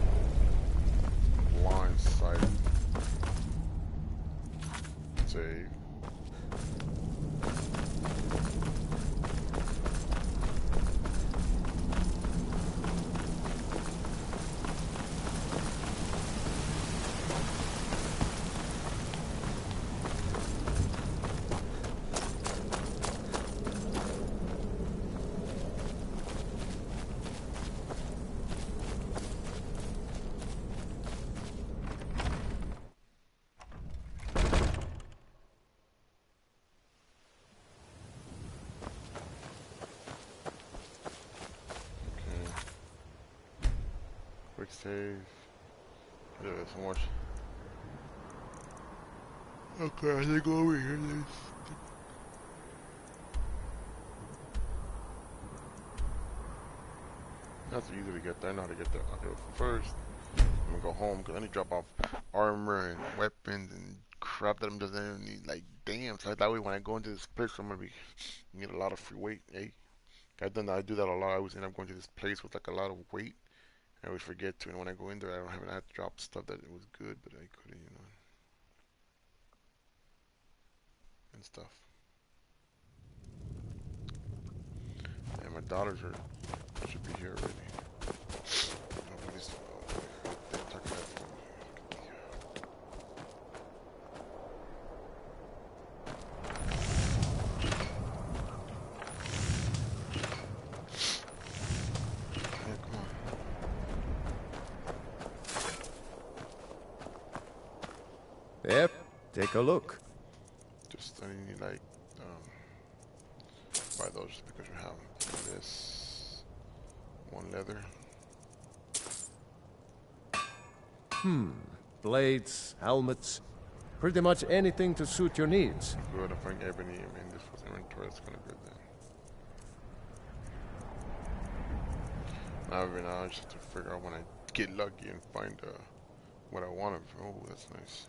Blindside. Save. Quick save. Yeah, so much. Okay, I think go over here. That's easy to get there. I know how to get there. Okay, first, I'm gonna go home because I need to drop off armor and weapons and crap that I'm just gonna need. Like, damn. So that way, when I go into this place, I'm gonna need a lot of free weight. Hey, I do that a lot. I always end up going to this place with like a lot of weight. I always forget to, and when I go in there, I haven't had to drop stuff that it was good, but I couldn't, you know, and stuff. And my daughters should be here already. Nobody's they're talking about phone. Yep, take a look. Just I need like buy those just because you have this one leather. Blades, helmets. Pretty much anything to suit your needs. Good, if I can ebony, I mean, this was inventory, that's kind of good then. Now I just have to figure out when I get lucky and find what I want. Oh, that's nice.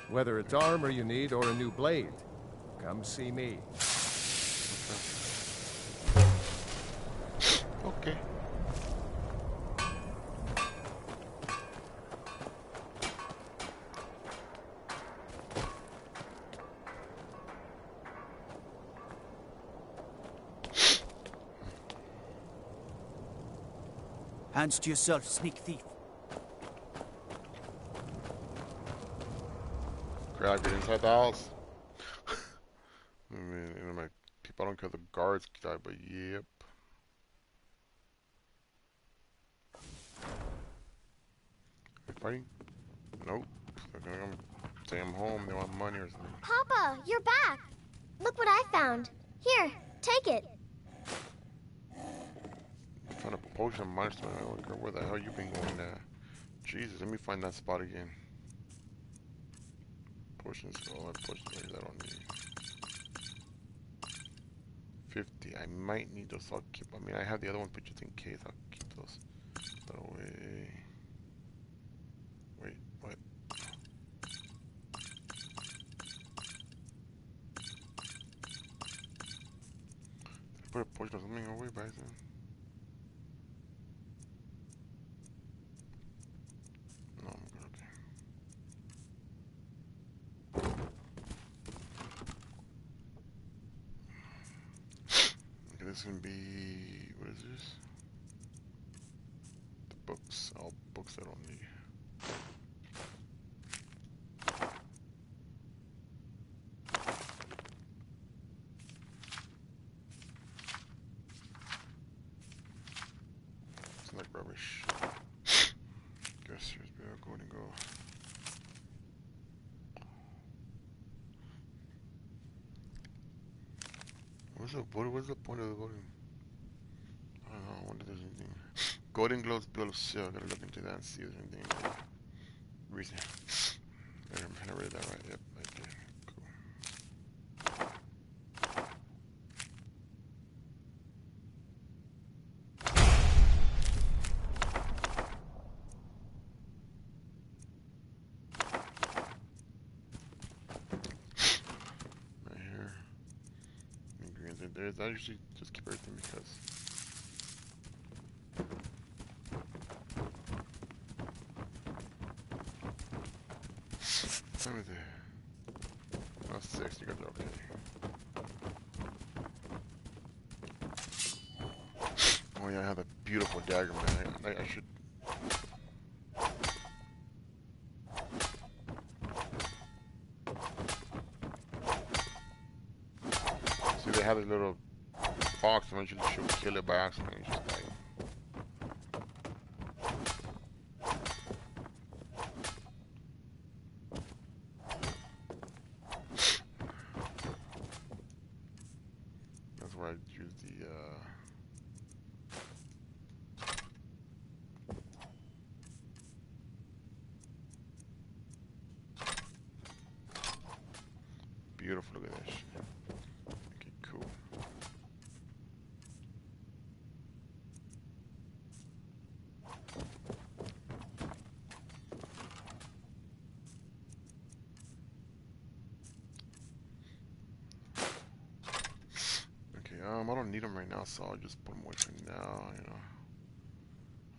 Whether it's armor you need or a new blade, come see me. Okay. Hands to yourself, sneak thief. Grab it inside the house. I mean, you know, my people don't care the guards die, but yep. Fighting? Nope. They're gonna say I'm home. They want money or something. Papa, you're back. Look what I found. Here, take it. Found a potion of monster. I don't care where the hell you been going there. Jesus, let me find that spot again. Potions, oh, I have potions that I don't need. 50, I might need those, I'll keep, I mean, I have the other one, but just in case, I'll keep those. That away. Wait, what? Did I put a potion or something away by then? No, I'm good, okay. This can be, what is this? The books, all books I don't need. It's like rubbish. Guess here's where I'm going to go. What was the point of the golden? I don't know. I wonder if there's anything. Golden gloves bill of sale. I gotta look into that and see if there's anything like reason. I read that right. Yep, I did. Cool. Right here. Ingredients in there. I usually just keep everything because. How many there? Oh, 6, you guys are okay. Oh yeah, I have a beautiful dagger, man. I should... See, they have this little fox, eventually she'll kill it by accident and just die. That's where I use the, beautiful, look at that shit. Okay, cool. I don't need them right now, so I'll just put them away for now, you know.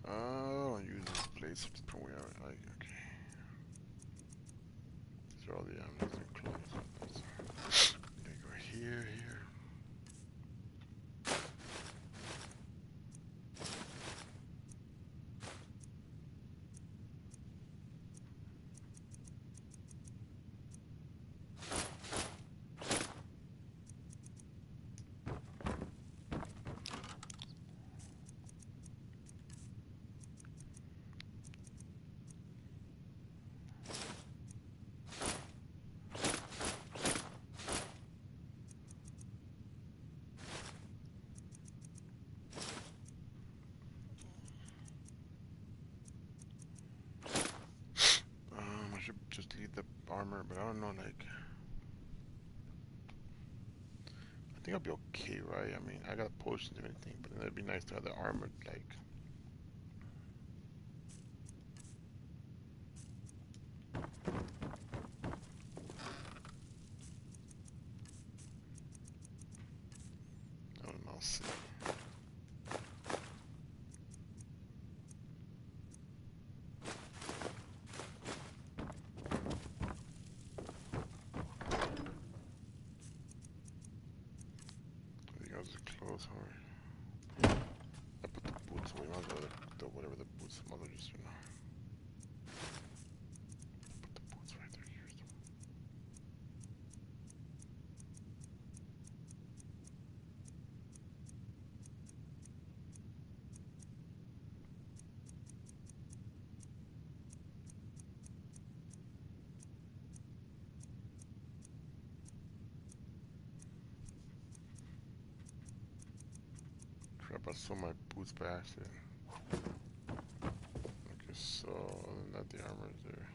I don't use this place, just put them away, like, okay. These are all the animals and clothes. They go here, here. I should just leave the armor, but I don't know, like... I think I'll be okay, right? I mean, I got potions and everything, but it'd be nice to have the armor, like... I don't know, I'll see. Clothes, alright. I put the boots away, might as well the whatever the boots, might as well just, you know. Put the boots right there, here's the... Crap, I saw my boots by accident. Okay, so, other than that, the armor is there.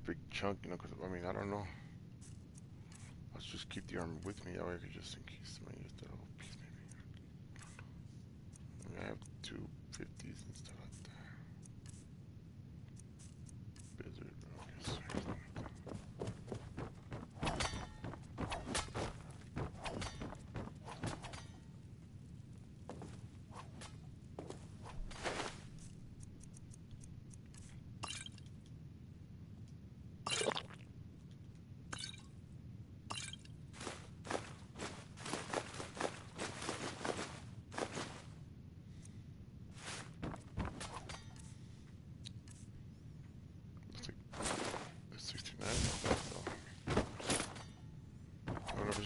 Big chunk, you know, because I mean, I don't know. Let's just keep the armor with me. That way I could just in case I use that whole piece, maybe. I mean, I have 2 50s and stuff like that. Blizzard, okay, sorry.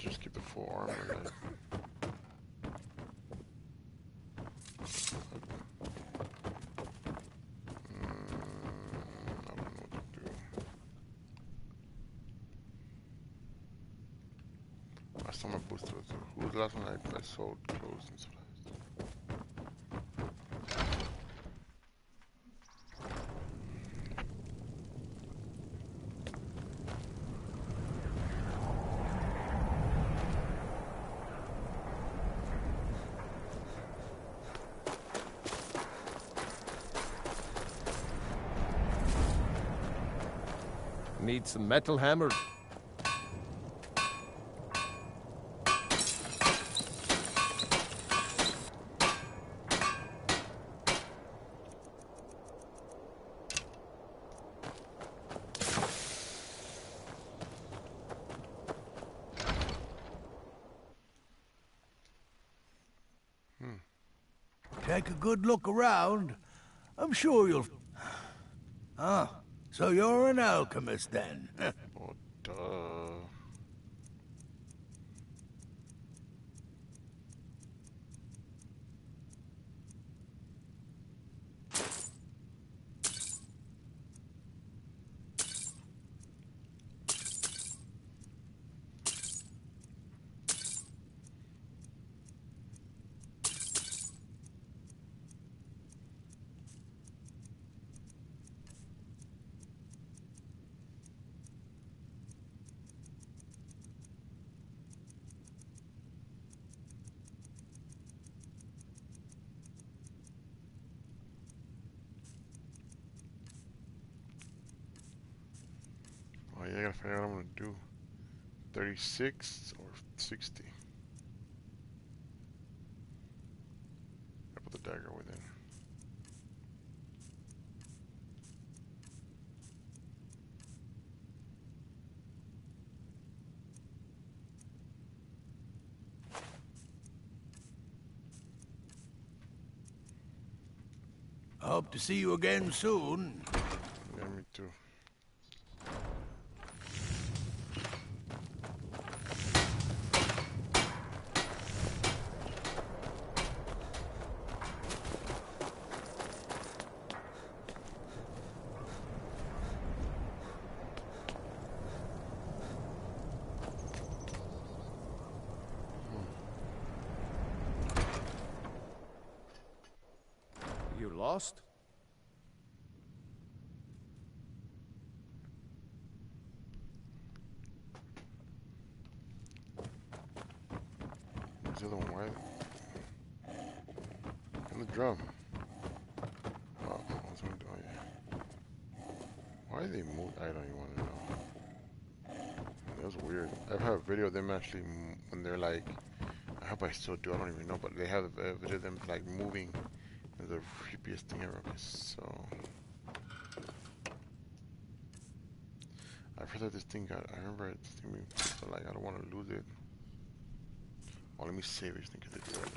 Just keep the full armor. Like. I don't know what to do. I saw my booster. Who was the last one I sold clothes and stuff? Need some metal hammers. Take a good look around. I'm sure you'll... Ah, so you're an alchemist then? Oh, Duh. Oh yeah, I gotta figure out what I'm gonna do. 36 or 60. I put the dagger within. I hope to see you again soon. Yeah, me too. You lost? Where's the other one? Why? And the drum. Oh, what's gonna do? Oh, yeah. Why do they move? I don't even want to know. That was weird. I've had a video of them actually when they're like, I hope I still do. I don't even know, but they have a video of them like moving. It's the creepiest thing ever. Okay, so I've heard that this thing got. I remember this thing being fixed, but like I don't want to lose it. Oh, let me save this thing because they do that.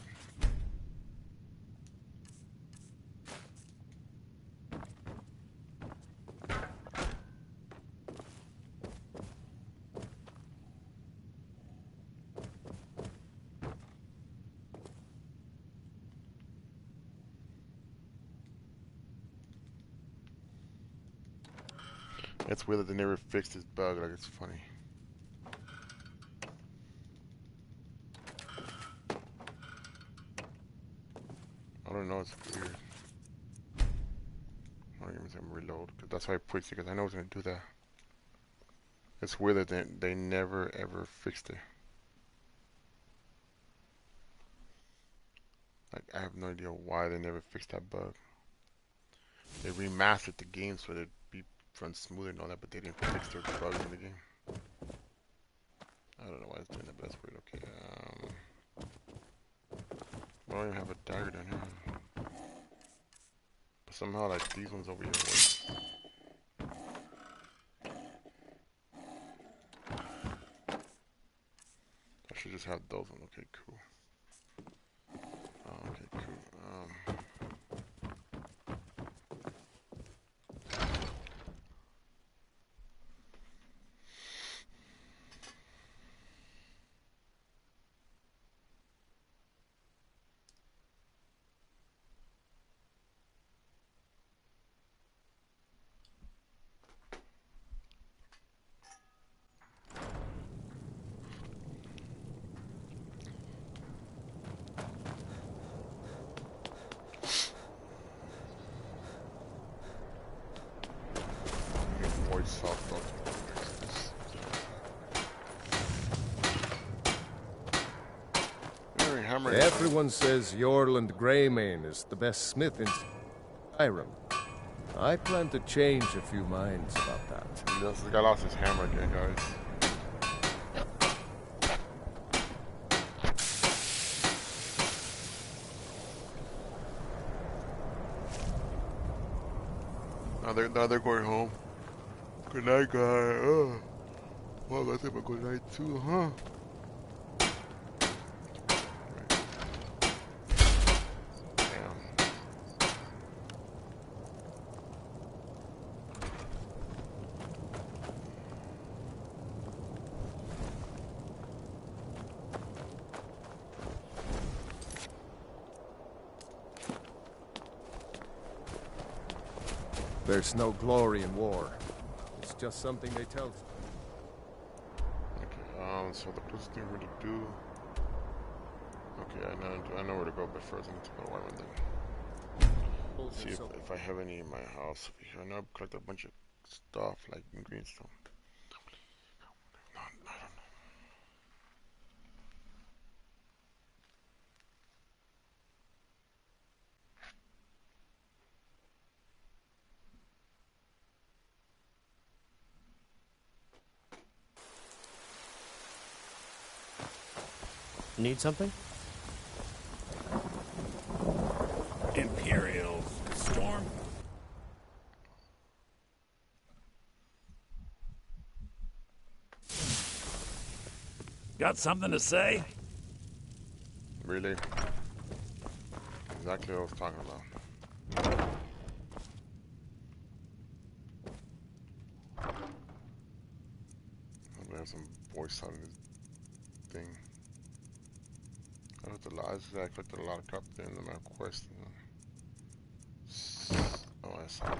It's weird that they never fixed this bug. Like it's funny. I don't know. It's weird. I don't even think I'm reload because that's why I put it because I know it's gonna do that. It's weird that they never ever fixed it. Like I have no idea why they never fixed that bug. They remastered the game so it'd be run smoother and all that, but they didn't fix their bugs in the game. I don't know why it's doing that, but that's weird. Okay, I don't even have a dagger down here. But somehow, like, these ones over here work. I should just have those ones. Okay, cool. Okay, cool. Everyone says Yorland Greymane is the best smith in Skyrim. I plan to change a few minds about that. This guy lost his hammer again, guys. Now they're going home. Good night, guy. Well, I think a good night too, huh? There's no glory in war. It's just something they tell. Okay, so the closest thing we're going to do... Okay, I know where to go, but first I need to go to Wyman then. See if I have any in my house over here. I know I've collected a bunch of stuff, like ingredients. So. No, I don't know. Need something? Imperial storm. Got something to say? Really? Exactly what I was talking about. I'm gonna have some voice on this thing. I collected a lot of crap there in my quest. Oh, I saw it.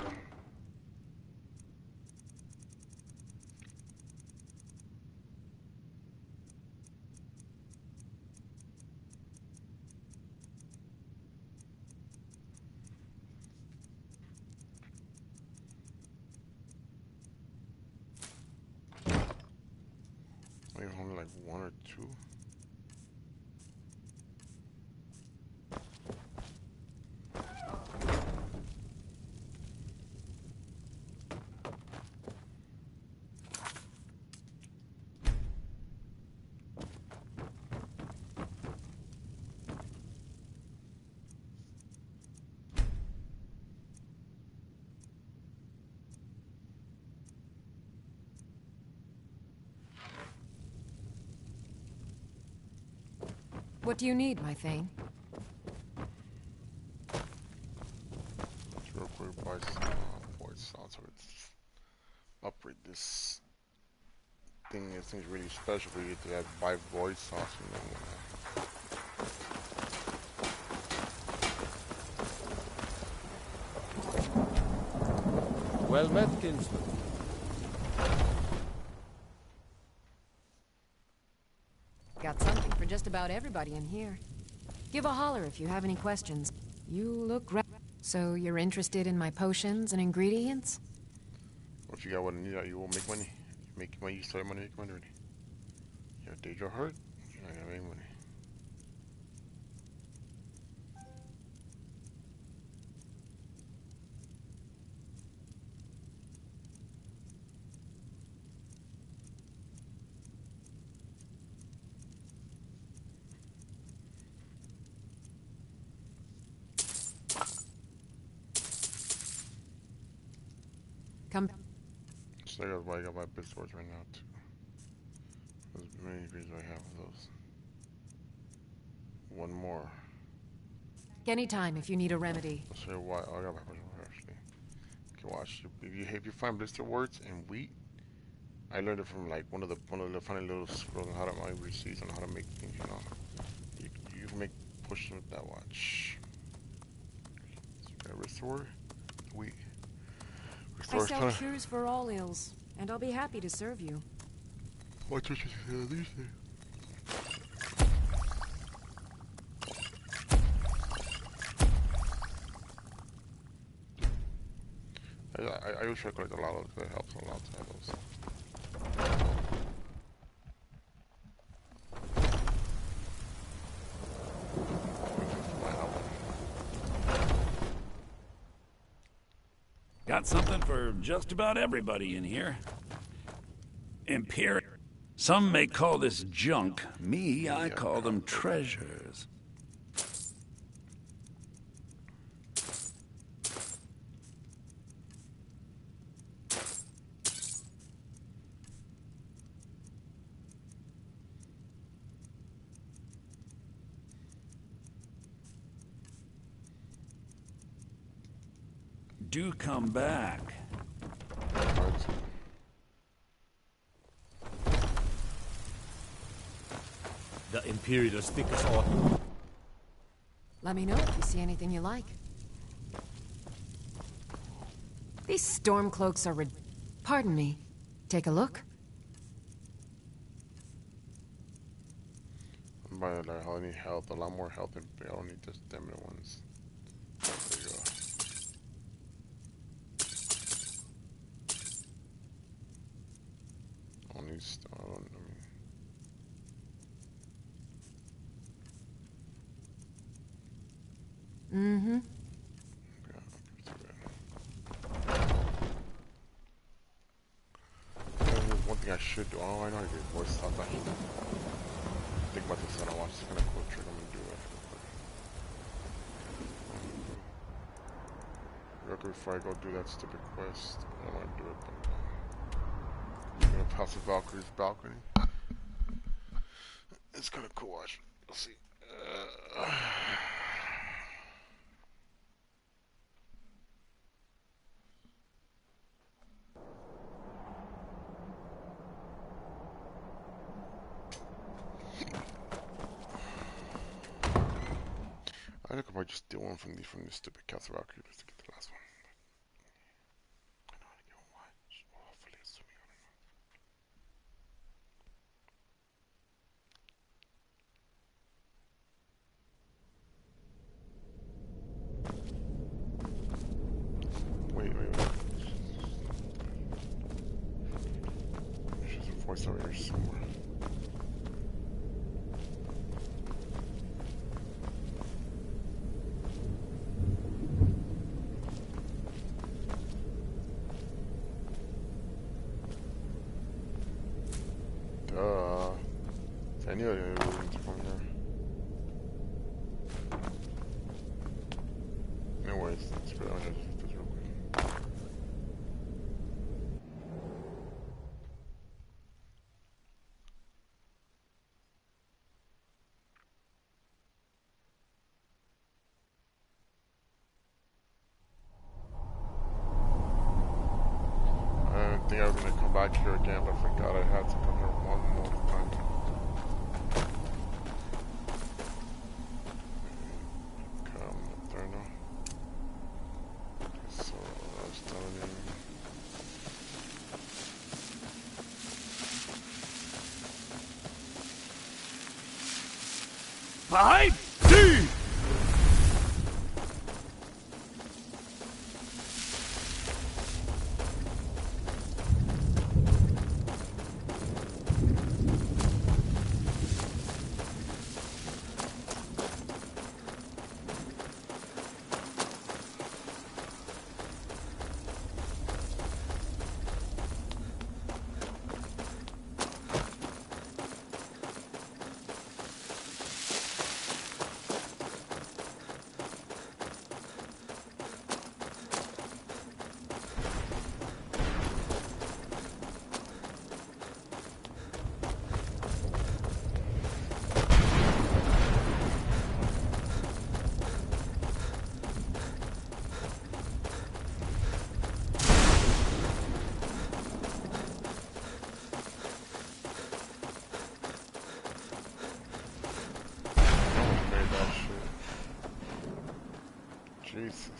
Maybe only like one or two. What do you need, my Thane? Real quick, voice sound, so it's upgrade this thing. This thing's really special. We get to have by voice sounds. Well met, kinsman. Got something for just about everybody in here. Give a holler if you have any questions. You look so you're interested in my potions and ingredients? What you got? What you need? You won't make money. You make money. You start money. Make money already. Your day job hurt. You're not gonna make money. Come. So that's why I got my big swords right now too. There's many reasons I have of those. One more. Anytime if you need a remedy. I'll show you why. Oh, I got my first one actually. Okay, watch. If you find blister words and wheat, I learned it from like one of the funny little scrolls on how to make receipts on how to make things. You know, you can make pushes with that. Watch. So you got restore, wheat. I sell cures for all ills, and I'll be happy to serve you. Watch what you say these things. I wish I collect a lot of it, because it helps a lot to have those. Got something for just about everybody in here. Imperial. Some may call this junk. Me, I call them treasures. Do come back. The Imperials think us all. Let me know if you see anything you like. These stormcloaks are Pardon me. Take a look. By the way, I need health, a lot more health, and I don't need just damn ones. There you go. Mm-hmm. One thing I should do. Oh, I know I did voice stuff. I should think about this when I watch. It's kind of cool trick. I'm gonna do it. Real quick before I go do that stupid quest. I don't want to do it, but I'm gonna pass the Valkyrie's balcony. It's kind of cool. Watch. Let's see. I think I might just steal one from the stupid Castle Valkyrie just to get the last one. I know how to get one. Why? Hopefully it's me. I don't know. Wait. There's a voice over here somewhere. I knew it was from here. Anyways, let's go. I'm gonna just do this real quick. I didn't think I was gonna come back here again, but I forgot I had to come here one more time. Jesus.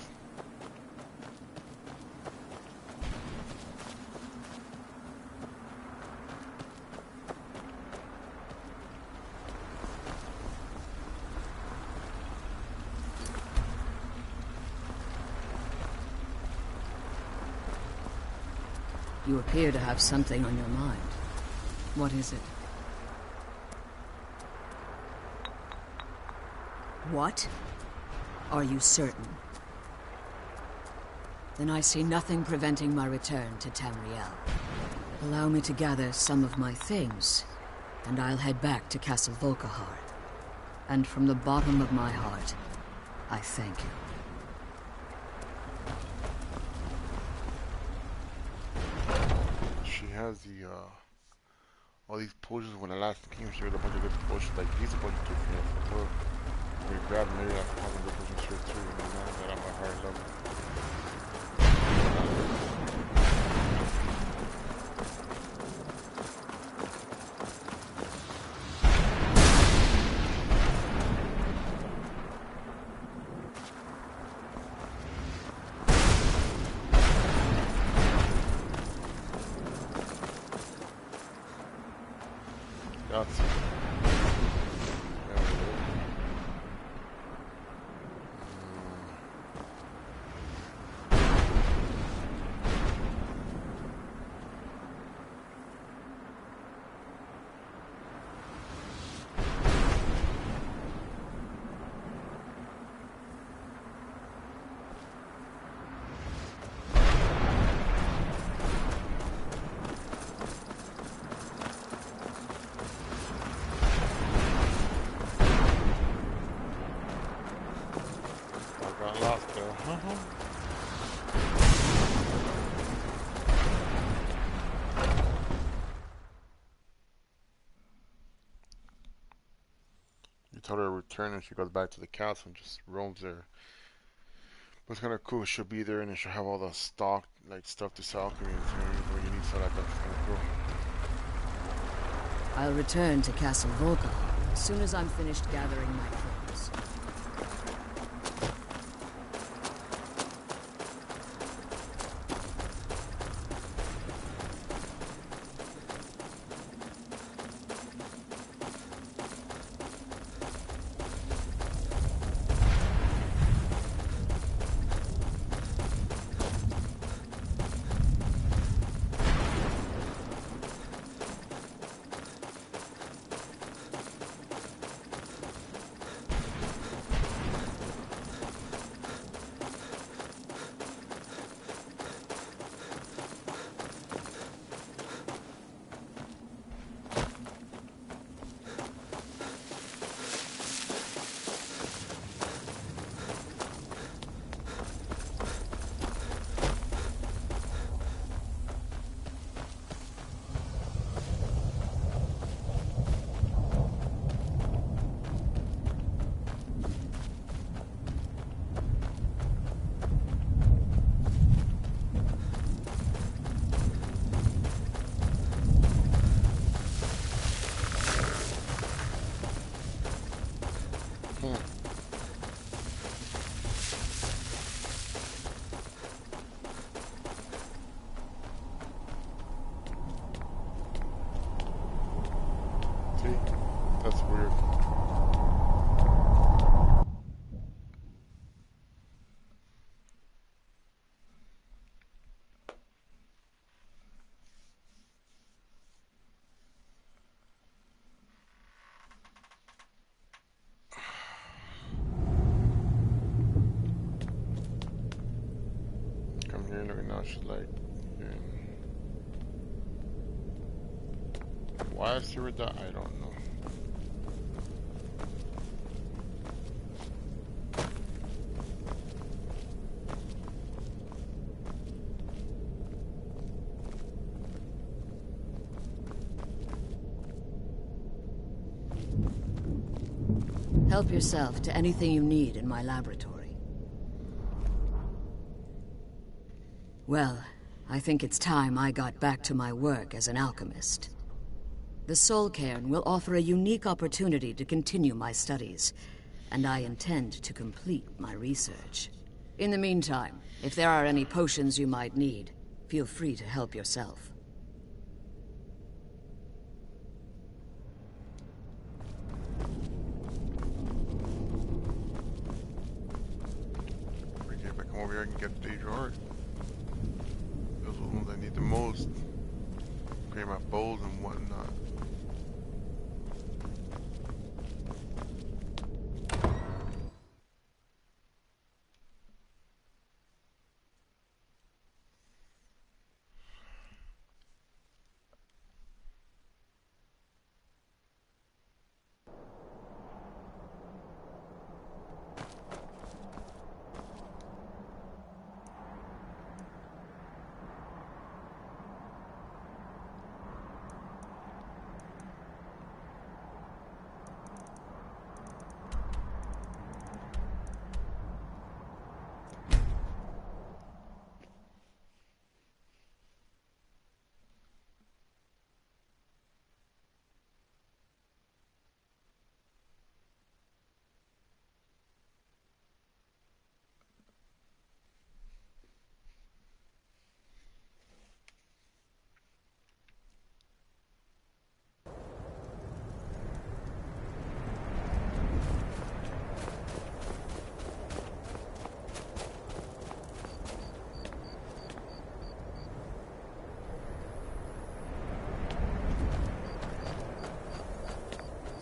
You appear to have something on your mind. What is it? What? Are you certain? Then I see nothing preventing my return to Tamriel. Allow me to gather some of my things, and I'll head back to Castle Volkihar. And from the bottom of my heart, I thank you. She has the, all these potions. When the last king, she had a bunch of good potions, like these a bunch of different for her. We grab maybe that's probably the potions here too, and now that I'm a higher level. That's got lost there. You told her to return and she goes back to the castle and just roams there. But it's kind of cool. She'll be there and she'll have all the stock, like stuff to sell alchemy and when you need stuff like that. It's kind of cool. I'll return to Castle Volca as soon as I'm finished gathering my things. That's weird. Come here, look at now, she's like, why is she with that? I don't know. Help yourself to anything you need in my laboratory. Well, I think it's time I got back to my work as an alchemist. The Soul Cairn will offer a unique opportunity to continue my studies, and I intend to complete my research. In the meantime, if there are any potions you might need, feel free to help yourself. If I come over here, I can get the art. Those are the ones I need the most. Create my bowls and whatnot.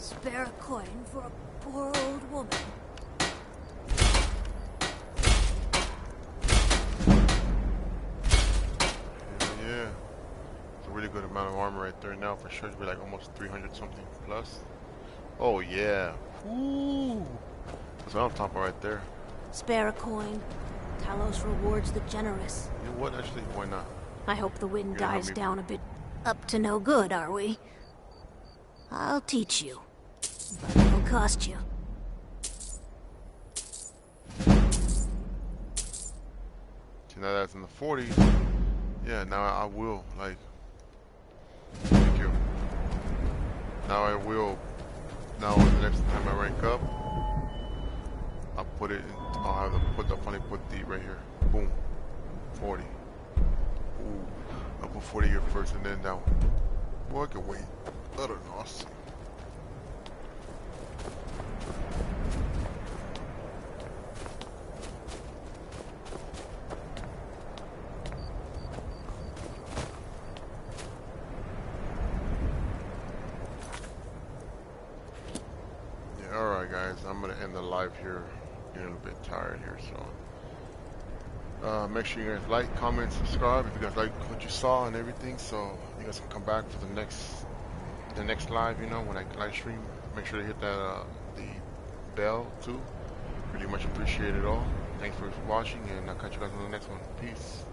Spare a coin for a poor old woman. Yeah. It's a really good amount of armor right there now for sure. It's be like almost 300 something plus. Oh yeah. Ooh. That's what I'm talking about right there. Spare a coin. Talos rewards the generous. You know what? Actually, why not? I hope the wind Yeah, dies down a bit. Up to no good, are we? I'll teach you. But it'll cost you. See, now that's in the 40s. Yeah, now I will, like... Thank you. Now I will... Now the next time I rank up, I'll put it in... I'll have to put the right here. Boom. 40. Ooh. I'll put 40 here first and then down. Boy, I can wait. I don't know. I'll see. Yeah, alright guys, I'm gonna end the live here. Getting a little bit tired here, so make sure you guys like, comment, subscribe if you guys like what you saw and everything, so you guys can come back for the next live, you know, when I live stream. Make sure to hit that the bell too. Really much appreciate it all. Thanks for watching, and I'll catch you guys on the next one. Peace.